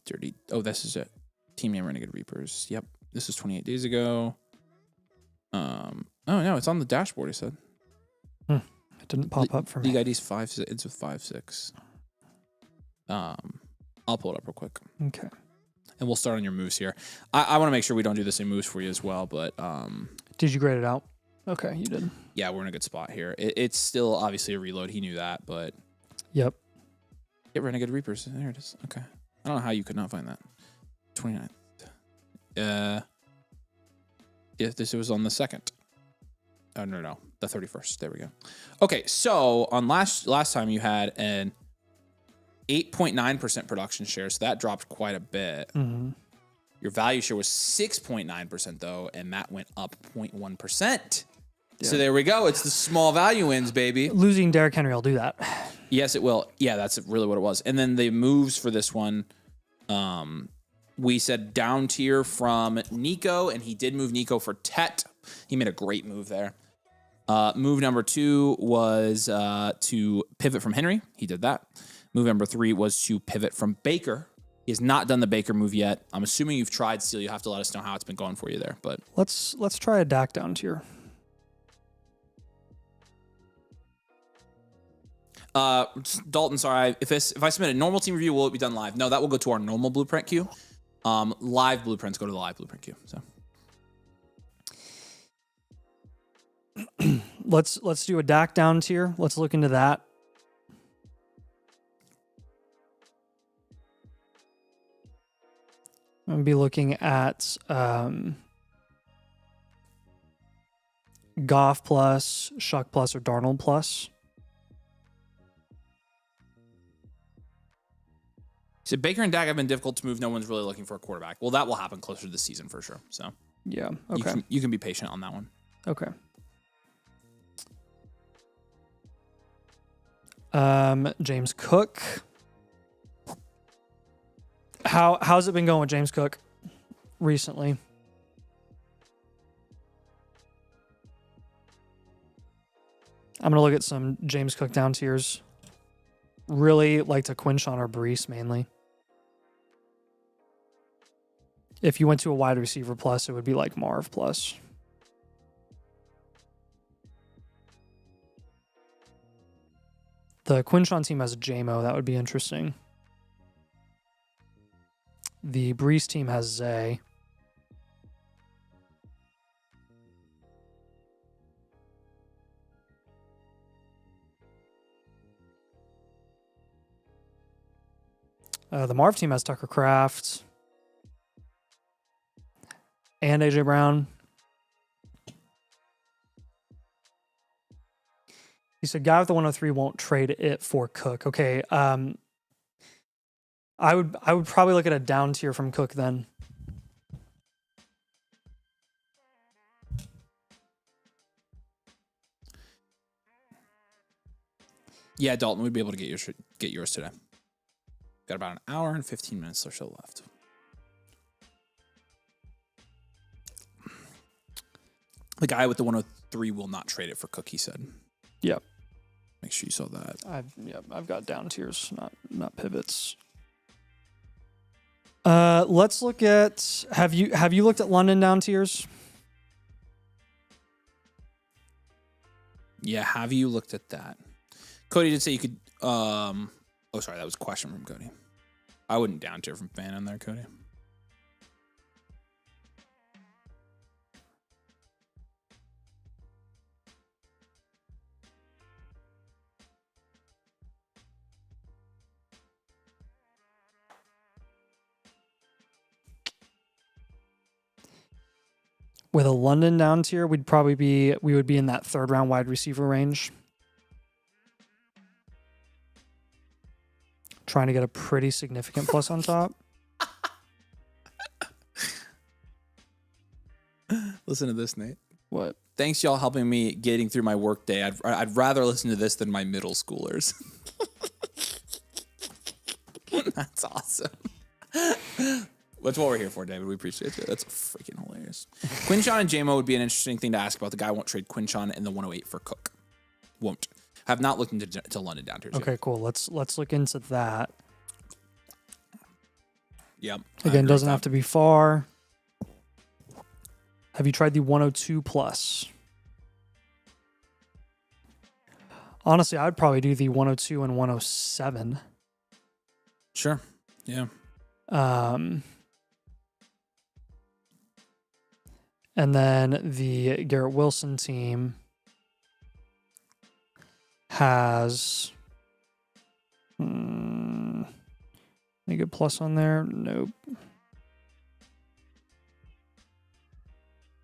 Dirty. Oh, this is it. Team name Renegade Reapers. Yep. This is 28 days ago. Oh, no, it's on the dashboard, he said. It didn't pop up for me. League ID's 5, it's with 5-6. I'll pull it up real quick. Okay. And we'll start on your moves here. I want to make sure we don't do the same moves for you as well, but Did you grade it out? Okay, you did. yeah, we're in a good spot here. It's still obviously a reload. He knew that, but Yep. get Renegade Reapers. There it is. Okay. I don't know how you could not find that. 29th. Yeah, this was on the 2nd. Oh, no. The 31st. There we go. Okay, so on last time you had an 8.9% production share, so that dropped quite a bit. Mm-hmm. Your value share was 6.9% though, and that went up 0.1%. Yeah. So there we go. It's the small value wins, baby. Losing Derrick Henry will do that. Yes, it will. Yeah, that's really what it was. And then the moves for this one, we said down tier from Nico, and he did move Nico for Tet. He made a great move there. Move number 2 was to pivot from Henry. He did that. Move number 3 was to pivot from Baker. He has not done the Baker move yet. I'm assuming you've tried, Steele. You have to let us know how it's been going for you there. But let's try a Dak down tier. Dalton, sorry. If I submit a normal team review, will it be done live? No, that will go to our normal blueprint queue. Live blueprints go to the live blueprint queue. So let's do a Dak down tier. Let's look into that. I'm going to be looking at Goff plus, Shuck plus, or Darnold plus. So Baker and Dak have been difficult to move. No one's really looking for a quarterback. Well, that will happen closer to the season for sure. So yeah, okay. You can be patient on that one. Okay. James Cook. How's it been going with James Cook recently? I'm gonna look at some James Cook down tiers. Really like to Quinshon or Brees mainly. If you went to a wide receiver plus, it would be like Marv plus. The Quinshon team has a JMO. That would be interesting. The Brees team has Zay. The Marv team has Tucker Kraft and AJ Brown. He said, "Guy with the 103 won't trade it for Cook." Okay, I would probably look at a down tier from Cook then. Yeah, Dalton, we'd be able to get yours today. Got about an hour and 15 minutes or so left. The guy with the 103 will not trade it for Cook, he said. Yep. Make sure you saw that. I've got down tiers, not pivots. Let's look at have you looked at London down tiers? Yeah, have you looked at that? Cody did say you could oh, sorry, that was a question from Cody. I wouldn't down tier from fan on there, Cody. With a London down tier, we would be in that 3rd round wide receiver range. Trying to get a pretty significant plus on top. Listen to this, Nate. What? Thanks, y'all, helping me getting through my work day. I'd rather listen to this than my middle schoolers. That's awesome. That's what we're here for, David. We appreciate it. That's freaking hilarious. Quinshon and JMO would be an interesting thing to ask about. The guy won't trade Quinshon in the 108 for Cook. Won't. Have not looked into London down tiers. Okay, cool. Let's look into that. Yep. Again, doesn't have to be far. Have you tried the 102 plus? Honestly, I'd probably do the 102 and 107. Sure. Yeah. And then the Garrett Wilson team has any good plus on there? Nope.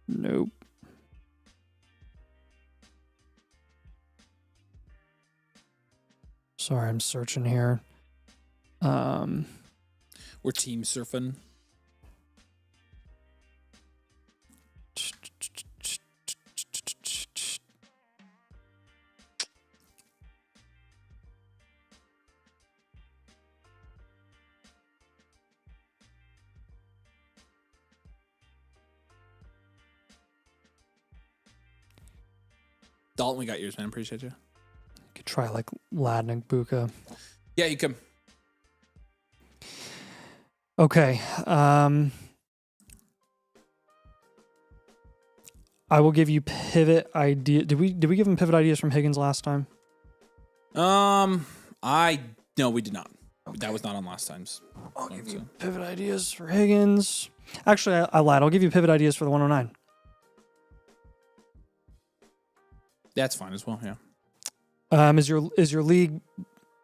Nope. Sorry, I'm searching here. We're team surfing. Dalton, we got yours, man. Appreciate you. Could try like Ladnick Buka. Yeah, you can. Okay. I will give you pivot idea. Did we give him pivot ideas from Higgins last time? No, we did not. Okay. That was not on last time's. I'll give you pivot ideas for Higgins. Actually, I lied. I'll give you pivot ideas for the 109. That's fine as well. Yeah. Is your league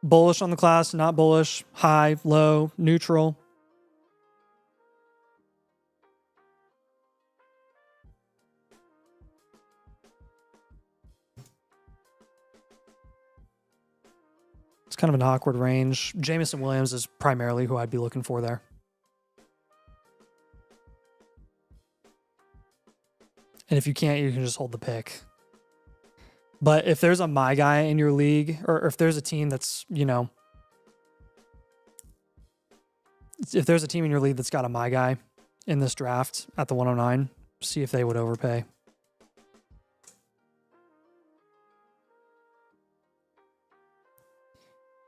bullish on the class? Not bullish? High? Low? Neutral? It's kind of an awkward range. Jameson Williams is primarily who I'd be looking for there. And if you can't, you can just hold the pick. But if there's a my guy in your league, or if there's a team that's, if there's a team in your league that's got a my guy in this draft at the 109, see if they would overpay.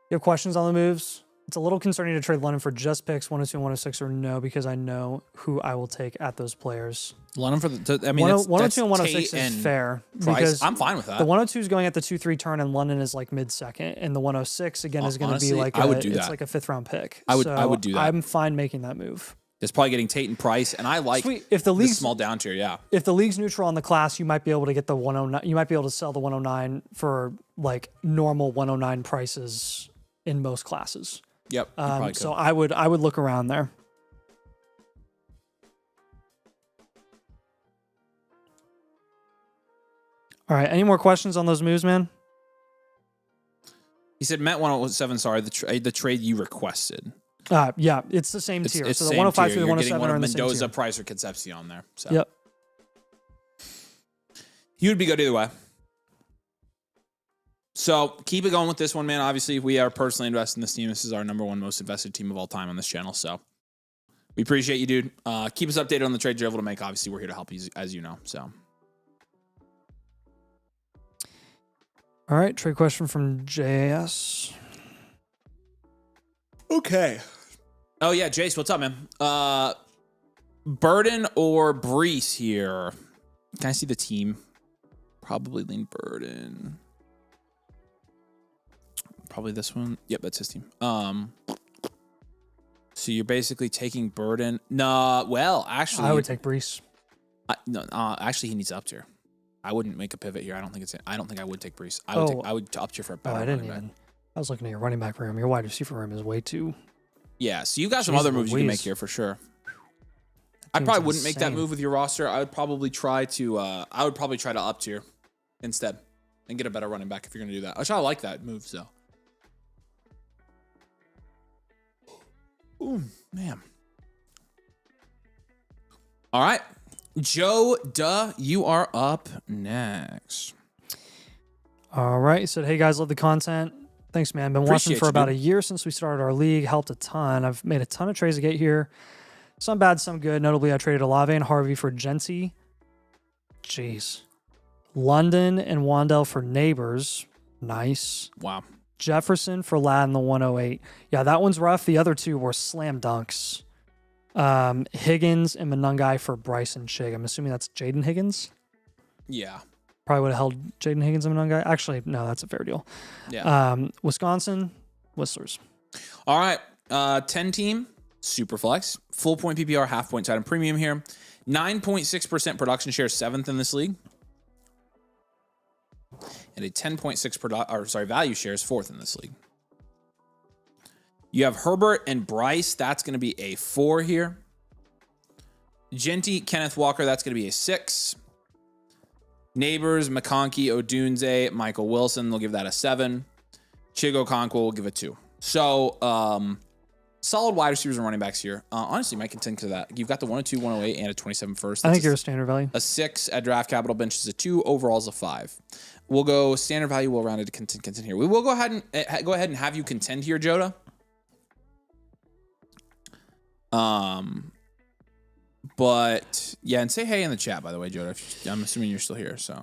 You have questions on the moves? It's a little concerning to trade London for just picks 102 and 106 or no, because I know who I will take at those players. London for the, I mean, 102 and 106 is fair. Price. Because I'm fine with that. The 102 is going at the 2-3 turn, and London is like mid-second, and the 106 again is going to be like I would do it's that. like a 5th round pick. I would do that. I'm fine making that move. It's probably getting Tate and Price, and I like if the league's small down tier. Yeah. If the league's neutral on the class, you might be able to get the 109. You might be able to sell the 109 for like normal 109 prices in most classes. Yep. So I would look around there. All right. Any more questions on those moves, man? He said Met 107. Sorry, the trade you requested. Yeah, it's the same tier. So the same 105 tier. through the You're 107 getting are in one the of same Mendoza, tier. Price, or Concepcion there. So. Yep. He would be good either way. So keep it going with this one, man. Obviously, we are personally invested in this team. This is our number one most invested team of all time on this channel. So we appreciate you, dude. Keep us updated on the trades you're able to make. Obviously, we're here to help you, as you know. So. All right. Trade question from JS. Okay. Oh, yeah. Jace, what's up, man? Burden or Brees here? Can I see the team? Probably lean Burden. Probably this one. Yep, that's his team. So you're basically taking Burden. No, well, actually, I would take Brees. No, actually, he needs up tier. I wouldn't make a pivot here. I don't think I would take Brees. I would up tier for a better running back. I was looking at your running back room. Your wide receiver room is way too. Yeah, so you got some other moves you can make here for sure. I probably wouldn't insane. make that move with your roster. I would probably try to up tier instead and get a better running back if you're going to do that. Which I like that move, so. Ooh, man. All right. Joe, you are up next. All right. He said, hey, guys, love the content. Thanks, man. Been watching for about a year since we started our league. Helped a ton. I've made a ton of trades to get here. Some bad, some good. Notably, I traded Olave and Harvey for Genty. Jeez. London and Wandell for Neighbors. Nice. Wow. Jefferson for Ladd in the 108. Yeah, that one's rough. The other two were slam dunks. Higgins and Monungai for Bryson Chig. I'm assuming that's Jaden Higgins. Yeah. Probably would have held Jaden Higgins and Monungai. Actually, no, that's a fair deal. Yeah. Wisconsin, Whistlers. All right. 10 team, super flex, full point PPR, half point side and premium here. 9.6% production share, 7th in this league. And a 10.6 value share is 4th in this league. You have Herbert and Bryce. That's going to be a 4 here. Genty, Kenneth Walker. That's going to be a 6. Neighbors, McConkey, Odunze, Michael Wilson. They'll give that a 7. Chigo Okonkwo will give a 2. So, solid wide receivers and running backs here. Honestly, might contend to that. You've got the 102, 108, and a 27 first. I think you're a standard value. A 6 at draft capital bench is a 2. Overall is a 5. We'll go standard value. We'll round it to contend here. We will go ahead and have you contend here, Joda. But yeah, and say hey in the chat, by the way, Joda. I'm assuming you're still here, so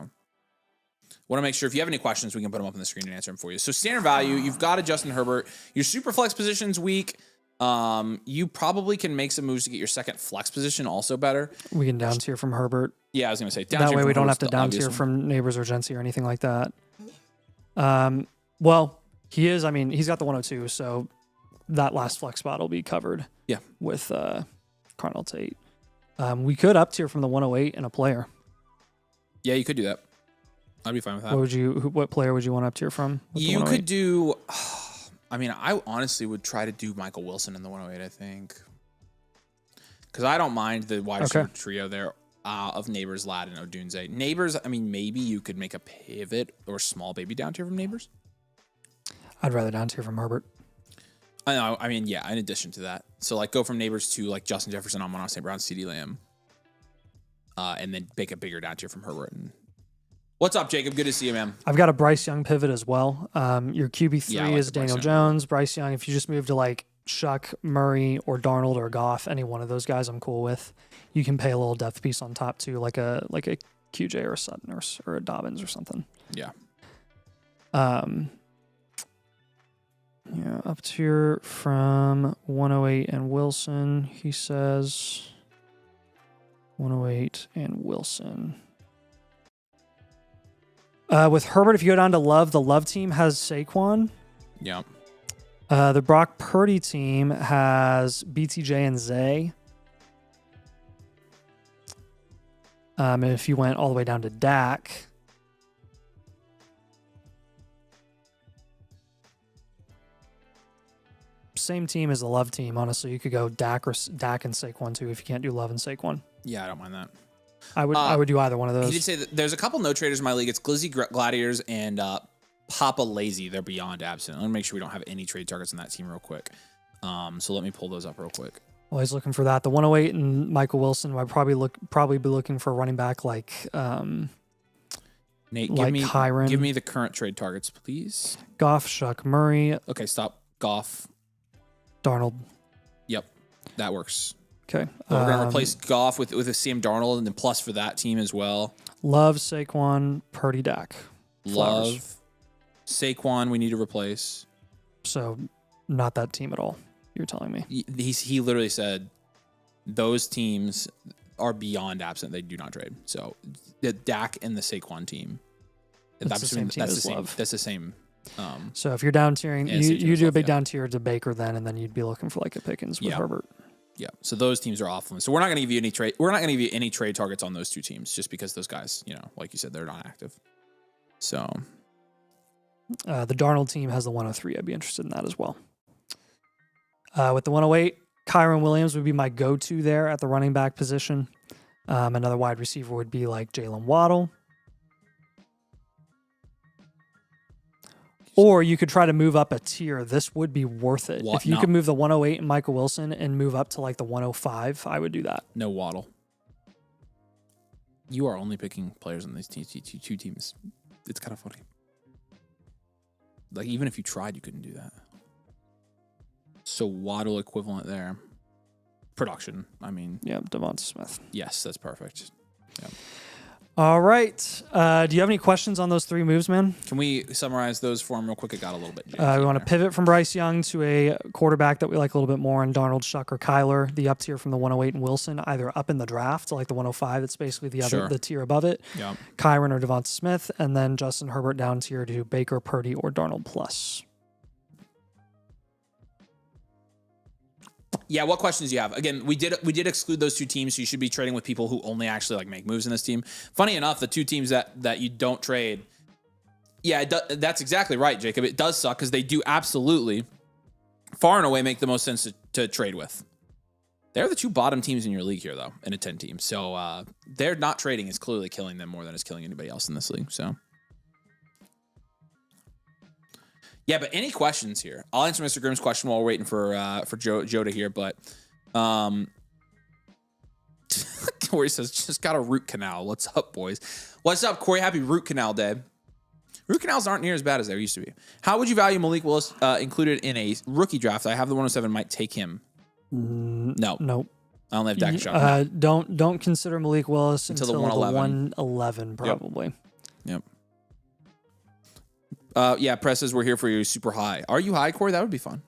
want to make sure if you have any questions, we can put them up on the screen and answer them for you. So standard value, you've got a Justin Herbert. Your super flex position's weak. You probably can make some moves to get your second flex position also better. We can down tier from Herbert. Yeah, I was gonna say down that tier way we don't Herbert's have to down tier from Neighbors or Gency or anything like that. Well, he is. I mean, he's got the 102, so that last flex spot will be covered. Yeah, with Carnell Tate. We could up tier from the 108 and a player. Yeah, you could do that. I'd be fine with that. What player would you want up tier from? You could do. I mean, I honestly would try to do Michael Wilson in the 108. I think because I don't mind the wide receiver trio there of Neighbors, Ladd, and Odunze. Neighbors. I mean, maybe you could make a pivot or small baby down tier from Neighbors. I'd rather down tier from Herbert. I know. I mean, yeah. In addition to that, so like go from Neighbors to like Justin Jefferson, Amon St. Brown, CeeDee Lamb, and then make a bigger down tier from Herbert. And what's up, Jacob? Good to see you, man. I've got a Bryce Young pivot as well. Your QB3 is Daniel Jones. Bryce Young. If you just move to like Shuck, Murray, or Darnold or Goff, any one of those guys, I'm cool with. You can pay a little depth piece on top too, like a QJ or a Sutton or a Dobbins or something. Yeah. Yeah, up tier from 108 and Wilson. He says 108 and Wilson. With Herbert, if you go down to Love, the Love team has Saquon. Yeah. The Brock Purdy team has BTJ and Zay. And if you went all the way down to Dak, same team as the Love team. Honestly, you could go Dak and Saquon too if you can't do Love and Saquon. Yeah, I don't mind that. I would do either one of those. He did say that there's a couple no traders in my league. It's Glizzy Gladiators and Papa Lazy. They're beyond absent. Let me make sure we don't have any trade targets on that team real quick. So let me pull those up real quick. Always looking for that. The 108 and Michael Wilson. I'd probably be looking for a running back like Nate. Like Hiram. Give me the current trade targets, please. Goff, Shuck, Murray. Okay, stop. Goff. Darnold. Yep, that works. Okay. We're going to replace Goff with a Sam Darnold, and then plus for that team as well. Love, Saquon, Purdy, Dak. Flowers. Love, Saquon, we need to replace. So not that team at all, you're telling me. He literally said those teams are beyond absent. They do not trade. So the Dak and the Saquon team. That's the same team as Love. That's the same. So if you're down tiering, you do a big down tier to Baker then, and then you'd be looking for like a Pickens with Herbert. Yeah. So those teams are off limits. So we're not going to give you any trade. We're not going to give you any trade targets on those two teams, just because those guys, like you said, they're not active. So the Darnold team has the 103. I'd be interested in that as well. With the 108, Kyron Williams would be my go-to there at the running back position. Another wide receiver would be like Jalen Waddle. Or you could try to move up a tier. This would be worth it. If you could move the 108 and Michael Wilson and move up to like the 105, I would do that. No Waddle. You are only picking players on these two teams. It's kind of funny. Like, even if you tried, you couldn't do that. So Waddle equivalent there. Production, I mean. Yeah, Devonta Smith. Yes, that's perfect. Yeah. All right. Do you have any questions on those 3 moves, man? Can we summarize those for him real quick? It got a little bit. We want to pivot from Bryce Young to a quarterback that we like a little bit more, and Darnold, Shuck, or Kyler. The up tier from the 108 and Wilson, either up in the draft, like the 105. It's basically the tier above it. Yeah. Kyron or Devonta Smith, and then Justin Herbert down tier to Baker, Purdy, or Darnold plus. Yeah, what questions do you have? Again, we did exclude those 2 teams, so you should be trading with people who only actually like make moves in this team. Funny enough, the 2 teams that you don't trade, yeah, that's exactly right, Jacob. It does suck because they do absolutely, far and away, make the most sense to trade with. They're the 2 bottom teams in your league here, though, in a 10 team. So they're not trading is clearly killing them more than it's killing anybody else in this league. So. Yeah, but any questions here? I'll answer Mr. Grimm's question while we're waiting for Joe to hear. But Corey says, just got a root canal. What's up, boys? What's up, Corey? Happy root canal day. Root canals aren't near as bad as they used to be. How would you value Malik Willis included in a rookie draft? I have the 107. Might take him. No. Nope. I only have Dak Shot. Don't consider Malik Willis until the 111. 111 probably. Yep. Yeah, Press says we're here for you super high. Are you high, Corey? That would be fun.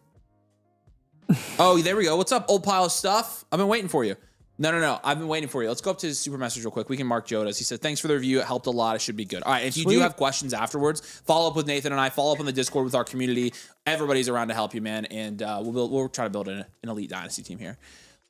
Oh, there we go. What's up, old pile of stuff? I've been waiting for you. No. I've been waiting for you. Let's go up to his super message real quick. We can mark Jodas. He said, thanks for the review. It helped a lot. It should be good. All right. If you do have questions afterwards, follow up with Nathan and I. Follow up on the Discord with our community. Everybody's around to help you, man. And we'll try to build an elite dynasty team here.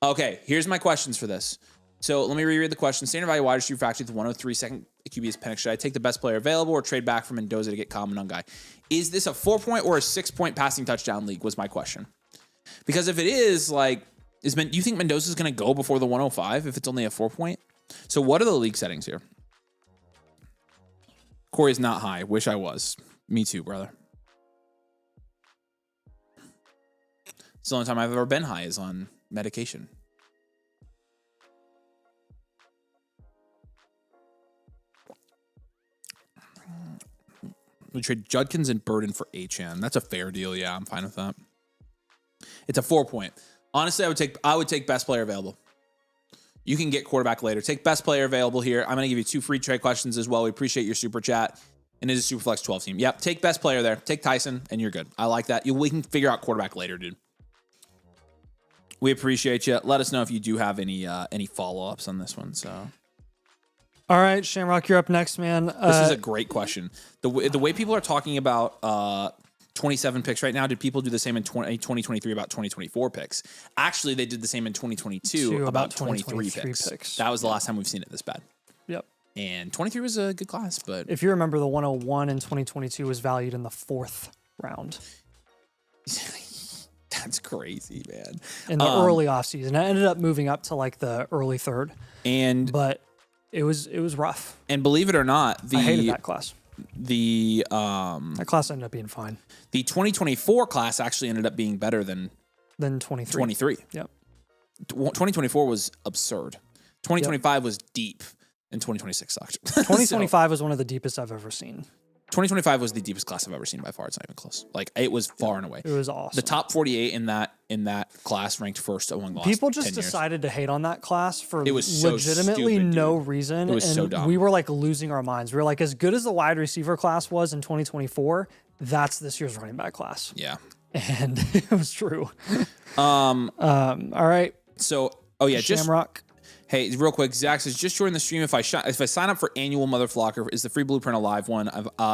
Okay. Here's my questions for this. So let me reread the question. Standard value wide receiver factory with 103. Second QB is Penix. Should I take the best player available or trade back from Mendoza to get common on guy? Is this a 4-point or a 6-point passing touchdown league was my question. Because if it is, like, do you think Mendoza is going to go before the 105 if it's only a 4-point? So what are the league settings here? Corey's not high. Wish I was. Me too, brother. It's the only time I've ever been high is on medication. We trade Judkins and Burden for Achane. That's a fair deal. Yeah, I'm fine with that. It's a 4-point. Honestly, I would take best player available. You can get quarterback later. Take best player available here. I'm going to give you 2 free trade questions as well. We appreciate your super chat. And it is a Superflex 12 team. Yep, take best player there. Take Tyson, and you're good. I like that. We can figure out quarterback later, dude. We appreciate you. Let us know if you do have any follow-ups on this one. So. All right, Shamrock, you're up next, man. This is a great question. The way people are talking about 27 picks right now, did people do the same in 2023 about 2024 picks? Actually, they did the same in 2022 about 23 picks. That was the last time we've seen it this bad. Yep. And 23 was a good class, but if you remember, the 101 in 2022 was valued in the 4th round. That's crazy, man. In the early offseason. I ended up moving up to like the early 3rd. But it was rough. And believe it or not, I hated that class. That class ended up being fine. The 2024 class actually ended up being better than 23. Yep. 2024 was absurd. 2025 was deep, and 2026 sucked. 2025 was one of the deepest I've ever seen. 2025 was the deepest class I've ever seen by far. It's not even close. Like, it was far and away. It was awesome. The top 48 in that class ranked first among the last People just 10 years. decided to hate on that class for it was so legitimately stupid, no reason. It was so dumb. We were like losing our minds. We were like, as good as the wide receiver class was in 2024, that's this year's running back class. Yeah. And it was true. All right. So, oh yeah, Shamrock. Hey, real quick, Zach says, just join the stream. If I sign up for annual Mother Flocker, is the free blueprint a live one?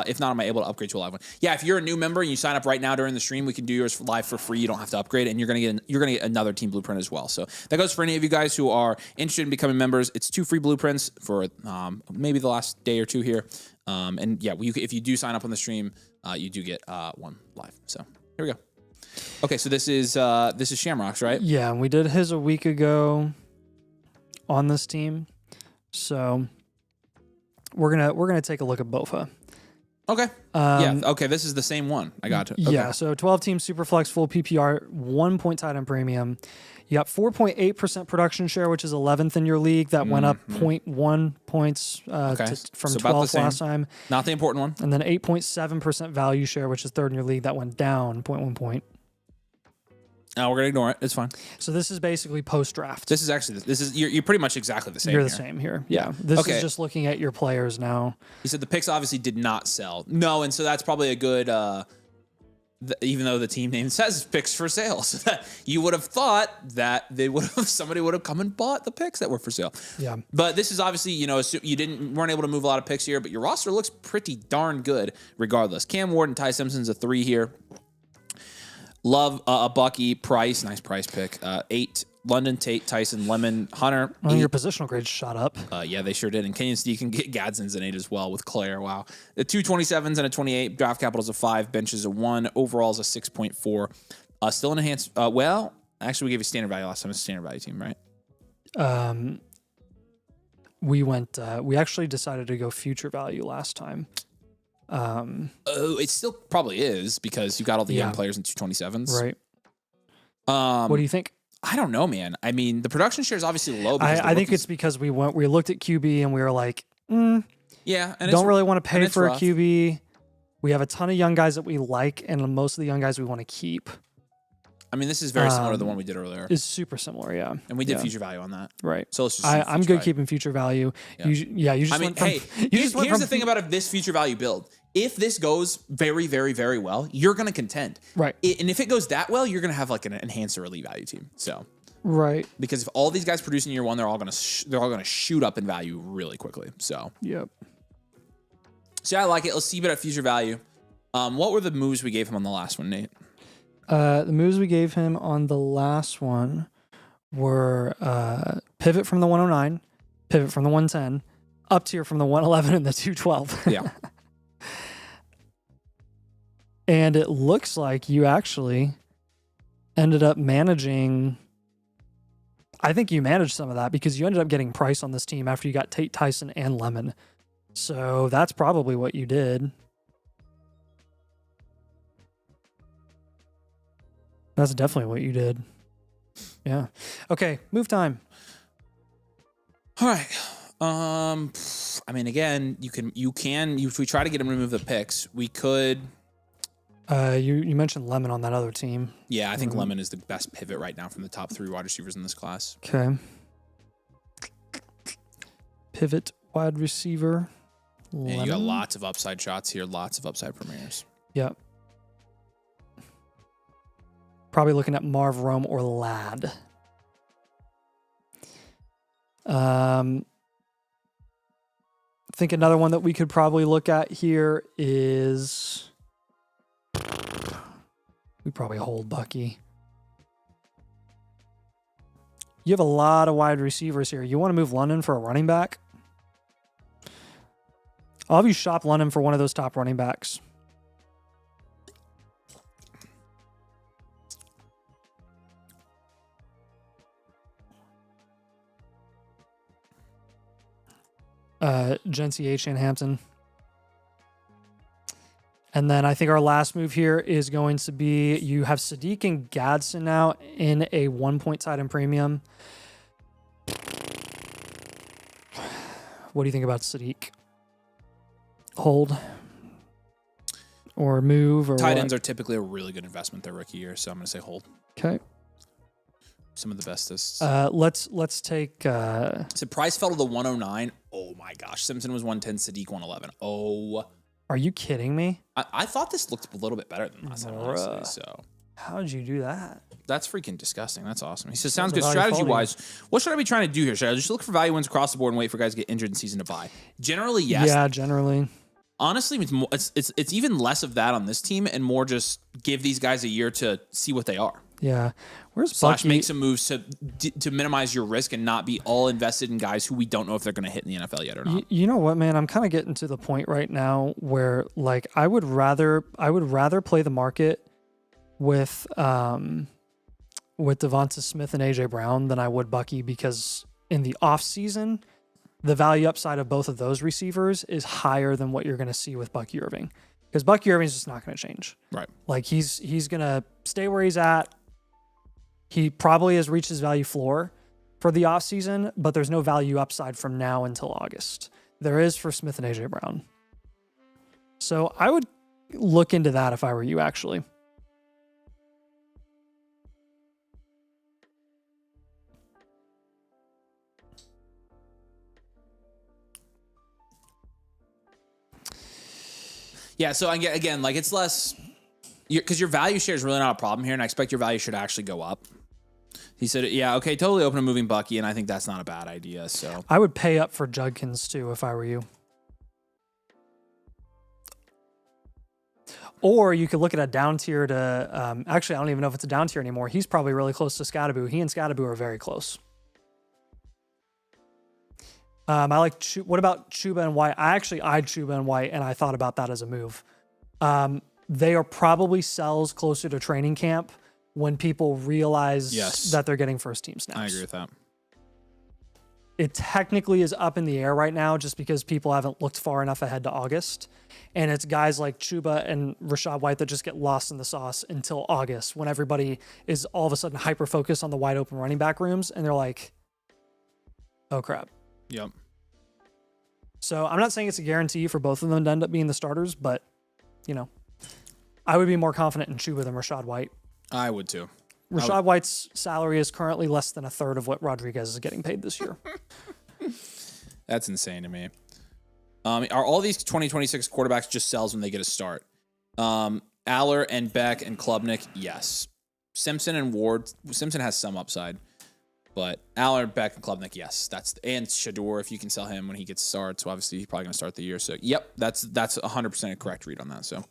If not, am I able to upgrade to a live one? Yeah, if you're a new member and you sign up right now during the stream, we can do yours live for free. You don't have to upgrade, and you're gonna get another team blueprint as well. So that goes for any of you guys who are interested in becoming members. It's 2 free blueprints for maybe the last day or 2 here. And yeah, if you do sign up on the stream, you do get 1 live. So here we go. Okay, so this is Shamrock's, right? Yeah, and we did his a week ago on this team. So we're gonna take a look at Bofa. Okay. Okay, this is the same one. I got it. Okay. Yeah, so 12 team Superflex full PPR, 1 point tight end premium. You got 4.8% production share, which is 11th in your league. That went up 0.1 points from So 12th last time. Not the important one. And then 8.7% value share, which is 3rd in your league. That went down 0.1 point. No, we're gonna ignore it. It's fine. So this is basically post draft. This is you're pretty much exactly the same. You're the same here. Yeah. This is just looking at your players now. He said the picks obviously did not sell. No, and so that's probably a good. Even though the team name says picks for sale, so you would have thought that somebody would have come and bought the picks that were for sale. Yeah. But this is obviously, you weren't able to move a lot of picks here, but your roster looks pretty darn good regardless. Cam Ward and Ty Simpson's a 3 here. Love a Bucky, Price, nice Price pick. 8, London, Tate, Tyson, Lemon, Hunter. Well, your positional grades shot up. Yeah, they sure did. And Kenyon Steve can get Gadsden's an 8 as well with Claire. Wow. The 2 27s and a 28. Draft capital's a 5. Benches a 1. Overall's a 6.4. Still an enhanced. Actually, we gave you standard value last time. It's a standard value team, right? We actually decided to go future value last time. It still probably is because you got all the young players in 227s. Right. What do you think? I don't know, man. I mean, the production share is obviously low. I think it's because we looked at QB and we were like, yeah, and don't really want to pay for rough. a QB. We have a ton of young guys that we like, and most of the young guys we want to keep. I mean, this is very similar to the one we did earlier. It's super similar, yeah. And we did future value on that. Right. So let's just I'm good keeping future value. Yeah. You just went from... here's the thing about this future value build. If this goes very, very, very well, you're going to contend. Right. And if it goes that well, you're going to have like an enhancer elite value team. So... Right. Because if all these guys produce in year 1, they're all going to shoot up in value really quickly. So... Yep. So I like it. Let's see a bit of future value. What were the moves we gave him on the last one, Nate? The moves we gave him on the last one were pivot from the 109, pivot from the 110, up tier from the 111 and the 212. Yeah. And it looks like you actually ended up managing... I think you managed some of that because you ended up getting Price on this team after you got Tate, Tyson, and Lemon. So that's probably what you did. That's definitely what you did. Yeah. Okay, move time. All right. I mean, again, you can if we try to get him to remove the picks, we could. You mentioned Lemon on that other team. Yeah, I think Lemon is the best pivot right now from the top 3 wide receivers in this class. Okay. Pivot wide receiver. And you got lots of upside shots here, lots of upside premieres. Yep. Probably looking at Marv, Rome, or Ladd. I think another one that we could probably look at here is... We probably hold Bucky. You have a lot of wide receivers here. You want to move London for a running back? I'll have you shop London for one of those top running backs. Jency H. and Hampton. And then I think our last move here is going to be you have Sadiq and Gadsden now in a 1 point tight end premium. What do you think about Sadiq? Hold or move or tight ends are typically a really good investment their rookie year, so I'm going to say hold. Okay. Some of the bestest. Let's take. So Price fell to the 109. Oh my gosh, Simpson was 110, Sadiq 111. Oh. Are you kidding me? I thought this looked a little bit better than last time, honestly. So how'd you do that? That's freaking disgusting. That's awesome. He says, sounds good. Strategy-wise, what should I be trying to do here? Should I just look for value wins across the board and wait for guys to get injured in season to buy? Generally, yes. Yeah, generally. Honestly, it's even less of that on this team and more just give these guys a year to see what they are. Yeah. Where's Slash Bucky? make some moves to minimize your risk and not be all invested in guys who we don't know if they're going to hit in the NFL yet or not. You know what, man? I'm kind of getting to the point right now where like I would rather play the market with Devonta Smith and AJ Brown than I would Bucky, because in the offseason, the value upside of both of those receivers is higher than what you're going to see with Bucky Irving, because Bucky Irving is just not going to change. Right. Like he's going to stay where he's at. He probably has reached his value floor for the offseason, but there's no value upside from now until August. There is for Smith and AJ Brown. So I would look into that if I were you, actually. Yeah, so again, like it's less, because your value share is really not a problem here, and I expect your value should actually go up. He said, yeah, okay, totally open a moving Bucky, and I think that's not a bad idea. So I would pay up for Judkins too if I were you. Or you could look at a down tier to, actually, I don't even know if it's a down tier anymore. He's probably really close to Scadaboo. He and Scadaboo are very close. I like, what about Chuba and White? I actually eyed Chuba and White, and I thought about that as a move. They are probably sells closer to training camp when people realize that they're getting first team snaps. I agree with that. It technically is up in the air right now just because people haven't looked far enough ahead to August. And it's guys like Chuba and Rachaad White that just get lost in the sauce until August, when everybody is all of a sudden hyper-focused on the wide open running back rooms, and they're like, oh, crap. Yep. So I'm not saying it's a guarantee for both of them to end up being the starters, but, you know, I would be more confident in Chuba than Rachaad White. I would too. Rachaad White's salary is currently less than a third of what Rodriguez is getting paid this year. That's insane to me. Are all these 2026 quarterbacks just sells when they get a start? Aller and Beck and Klubnik, yes. Simpson and Ward. Simpson has some upside. But Aller, Beck, and Klubnik, yes. And Shador, if you can sell him when he gets started. So obviously he's probably going to start the year. So, yep, that's 100% a correct read on that. So,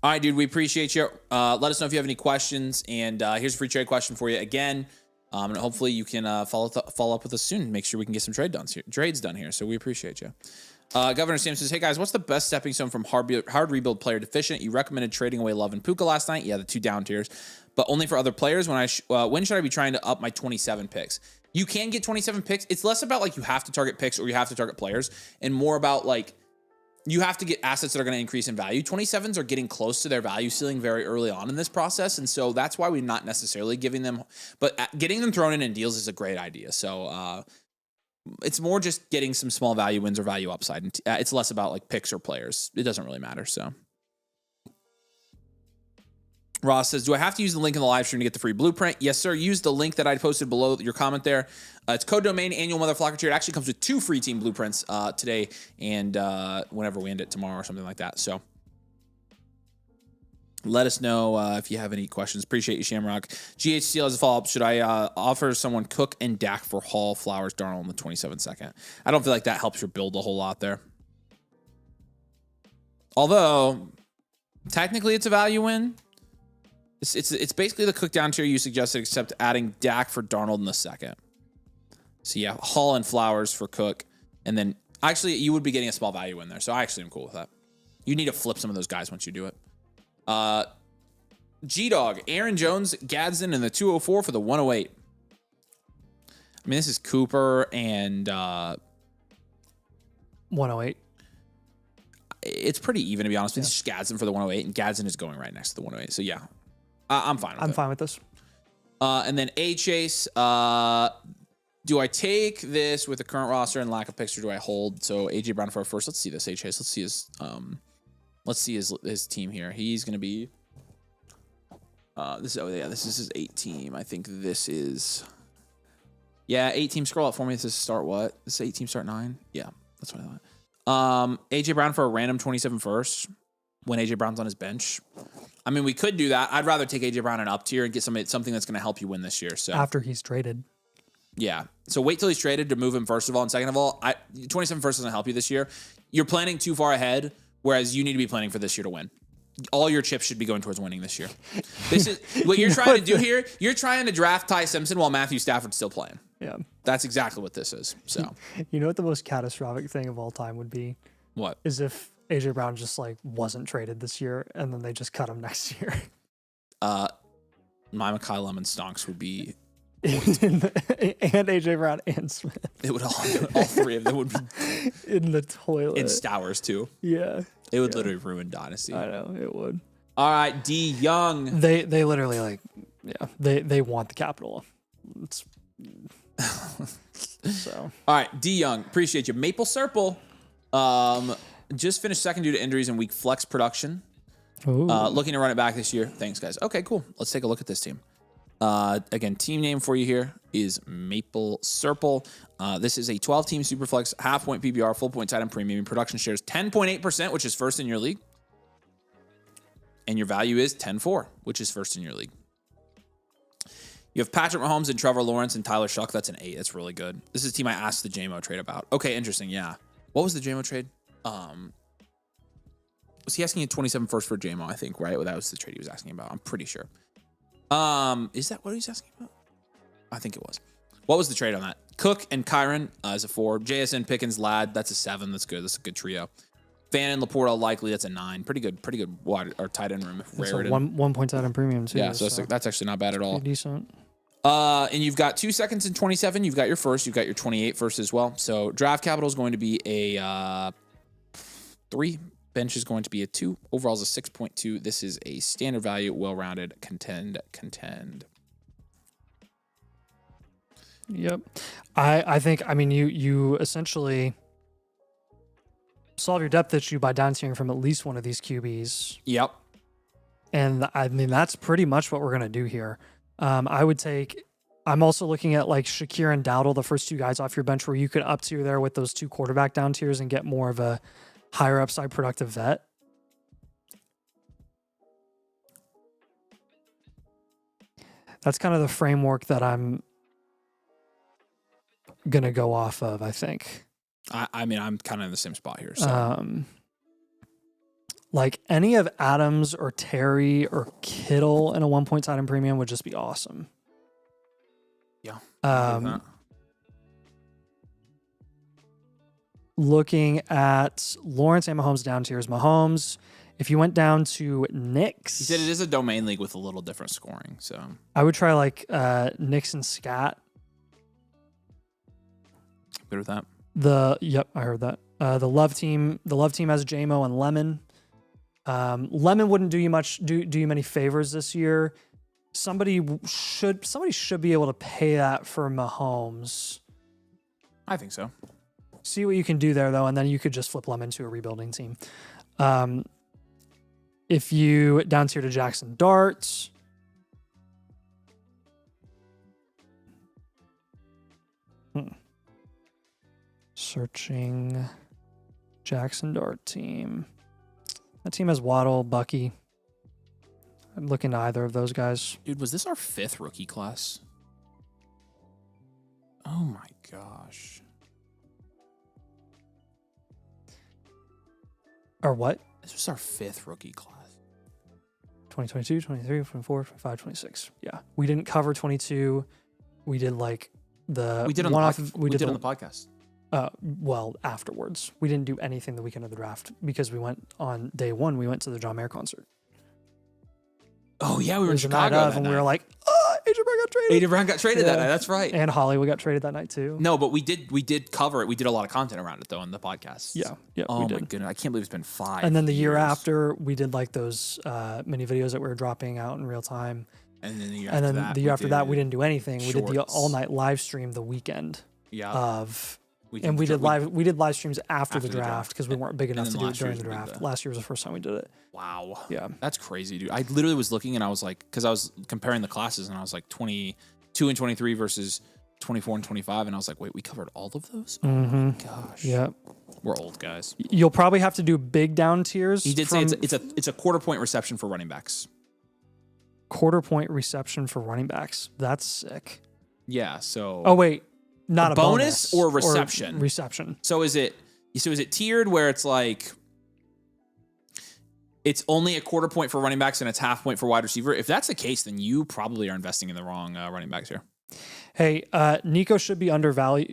all right, dude, we appreciate you. Let us know if you have any questions. And here's a free trade question for you again. And hopefully you can follow up with us soon. Make sure we can get some trades done here. So we appreciate you. Governor Sam says, hey, guys, what's the best stepping stone from hard rebuild player deficient? You recommended trading away Love and Puka last night. Yeah, the 2 down tiers. But only for other players. When should I be trying to up my 27 picks? You can get 27 picks. It's less about like you have to target picks or you have to target players, and more about like you have to get assets that are going to increase in value. 27s are getting close to their value ceiling very early on in this process, and so that's why we're not necessarily giving them, but getting them thrown in deals is a great idea. So it's more just getting some small value wins or value upside. And it's less about like picks or players. It doesn't really matter. So Ross says, do I have to use the link in the live stream to get the free blueprint? Yes, sir. Use the link that I posted below your comment there. It's code domain annual motherflocker tier. It actually comes with 2 free team blueprints today and whenever we end it tomorrow or something like that. So let us know if you have any questions. Appreciate you, Shamrock. GHCL as a follow-up. Should I offer someone Cook and Dak for Hall, Flowers, Darnold in the 27-second? I don't feel like that helps your build a whole lot there. Although, technically it's a value win. It's basically the Cook down tier you suggested, except adding Dak for Darnold in the second. So yeah, Hall and Flowers for Cook. And then, actually, you would be getting a small value in there. So I actually am cool with that. You need to flip some of those guys once you do it. G-Dog, Aaron Jones, Gadsden, and the 204 for the 108. I mean, this is Cooper and 108. It's pretty even, to be honest. It's just Gadsden for the 108, and Gadsden is going right next to the 108. So yeah, I'm fine with it. I'm fine with this. And then A-Chase, do I take this with the current roster and lack of picks, or do I hold? So A.J. Brown for first. Let's see this A-Chase. Let's see his team here. He's going to be this is his 8 team. I think this is 8 team. Scroll up for me. This is start what? This is 8 team start 9. Yeah, that's what I thought. A.J. Brown for a random 27 first when A.J. Brown's on his bench. I mean, we could do that. I'd rather take A.J. Brown an up tier and get something that's going to help you win this year. So after he's traded. Yeah. So wait till he's traded to move him first of all. And second of all, 27 first doesn't help you this year. You're planning too far ahead, whereas you need to be planning for this year to win. All your chips should be going towards winning this year. This is what you're trying to do here. You're trying to draft Ty Simpson while Matthew Stafford's still playing. Yeah. That's exactly what this is. So you know what the most catastrophic thing of all time would be? What? Is if AJ Brown just like wasn't traded this year, and then they just cut him next year. My Kyle Lemon stonks would be, And AJ Brown and Smith it would all three of them would be in the toilet. in Stowers too. Yeah, It would literally ruin Dynasty. I know it would. All right, D Young. They literally like, yeah, they want the capital. It's so. All right, D Young, appreciate you. Maple Serple, just finished second due to injuries and weak flex production. Looking to run it back this year. Thanks, guys. Okay, cool. Let's take a look at this team. Again, team name for you here is Maple Serple. This is a 12-team Superflex, half-point PPR, full-point tight end premium. Production shares 10.8%, which is first in your league. And your value is 10.4, which is first in your league. You have Patrick Mahomes and Trevor Lawrence and Tyler Shuck. That's an 8. That's really good. This is a team I asked the JMO trade about. Okay, interesting. Yeah. What was the JMO trade? Was he asking a 27 first for JMO, I think, right? Well, that was the trade he was asking about. I'm pretty sure. Is that what he's asking about? I think it was. What was the trade on that? Cook and Kyron as a 4. JSN, Pickens, Ladd. That's a 7. That's good. That's a good trio. Fan and Laporta likely. That's a 9. Pretty good wide or tight end room. It's a 1 point tight end premium too. Yeah, so that's actually not bad at all. Pretty decent. And you've got 2 seconds and 27. You've got your first. You've got your 28 first as well. So draft capital is going to be a 3. Bench is going to be a 2. Overall is a 6.2. This is a standard value, well-rounded, contend. Yep. I think, I mean, you essentially solve your depth issue by downtiering from at least one of these QBs. Yep. And I mean, that's pretty much what we're going to do here. I'm also looking at like Shakir and Dowdle, the first 2 guys off your bench, where you could up tier there with those 2 quarterback down tiers and get more of a higher upside productive vet. That's kind of the framework that I'm going to go off of, I think. I mean, I'm kind of in the same spot here. So. Like any of Adams or Terry or Kittle in a 1 point tight end premium would just be awesome. Yeah. Looking at Lawrence and Mahomes down tiers. Mahomes, if you went down to Knicks. He said it is a domain league with a little different scoring. So I would try like Knicks and Scat. Good with that. Yep, I heard that. The love team has JMO and Lemon. Lemon wouldn't do you many favors this year. Somebody should be able to pay that for Mahomes. I think so. See what you can do there, though, and then you could just flip Lemon to a rebuilding team. If you down tier to Jackson Dart, searching Jackson Dart team. That team has Waddle, Bucky. I'm looking to either of those guys. Dude, was this our 5th rookie class? Oh my gosh. Or what? This was our 5th rookie class. 2022, 23, 24, 25, 26. Yeah. We didn't cover 22. We did like the... We did on the podcast. Well, afterwards. We didn't do anything the weekend of the draft because we went on day 1. We went to the John Mayer concert. Oh, yeah. We were in Chicago that and night. we were like, AJ Brown got traded. AJ Brown got traded that night. That's right. And Hollywood got traded that night too. No, but we did cover it. We did a lot of content around it though in the podcast. Yeah. Oh my goodness, I can't believe it's been 5. And then the year years. after, we did like those mini videos that we were dropping out in real time. And then the year after that, we didn't do anything. Shorts. We did the all night live stream the weekend. Yeah. We did live streams after the draft because we weren't big enough to do it during the draft. Last year was the first time we did it. Wow. Yeah. That's crazy, dude. I literally was looking and I was like, because I was comparing the classes and I was like 22 and 23 versus 24 and 25. And I was like, wait, we covered all of those? Oh my gosh. Yeah. We're old guys. You'll probably have to do big down tiers. He did say it's a quarter point reception for running backs. Quarter point reception for running backs. That's sick. Yeah. So. Oh, wait. Not a bonus or reception? Reception. So is it tiered where it's like it's only a quarter point for running backs and it's half point for wide receiver? If that's the case, then you probably are investing in the wrong running backs here. Hey, Nico should be undervalued.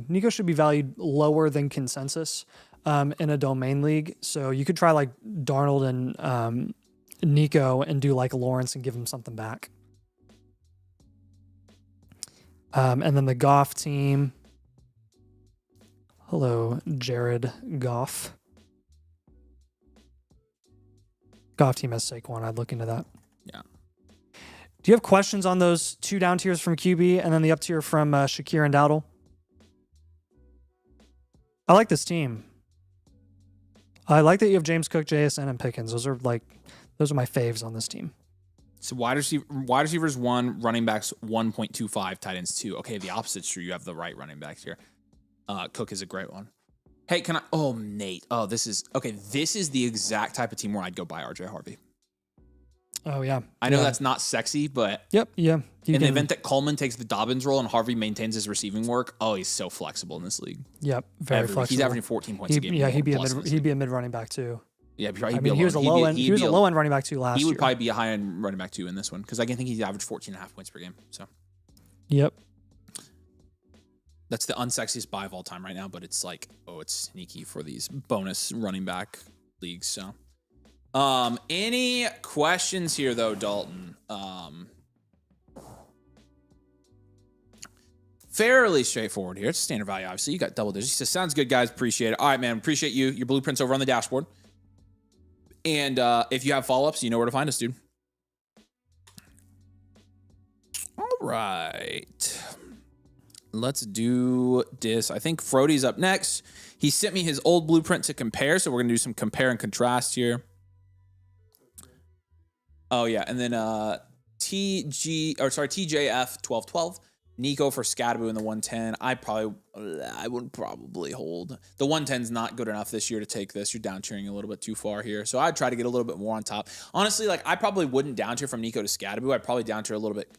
Nico should be valued lower than consensus. in a domain league. So you could try like Darnold and Nico and do like Lawrence and give him something back. And then the Goff team. Hello, Jared Goff. Goff team has Saquon. I'd look into that. Yeah. Do you have questions on those 2 down tiers from QB and then the up tier from Shakir and Dowdle? I like this team. I like that you have James Cook, JSN, and Pickens. Those are my faves on this team. So wide receivers 1, running backs 1.25, tight ends 2. Okay, the opposite's true. You have the right running backs here. Cook is a great one. Hey, can I? Oh, Nate. Oh, this is the exact type of team where I'd go buy RJ Harvey. Oh, yeah. I know that's not sexy, but yep, yeah. In the event that Coleman takes the Dobbins role and Harvey maintains his receiving work, he's so flexible in this league. Yep, very flexible. He's averaging 14 points a game. Yeah, he'd be a mid running back too. Yeah, he was a low end running back too last year. He would probably be a high end running back too in this one because I can think he's averaged 14.5 points per game. So, yep. That's the unsexiest buy of all time right now, but it's like, it's sneaky for these bonus running back leagues. So, any questions here though, Dalton? Fairly straightforward here. It's standard value, obviously. You got double digits. He says, sounds good, guys. Appreciate it. All right, man. Appreciate you. Your blueprints over on the dashboard. And if you have follow-ups, you know where to find us, dude. All right. Let's do this. I think Frody's up next. He sent me his old blueprint to compare, so we're going to do some compare and contrast here. Oh, yeah. And then TJF 1212. Nico for Scadaboo in the 110. I would probably hold. The 110's not good enough this year to take this. You're down tiering a little bit too far here. So I'd try to get a little bit more on top. Honestly, I probably wouldn't down tier from Nico to Scadaboo. I'd probably down tier a little bit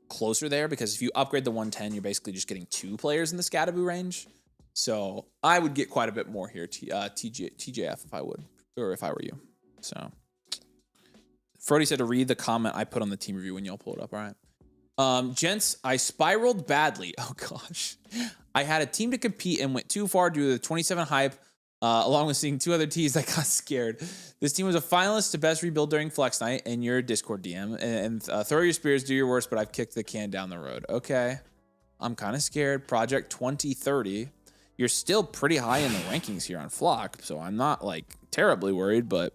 closer there because if you upgrade the 110, you're basically just getting 2 players in the Scadaboo range. So I would get quite a bit more here, TJF, if I would, or if I were you. So Frody said to read the comment I put on the team review when y'all pull it up. All right. Gents, I spiraled badly. Oh gosh. I had a team to compete and went too far due to the 27 hype, along with seeing 2 other teams. I got scared. This team was a finalist to best rebuild during flex night and your Discord DM and throw your spears, do your worst, but I've kicked the can down the road. Okay. I'm kind of scared. Project 2030. You're still pretty high in the rankings here on Flock, so I'm not terribly worried, but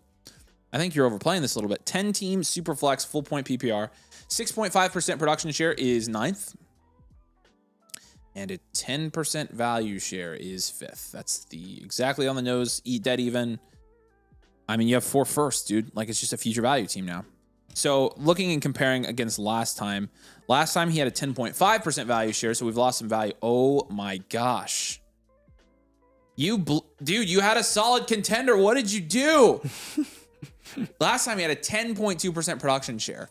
I think you're overplaying this a little bit. 10 teams, super flex, full point PPR. 6.5% production share is 9th. And a 10% value share is 5th. That's the exactly on the nose, dead even. I mean, you have 4 firsts, dude. It's just a future value team now. So looking and comparing against last time he had a 10.5% value share, so we've lost some value. Oh my gosh. Dude, you had a solid contender. What did you do? Last time he had a 10.2% production share.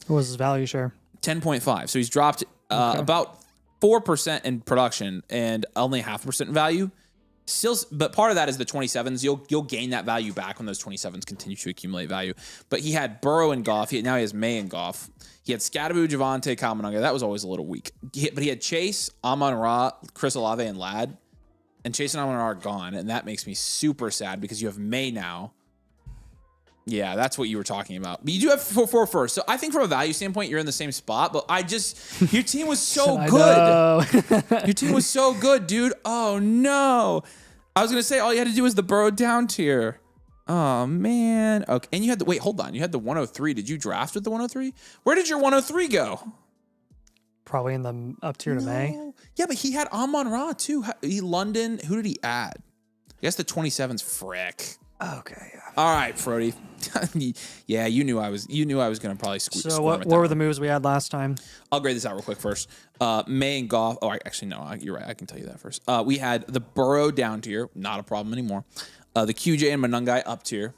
What was his value share? 10.5. So he's dropped about 4% in production and only 0.5% in value. Still, but part of that is the 27s. You'll gain that value back when those 27s continue to accumulate value. But he had Burrow and Goff. Now he has May and Goff. He had Scadaboo, Javonte, Kaminanga. That was always a little weak. But he had Chase, Amon-Ra, Chris Olave, and Ladd. And Chase and Amon-Ra are gone. And that makes me super sad because you have May now. Yeah, that's what you were talking about. But you do have 4 first. So I think from a value standpoint, you're in the same spot. But your team was so good. Your team was so good, dude. Oh, no. I was going to say all you had to do was the Burrow down tier. Oh, man. Okay. And you had wait, hold on. You had the 103. Did you draft with the 103? Where did your 103 go? Probably in the up tier to May. Yeah, but he had Amon-Ra too. London. Who did he add? I guess the 27's Frick. Okay. Yeah. All right, Frody. Yeah, you knew I was going to probably squeeze. So what were the moves we had last time? I'll grade this out real quick first. May and Goff. Oh, actually, no. You're right. I can tell you that first. We had the Burrow down tier. Not a problem anymore. The QJ and Manungai up tier.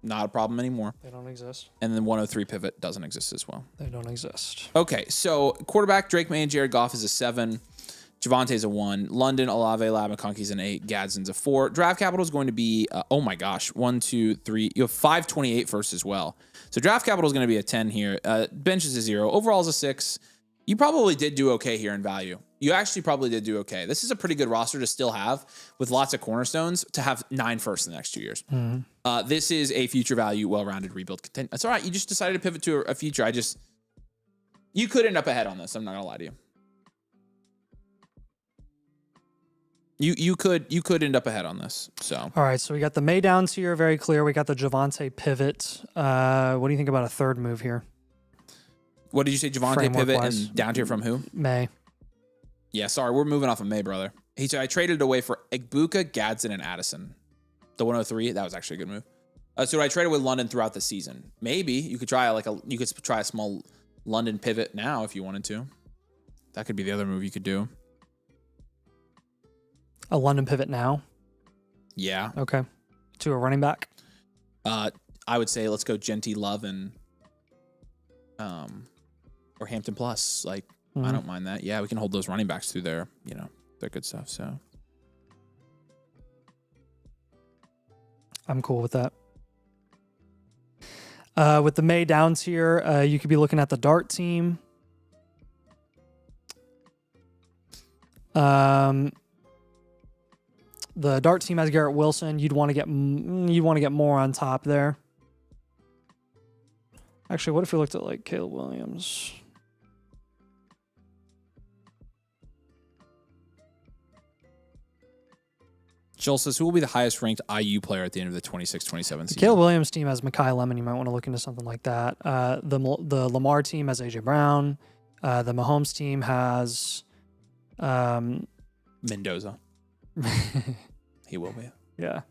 Not a problem anymore. They don't exist. And then 103 pivot doesn't exist as well. They don't exist. Okay, so quarterback Drake May and Jared Goff is a 7. Javante's a 1. London, Olave, Lab, McConkey's an 8. Gadsden's a 4. Draft capital is going to be, oh my gosh, 1, 2, 3. You have 528 first as well. So draft capital is going to be a 10 here. Bench is a 0. Overall is a 6. You probably did do okay here in value. You actually probably did do okay. This is a pretty good roster to still have with lots of cornerstones to have 9 firsts in the next 2 years. This is a future value, well-rounded rebuild. That's all right. You just decided to pivot to a future. You could end up ahead on this. I'm not going to lie to you. You could end up ahead on this. So all right, so we got the May downs here, very clear. We got the Javonte pivot. What do you think about a third move here? What did you say, Javonte pivot and down tier from who? May. Yeah, sorry, we're moving off of May, brother. He said I traded away for Egbuka, Gadsden, and Addison. The 103, that was actually a good move. So I traded with London throughout the season. Maybe you could try a small London pivot now if you wanted to. That could be the other move you could do. A London pivot now? Yeah. Okay. To a running back? I would say let's go Genty, Love, and or Hampton Plus. Like, I don't mind that. Yeah, we can hold those running backs through their good stuff. So I'm cool with that. With the May downs here, you could be looking at the Dart team. The Dart team has Garrett Wilson. You'd want to get more on top there. Actually, what if we looked at like Caleb Williams? Joel says, who will be the highest ranked IU player at the end of the 26-27 season? The Caleb Williams team has Mekhi Lemon. You might want to look into something like that. The Lamar team has AJ Brown. The Mahomes team has Mendoza. He will be. Yeah.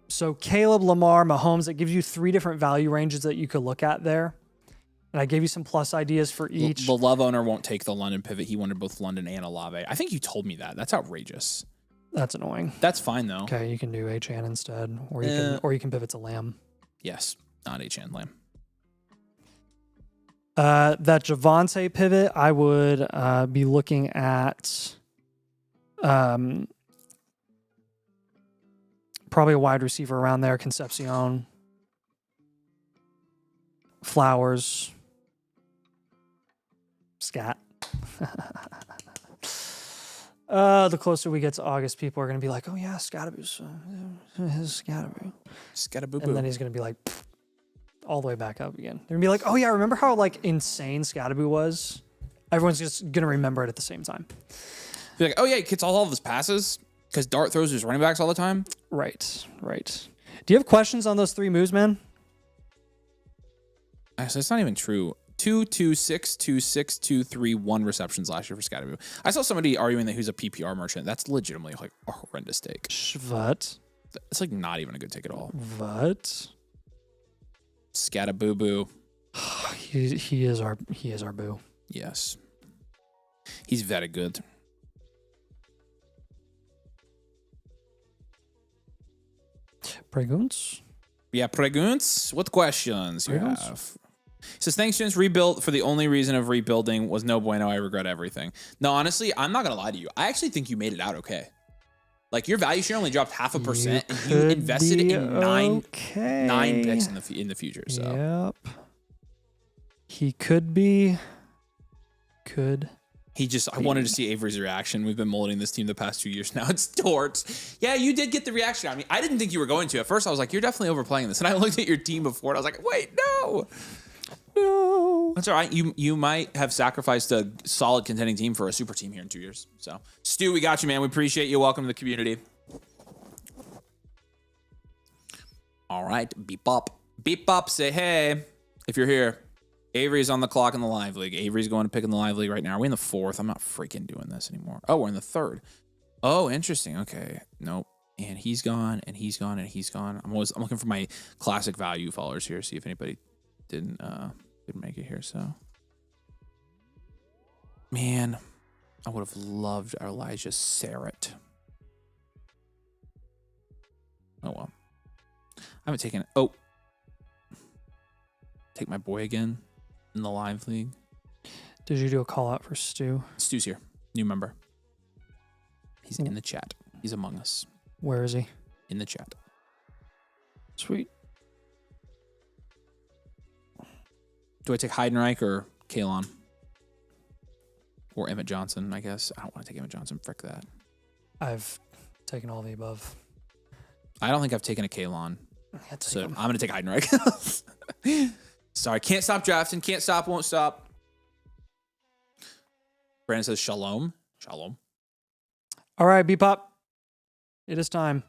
So Caleb, Lamar, Mahomes, it gives you 3 different value ranges that you could look at there. And I gave you some plus ideas for each. The Love owner won't take the London pivot. He wanted both London and Olave. I think you told me that. That's outrageous. That's annoying. That's fine though. Okay, you can do H-An instead, or you can pivot to Lamb. Yes, not H-An, Lamb. That Javonte pivot, I would be looking at probably a wide receiver around there, Concepcion, Flowers, Scat. The closer we get to August, people are going to be like, oh yeah, Scataboo's Scataboo. Scataboo. And then he's going to be like, all the way back up again. They're going to be like, oh yeah, remember how like insane Scataboo was? Everyone's just going to remember it at the same time. Be like, oh yeah, he gets all of his passes because Dart throws his running backs all the time. Right. Do you have questions on those 3 moves, man? Actually, it's not even true. 2, 2, 6, 2, 6, 2, 3, 1 receptions last year for Scataboo. I saw somebody arguing that he was a PPR merchant. That's legitimately like a horrendous take. What? It's like not even a good take at all. What? Scataboo. he is our boo. Yes. He's very good. Pregunts? Yeah, pregunts. What questions you have? He says, thanks, James. Rebuilt for the only reason of rebuilding was no bueno. I regret everything. No, honestly, I'm not going to lie to you. I actually think you made it out okay. Like, your value share only dropped 0.5%, and you invested in 9 picks in the future. So. Yep. He could be. I wanted to see Avery's reaction. We've been molding this team the past 2 years now. It's torts. Yeah, you did get the reaction. I mean, I didn't think you were going to. At first, I was like, you're definitely overplaying this. And I looked at your team before, and I was like, wait, no. That's all right. You might have sacrificed a solid contending team for a super team here in 2 years. So, Stu, we got you, man. We appreciate you. Welcome to the community. All right. Beep up. Beep up. Say hey if you're here. Avery's on the clock in the live league. Avery's going to pick in the live league right now. Are we in the 4th? I'm not freaking doing this anymore. Oh, we're in the 3rd. Oh, interesting. Okay. Nope. And he's gone, and he's gone, and he's gone. I'm looking for my classic value followers here. See if anybody didn't make it here. So, man, I would have loved Elijah Sarrett. Oh well. I haven't taken. Oh, take my boy again in the live league. Did you do a call out for Stu? Stu's here, new member. He's in the chat. He's among us. Where is he? In the chat. Sweet. Do I take Heidenreich or Kalon? Or Emmett Johnson, I guess. I don't want to take Emmett Johnson. Frick that. I've taken all the above. I don't think I've taken a Kalon. So I'm going to take Heidenreich. Sorry, can't stop drafting. Can't stop, won't stop. Brandon says shalom. Shalom. All right, B-Pop. It is time.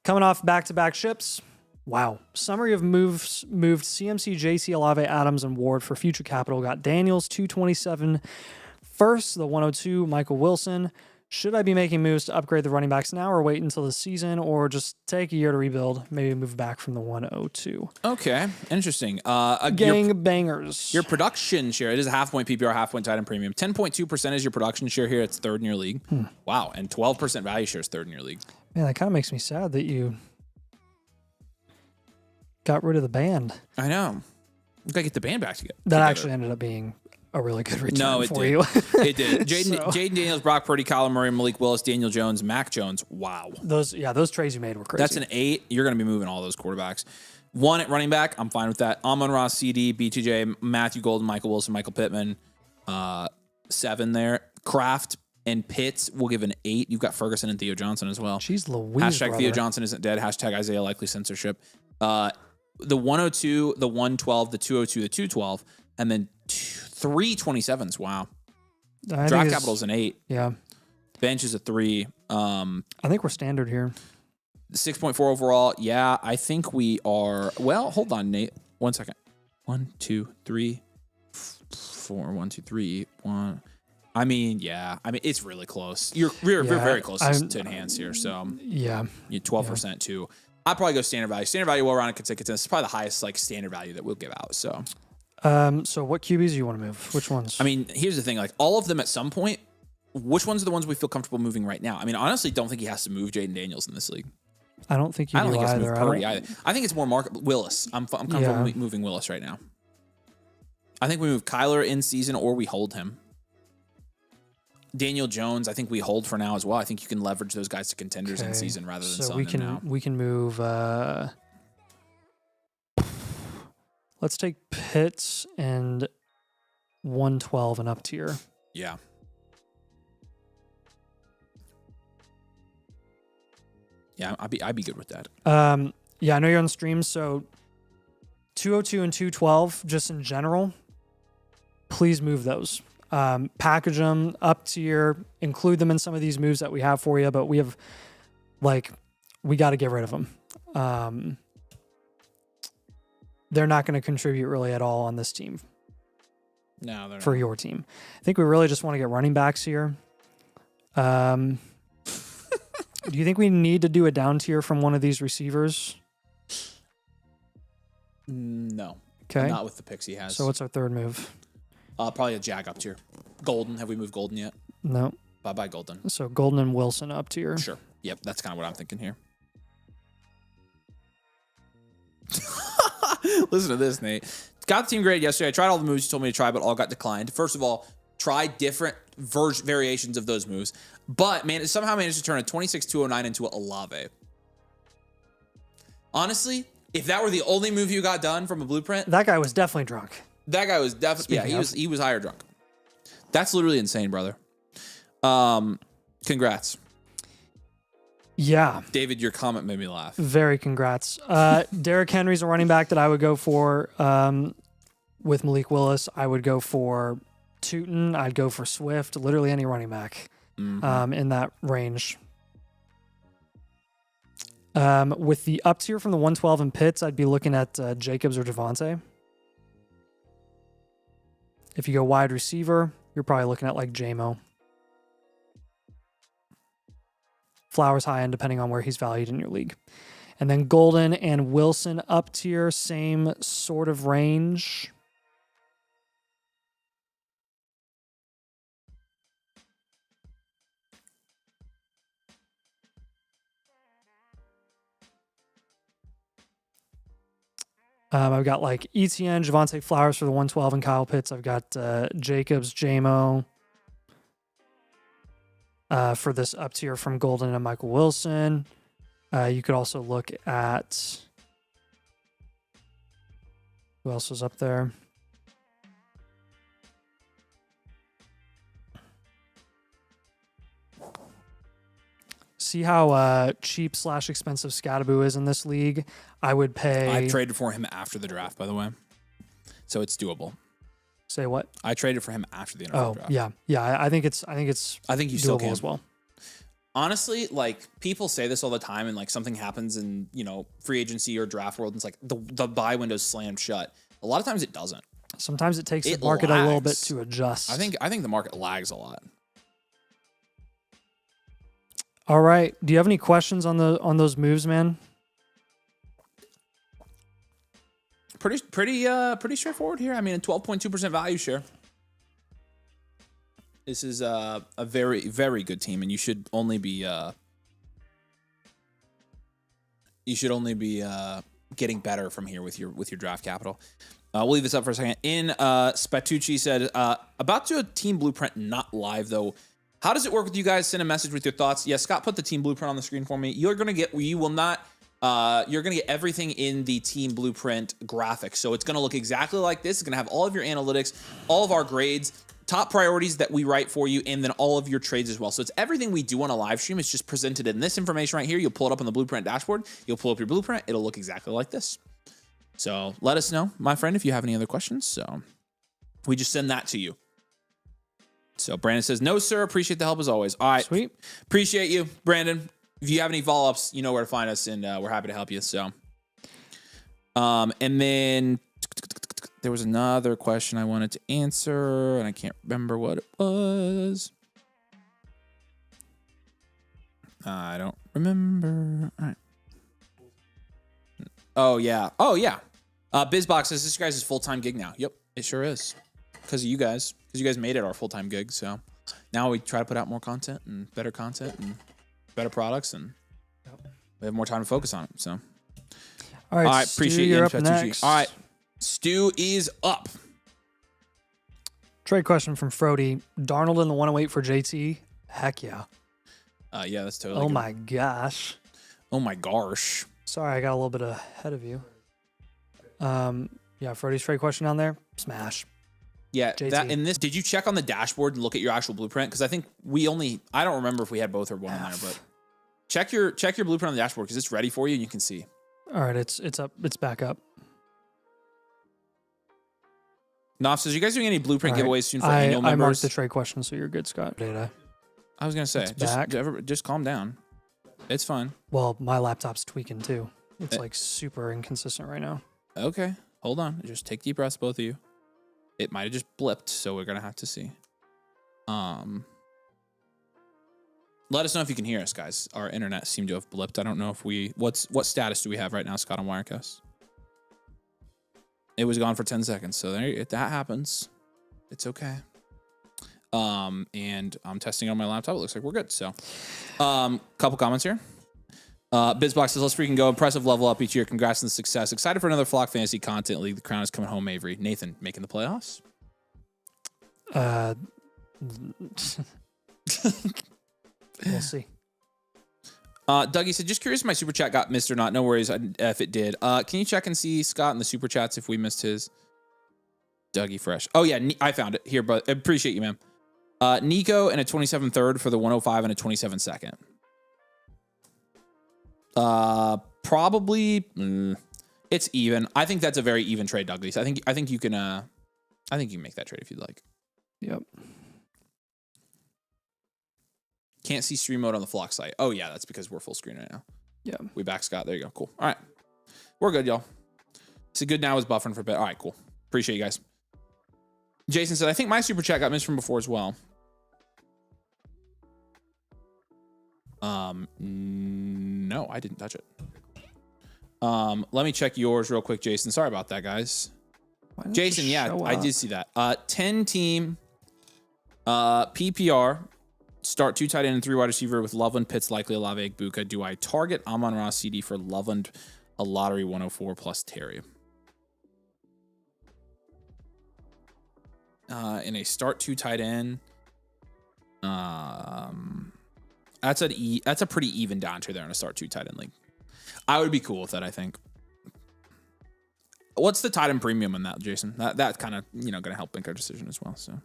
Coming off back-to-back ships. Wow. Summary of moves moved CMC, JC, Olave, Adams, and Ward for future capital. Got Daniels, 227. First, the 102, Michael Wilson. Should I be making moves to upgrade the running backs now or wait until the season or just take a year to rebuild? Maybe move back from the 102. Okay, interesting. Gang bangers. Your production share, it is a half-point PPR, half-point tight end premium. 10.2% is your production share here. It's third in your league. Wow, and 12% value share is third in your league. Man, that kind of makes me sad that you got rid of the band. I know. We got to get the band back together. That actually ended up being a really good return for you. It did. Jaden Daniels, Brock Purdy, Kyler Murray, Malik Willis, Daniel Jones, Mac Jones. Wow. Those trades you made were crazy. That's an 8. You're going to be moving all those quarterbacks. 1 at running back. I'm fine with that. Amon-Ra, CD, BTJ, Matthew Golden, Michael Wilson, Michael Pittman. 7 there. Kraft and Pitts will give an 8. You've got Ferguson and Theo Johnson as well. Jeez Louise, Hashtag brother. Theo Johnson isn't dead. Hashtag Isaiah likely censorship. The 102, the 112, the 202, the 212, and then 3 27s. Wow. Draft capital is an 8. Yeah. Bench is a 3. I think we're standard here. 6.4 overall. Yeah, I think we are. Well, hold on, Nate. 1 second. 1, 2, 3, 4. 1, 2, 3, 1. I mean, yeah. I mean, it's really close. You're very close to enhance here. So yeah, you 12% too. I'd probably go standard value. Standard value, well around consecutive. It's probably the highest like standard value that we'll give out. So. So what QBs do you want to move? Which ones? I mean, here's the thing. Like all of them at some point, which ones are the ones we feel comfortable moving right now? I mean, honestly, don't think he has to move Jaden Daniels in this league. I don't think you do he has to either. move Purdy either. I think it's more Willis. I'm comfortable moving Willis right now. I think we move Kyler in season or we hold him. Daniel Jones, I think we hold for now as well. I think you can leverage those guys to contenders in season rather than selling them now. We can move. Let's take Pitts and 112 and up tier. Yeah. Yeah, I'd be good with that. Yeah, I know you're on the stream, so 202 and 212, just in general, please move those. Package them up tier, include them in some of these moves that we have for you, but we got to get rid of them. They're not going to contribute really at all on this team. No, they're for not. Your team. I think we really just want to get running backs here. Do you think we need to do a down tier from one of these receivers? No. Okay. Not with the picks he has. So what's our third move? Probably a Jag up tier. Golden. Have we moved Golden yet? No. Bye-bye, Golden. So Golden and Wilson up tier. Sure. Yep, that's kind of what I'm thinking here. Listen to this, Nate. Got the team grade yesterday. I tried all the moves you told me to try, but all got declined. First of all, try different variations of those moves. But, man, it somehow managed to turn a 26-209 into a Olave. Honestly, if that were the only move you got done from a blueprint... That guy was definitely drunk. That guy was definitely... Yeah, he was higher drunk. That's literally insane, brother. Congrats. Yeah. David, your comment made me laugh. Very congrats. Derrick Henry's a running back that I would go for with Malik Willis. I would go for Tootin. I'd go for Swift. Literally any running back in that range. With the up tier from the 112 and Pitts, I'd be looking at Jacobs or Devontae. If you go wide receiver, you're probably looking at like J-Mo. Flowers high end, depending on where he's valued in your league. And then Golden and Wilson up tier, same sort of range. I've got like ETN, Javonte Flowers for the 112 and Kyle Pitts. I've got Jacobs, J-Mo for this up tier from Golden and Michael Wilson. You could also look at who else was up there. see how cheap / expensive Scatterboo is in this league. I would pay. I traded for him after the draft, by the way, so it's doable. Say what? I traded for him after the NFL draft. Yeah. I think it's I think you doable still can as well. Honestly, like people say this all the time, and like something happens in free agency or draft world, and it's like the buy window's slammed shut. A lot of times it doesn't. Sometimes it takes the market a little bit to adjust. I think the market lags a lot. All right. Do you have any questions on those moves, man? Pretty straightforward here. I mean, a 12.2% value share. This is a very, very good team, and you should only be getting better from here with your draft capital. We'll leave this up for a second. Spatucci said about to a team blueprint not live though. How does it work with you guys? Send a message with your thoughts. Yeah, Scott put the team blueprint on the screen for me. You're gonna get everything in the team blueprint graphic. So it's gonna look exactly like this. It's gonna have all of your analytics, all of our grades, top priorities that we write for you, and then all of your trades as well. So it's everything we do on a live stream. It's just presented in this information right here. You'll pull it up on the blueprint dashboard. You'll pull up your blueprint. It'll look exactly like this. So let us know, my friend, if you have any other questions. So we just send that to you. So Brandon says, no, sir. Appreciate the help as always. All right. Sweet. Appreciate you, Brandon. If you have any follow-ups, you know where to find us, and we're happy to help you. So, and then there was another question I wanted to answer, and I can't remember what it was. I don't remember. All right. Oh, yeah. BizBox says this guy's full-time gig now. Yep, it sure is. Because of you guys. Because you guys made it our full-time gig. So now we try to put out more content and better products, and we have more time to focus on it. So, all right, Stu, appreciate you're you. up next. All right, Stu is up. Trade question from Frody. Darnold in the 108 for JT. Heck yeah. Yeah, that's totally. Oh good. my gosh. Oh my gosh. Sorry, I got a little bit ahead of you. Yeah, Frody's trade question on there. Smash. Yeah, JT. that in this. Did you check on the dashboard and look at your actual blueprint? Because I think I don't remember if we had both or one on there, but check your blueprint on the dashboard because it's ready for you and you can see. All right, it's up. It's back up. Knopf says, you guys doing any blueprint giveaways soon for I annual members? I marked the trade question, so you're good, Scott. Data. I was gonna say, just calm down. It's fine. Well, my laptop's tweaking too. It's like super inconsistent right now. Okay, hold on. Just take deep breaths, both of you. It might have just blipped, so we're gonna have to see. Let us know if you can hear us, guys. Our internet seemed to have blipped. I don't know if what status do we have right now, Scott, on Wirecast? It was gone for 10 seconds, so that happens. It's okay. And I'm testing on my laptop. It looks like we're good. So, couple comments here. BizBox says, let's freaking go. Impressive level up each year. Congrats on the success. Excited for another Flock Fantasy Content League. The crown is coming home, Avery. Nathan, making the playoffs? We'll see. Dougie said, just curious if my super chat got missed or not. No worries if it did. Can you check and see, Scott, in the super chats if we missed his? Dougie Fresh. Oh, yeah, I found it. Here, but I appreciate you, man. Nico and a 27 third for the 105 and a 27 second. Probably it's even. I think that's a very even trade, Douglas. I think you can make that trade if you'd like. Yep. Can't see stream mode on the Flock site. Oh yeah, that's because we're full screen right now. Yeah. We back Scott. There you go. Cool. All right. We're good, y'all. So good now is buffering for a bit. All right, cool. Appreciate you guys. Jason said, I think my super chat got missed from before as well. No, I didn't touch it. Let me check yours real quick, Jason. Sorry about that, guys. Jason, yeah, I did see that. 10 team PPR. Start 2 tight end and 3 wide receiver with Loveland, Pitts, likely Olave, Egbuka. Do I target Amon-Ra CD for Loveland, a lottery 104 plus Terry? In a start 2 tight end, that's a pretty even downtrade there in a start 2 tight end league. I would be cool with that, I think. What's the tight end premium in that, Jason? That kind of going to help make our decision as well. So,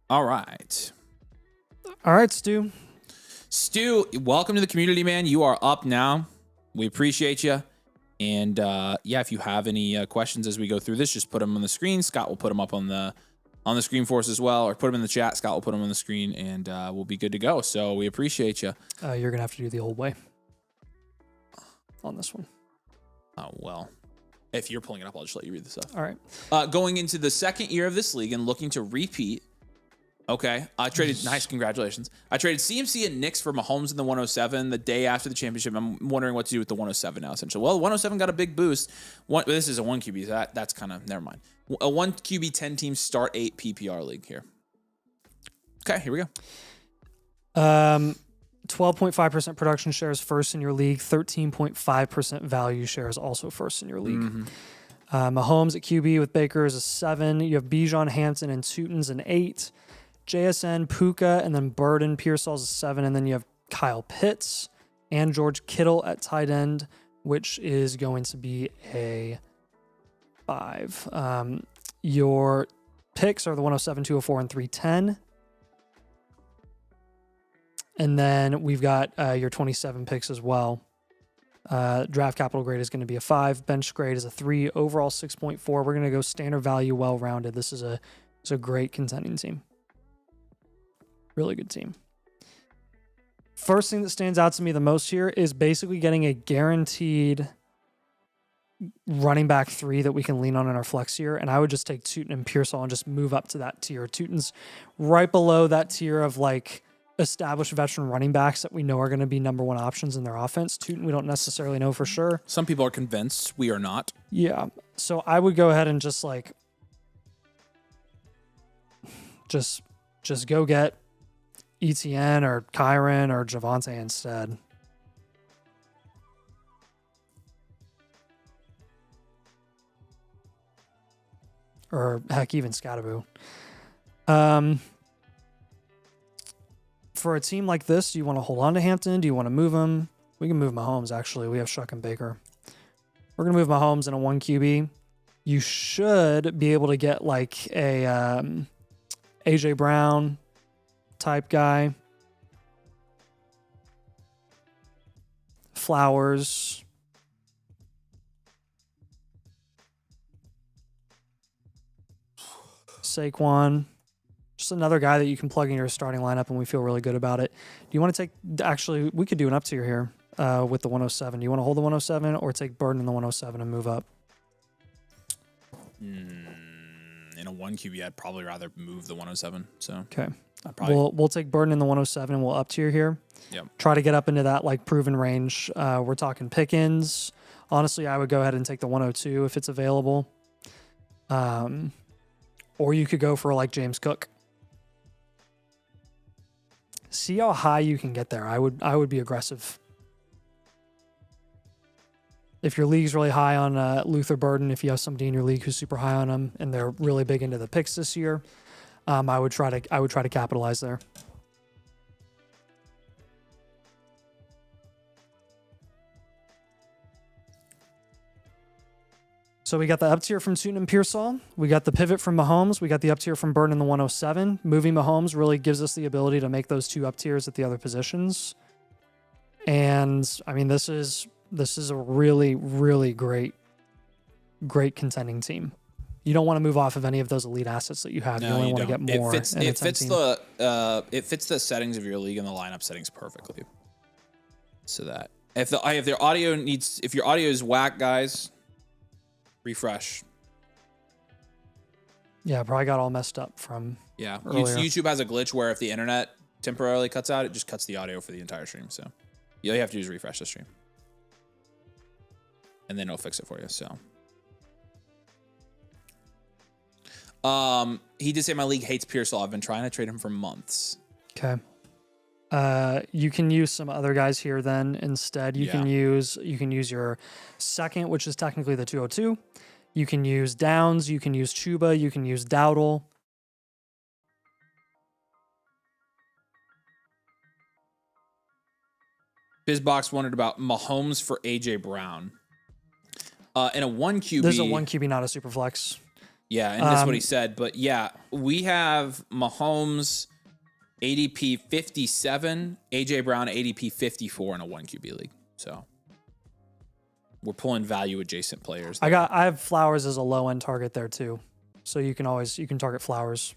all right. All right, Stu. Stu, welcome to the community, man. You are up now. We appreciate you. And yeah, if you have any questions as we go through this, just put them on the screen. Scott will put them up on the screen for us as well, or put them in the chat. Scott will put them on the screen, and we'll be good to go. So we appreciate you. You're gonna have to do the old way on this one. Oh well, if you're pulling it up, I'll just let you read this up. All right. Going into the second year of this league and looking to repeat. Okay, I traded. Nice, congratulations. I traded CMC and Knicks for Mahomes in the 107 the day after the championship. I'm wondering what to do with the 107 now. Essentially, well, 107 got a big boost. This is a 1 QB. So that's kind of never mind. A 1 QB 10 team start 8 PPR league here. Okay, here we go. 12.5% production shares first in your league. 13.5% value shares also first in your league. Mm-hmm. Mahomes at QB with Baker is a 7. You have Bijan, Hampton, and Tootin's an 8. JSN, Puka, and then Burden, Pearsall's a 7. And then you have Kyle Pitts and George Kittle at tight end, which is going to be a 5. Your picks are the 107, 204, and 310. And then we've got your 27 picks as well. Draft capital grade is going to be a 5. Bench grade is a 3. Overall 6.4. We're going to go standard value, well-rounded. This is a great contending team. Really good team. First thing that stands out to me the most here is basically getting a guaranteed running back 3 that we can lean on in our flex here. And I would just take Tootin and Pearsall and just move up to that tier. Tootin's right below that tier of like established veteran running backs that we know are going to be number 1 options in their offense. Tootin, we don't necessarily know for sure. Some people are convinced. We are not. Yeah. So I would go ahead and just like, just go get ETN or Kyron or Javonte instead. Or heck, even Scattaboo. For a team like this, do you want to hold on to Hampton? Do you want to move him? We can move Mahomes, actually. We have Shuck and Baker. We're going to move Mahomes in a 1 QB. You should be able to get like a AJ Brown type guy. Flowers. Saquon. Just another guy that you can plug in your starting lineup and we feel really good about it. Do you want to take, actually, we could do an up tier here with the 107. Do you want to hold the 107 or take Burden in the 107 and move up? In a 1 QB, I'd probably rather move the 107. So okay. We'll take Burden in the 107 and we'll up tier here. Yep. Try to get up into that like proven range. We're talking Pickens. Honestly, I would go ahead and take the 102 if it's available. Or you could go for like James Cook. See how high you can get there. I would be aggressive. If your league's really high on Luther Burden, if you have somebody in your league who's super high on him and they're really big into the picks this year, I would try to capitalize there. So we got the up tier from Tootin and Pearsall. We got the pivot from Mahomes. We got the up tier from Burden in the 107. Moving Mahomes really gives us the ability to make those 2 up tiers at the other positions. And I mean, this is a really, really great contending team. You don't want to move off of any of those elite assets that you have. No, you only want to get more. It fits the settings of your league and the lineup settings perfectly. So that if your audio is whack, guys, refresh. Yeah, probably got all messed up from earlier. YouTube has a glitch where if the internet temporarily cuts out, it just cuts the audio for the entire stream. So all you have to do is refresh the stream, and then it'll fix it for you. So. He did say my league hates Pearsall. I've been trying to trade him for months. Okay. You can use some other guys here then instead. You can use your second, which is technically the 202. You can use Downs. You can use Chuba. You can use Dowdle. BizBox wondered about Mahomes for AJ Brown. In a 1 QB. There's a 1 QB, not a super flex. Yeah, and that's what he said. But yeah, we have Mahomes ADP 57, AJ Brown ADP 54 in a 1 QB league. So we're pulling value adjacent players there. I have Flowers as a low end target there too. So you can target Flowers.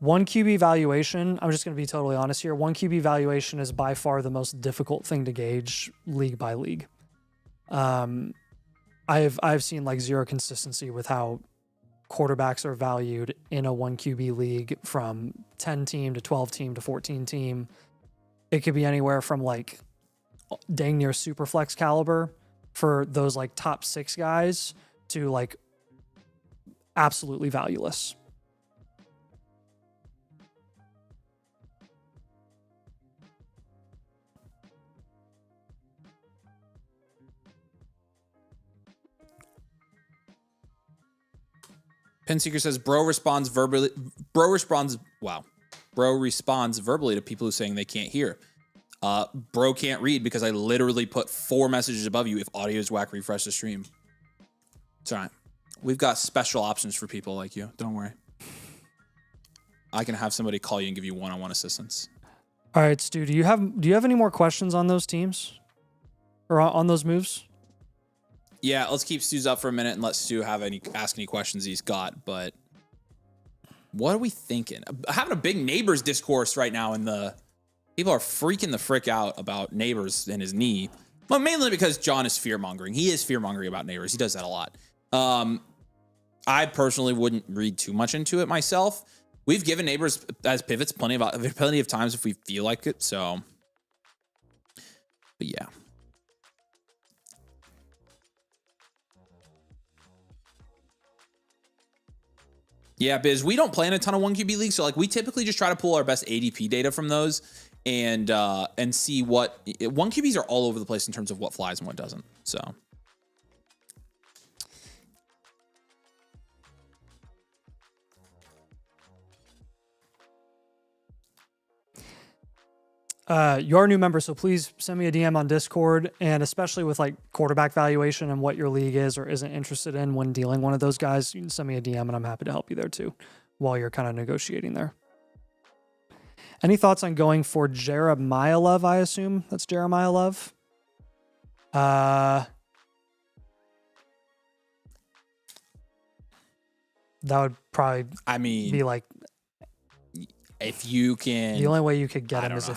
One QB valuation, I'm just going to be totally honest here. One QB valuation is by far the most difficult thing to gauge league by league. I've seen like zero consistency with how quarterbacks are valued in a 1 QB league from 10 team to 12 team to 14 team. It could be anywhere from like dang near super flex caliber for those like top 6 guys to like absolutely valueless. Pinseeker says, Bro responds verbally to people who saying they can't hear. Bro can't read because I literally put 4 messages above you. If audio is whack, refresh the stream. It's all right. We've got special options for people like you. Don't worry. I can have somebody call you and give you one-on-one assistance. All right, Stu, do you have any more questions on those teams or on those moves? Yeah, let's keep Stu's up for a minute and let Stu ask any questions he's got. But what are we thinking? Having a big Neighbors discourse right now, and the people are freaking the frick out about Neighbors and his knee. Well, mainly because John is fear-mongering. He is fear-mongering about Neighbors. He does that a lot. I personally wouldn't read too much into it myself. We've given Neighbors as pivots plenty of times if we feel like it. So, but yeah. Yeah, Biz, we don't play in a ton of 1 QB leagues, so like we typically just try to pull our best ADP data from those and see what 1 QBs are all over the place in terms of what flies and what doesn't. So You're a new member, so please send me a DM on Discord, and especially with like quarterback valuation and what your league is or isn't interested in when dealing one of those guys, you can send me a DM and I'm happy to help you there too while you're kind of negotiating there. Any thoughts on going for Jeremiah Love? I assume that's Jeremiah Love. That would probably be like, if you can, the only way you could get him is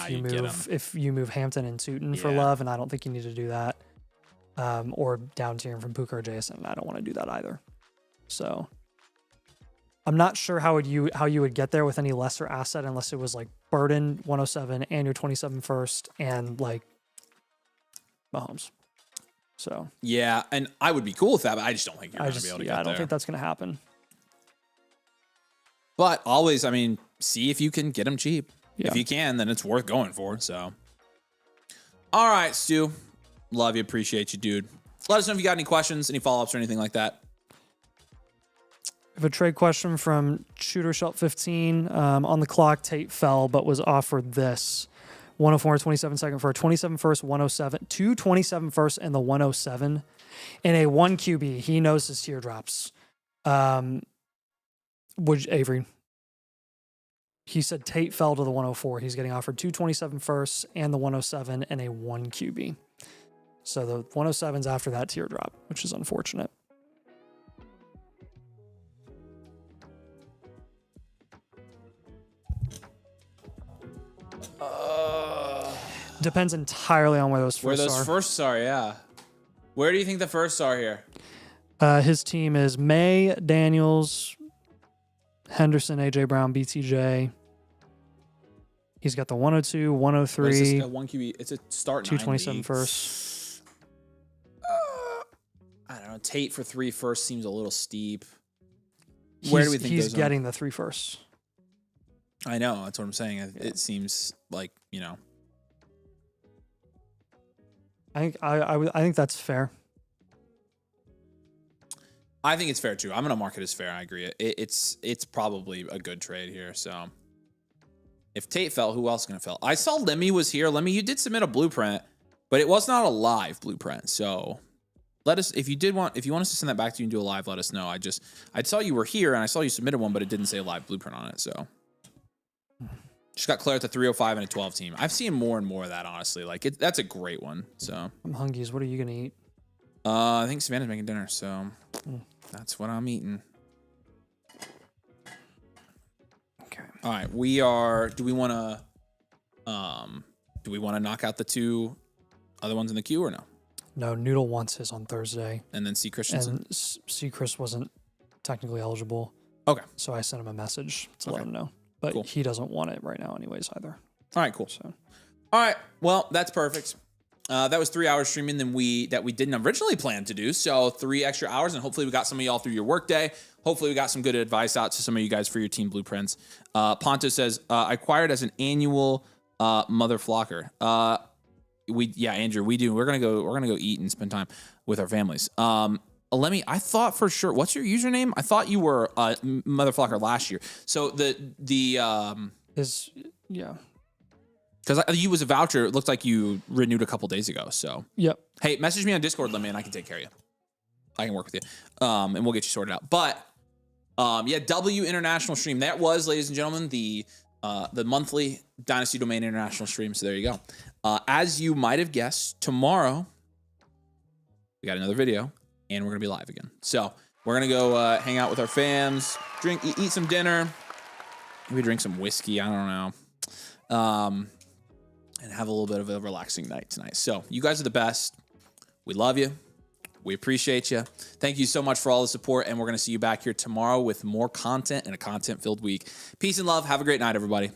if you move Hampton and Tootin for Love, and I don't think you need to do that. Or down tier from Puka or Jason, and I don't want to do that either. So I'm not sure how you would get there with any lesser asset unless it was like Burden 107 and your 27 first and like Mahomes. So yeah, and I would be cool with that, but I just don't think you're going to be able to get there. I don't think that's going to happen. But always, I mean, see if you can get them cheap. Yeah. If you can, then it's worth going for. So, all right, Stu. Love you. Appreciate you, dude. Let us know if you got any questions, any follow-ups, or anything like that. I have a trade question from Shooter Shelt 15. On the clock, Tate fell, but was offered this 104 and 27 second for a 27 first, 107, 227 first, and the 107 in a 1 QB. He knows his teardrops. Would Avery? He said Tate fell to the 104. He's getting offered 227 first and the 107 and a 1 QB. So the 107's after that teardrop, which is unfortunate. Depends entirely on where those firsts are. Yeah. Where do you think the firsts are here? His team is May, Daniels, Henderson, AJ Brown, BTJ. He's got the 102, 103. What is this, 1 QB? It's a start 227 first. I don't know. Tate for 3 first seems a little steep. Where do we think he's getting the 3 firsts? I know. That's what I'm saying. It seems like, I think that's fair. I think it's fair too. I'm gonna mark it as fair. I agree. It's probably a good trade here. So if Tate fell, who else is gonna fall? I saw Lemmy was here. Lemmy, you did submit a blueprint. but it was not a live blueprint. So let us, if you want us to send that back to you and do a live, let us know. I saw you were here and I saw you submitted one, but it didn't say a live blueprint on it. So just got Claire at the 305 and a 12 team. I've seen more and more of that, honestly. Like that's a great one. So I'm hungry. What are you gonna eat? I think Savannah's making dinner, so that's what I'm eating. Okay. All right, we are. Do we want to knock out the 2 other ones in the queue or no? No, Noodle wants his on Thursday. And then C. Christensen. And C. Chris wasn't technically eligible. Okay. So I sent him a message to let him know. But Cool. he doesn't want it right now anyways either. All right, cool. So All right, well, that's perfect. That was 3 hours streaming than that we didn't originally plan to do. So 3 extra hours, and hopefully we got some of y'all through your workday. Hopefully we got some good advice out to some of you guys for your team blueprints. Ponto says, I acquired as an annual mother flocker. Andrew, we do. We're gonna go eat and spend time with our families. I thought for sure. What's your username? I thought you were mother flocker last year. So because you was a voucher. It looked like you renewed a couple days ago. So yep. Hey, message me on Discord, let me, and I can take care of you. I can work with you, and we'll get you sorted out. But W International stream. That was, ladies and gentlemen, the monthly Dynasty Domain International stream. So there you go. As you might have guessed, tomorrow we got another video, and we're gonna be live again. So we're gonna go hang out with our fams, eat some dinner, maybe drink some whiskey. I don't know. And have a little bit of a relaxing night tonight. So you guys are the best. We love you. We appreciate you. Thank you so much for all the support, and we're going to see you back here tomorrow with more content and a content-filled week. Peace and love. Have a great night, everybody.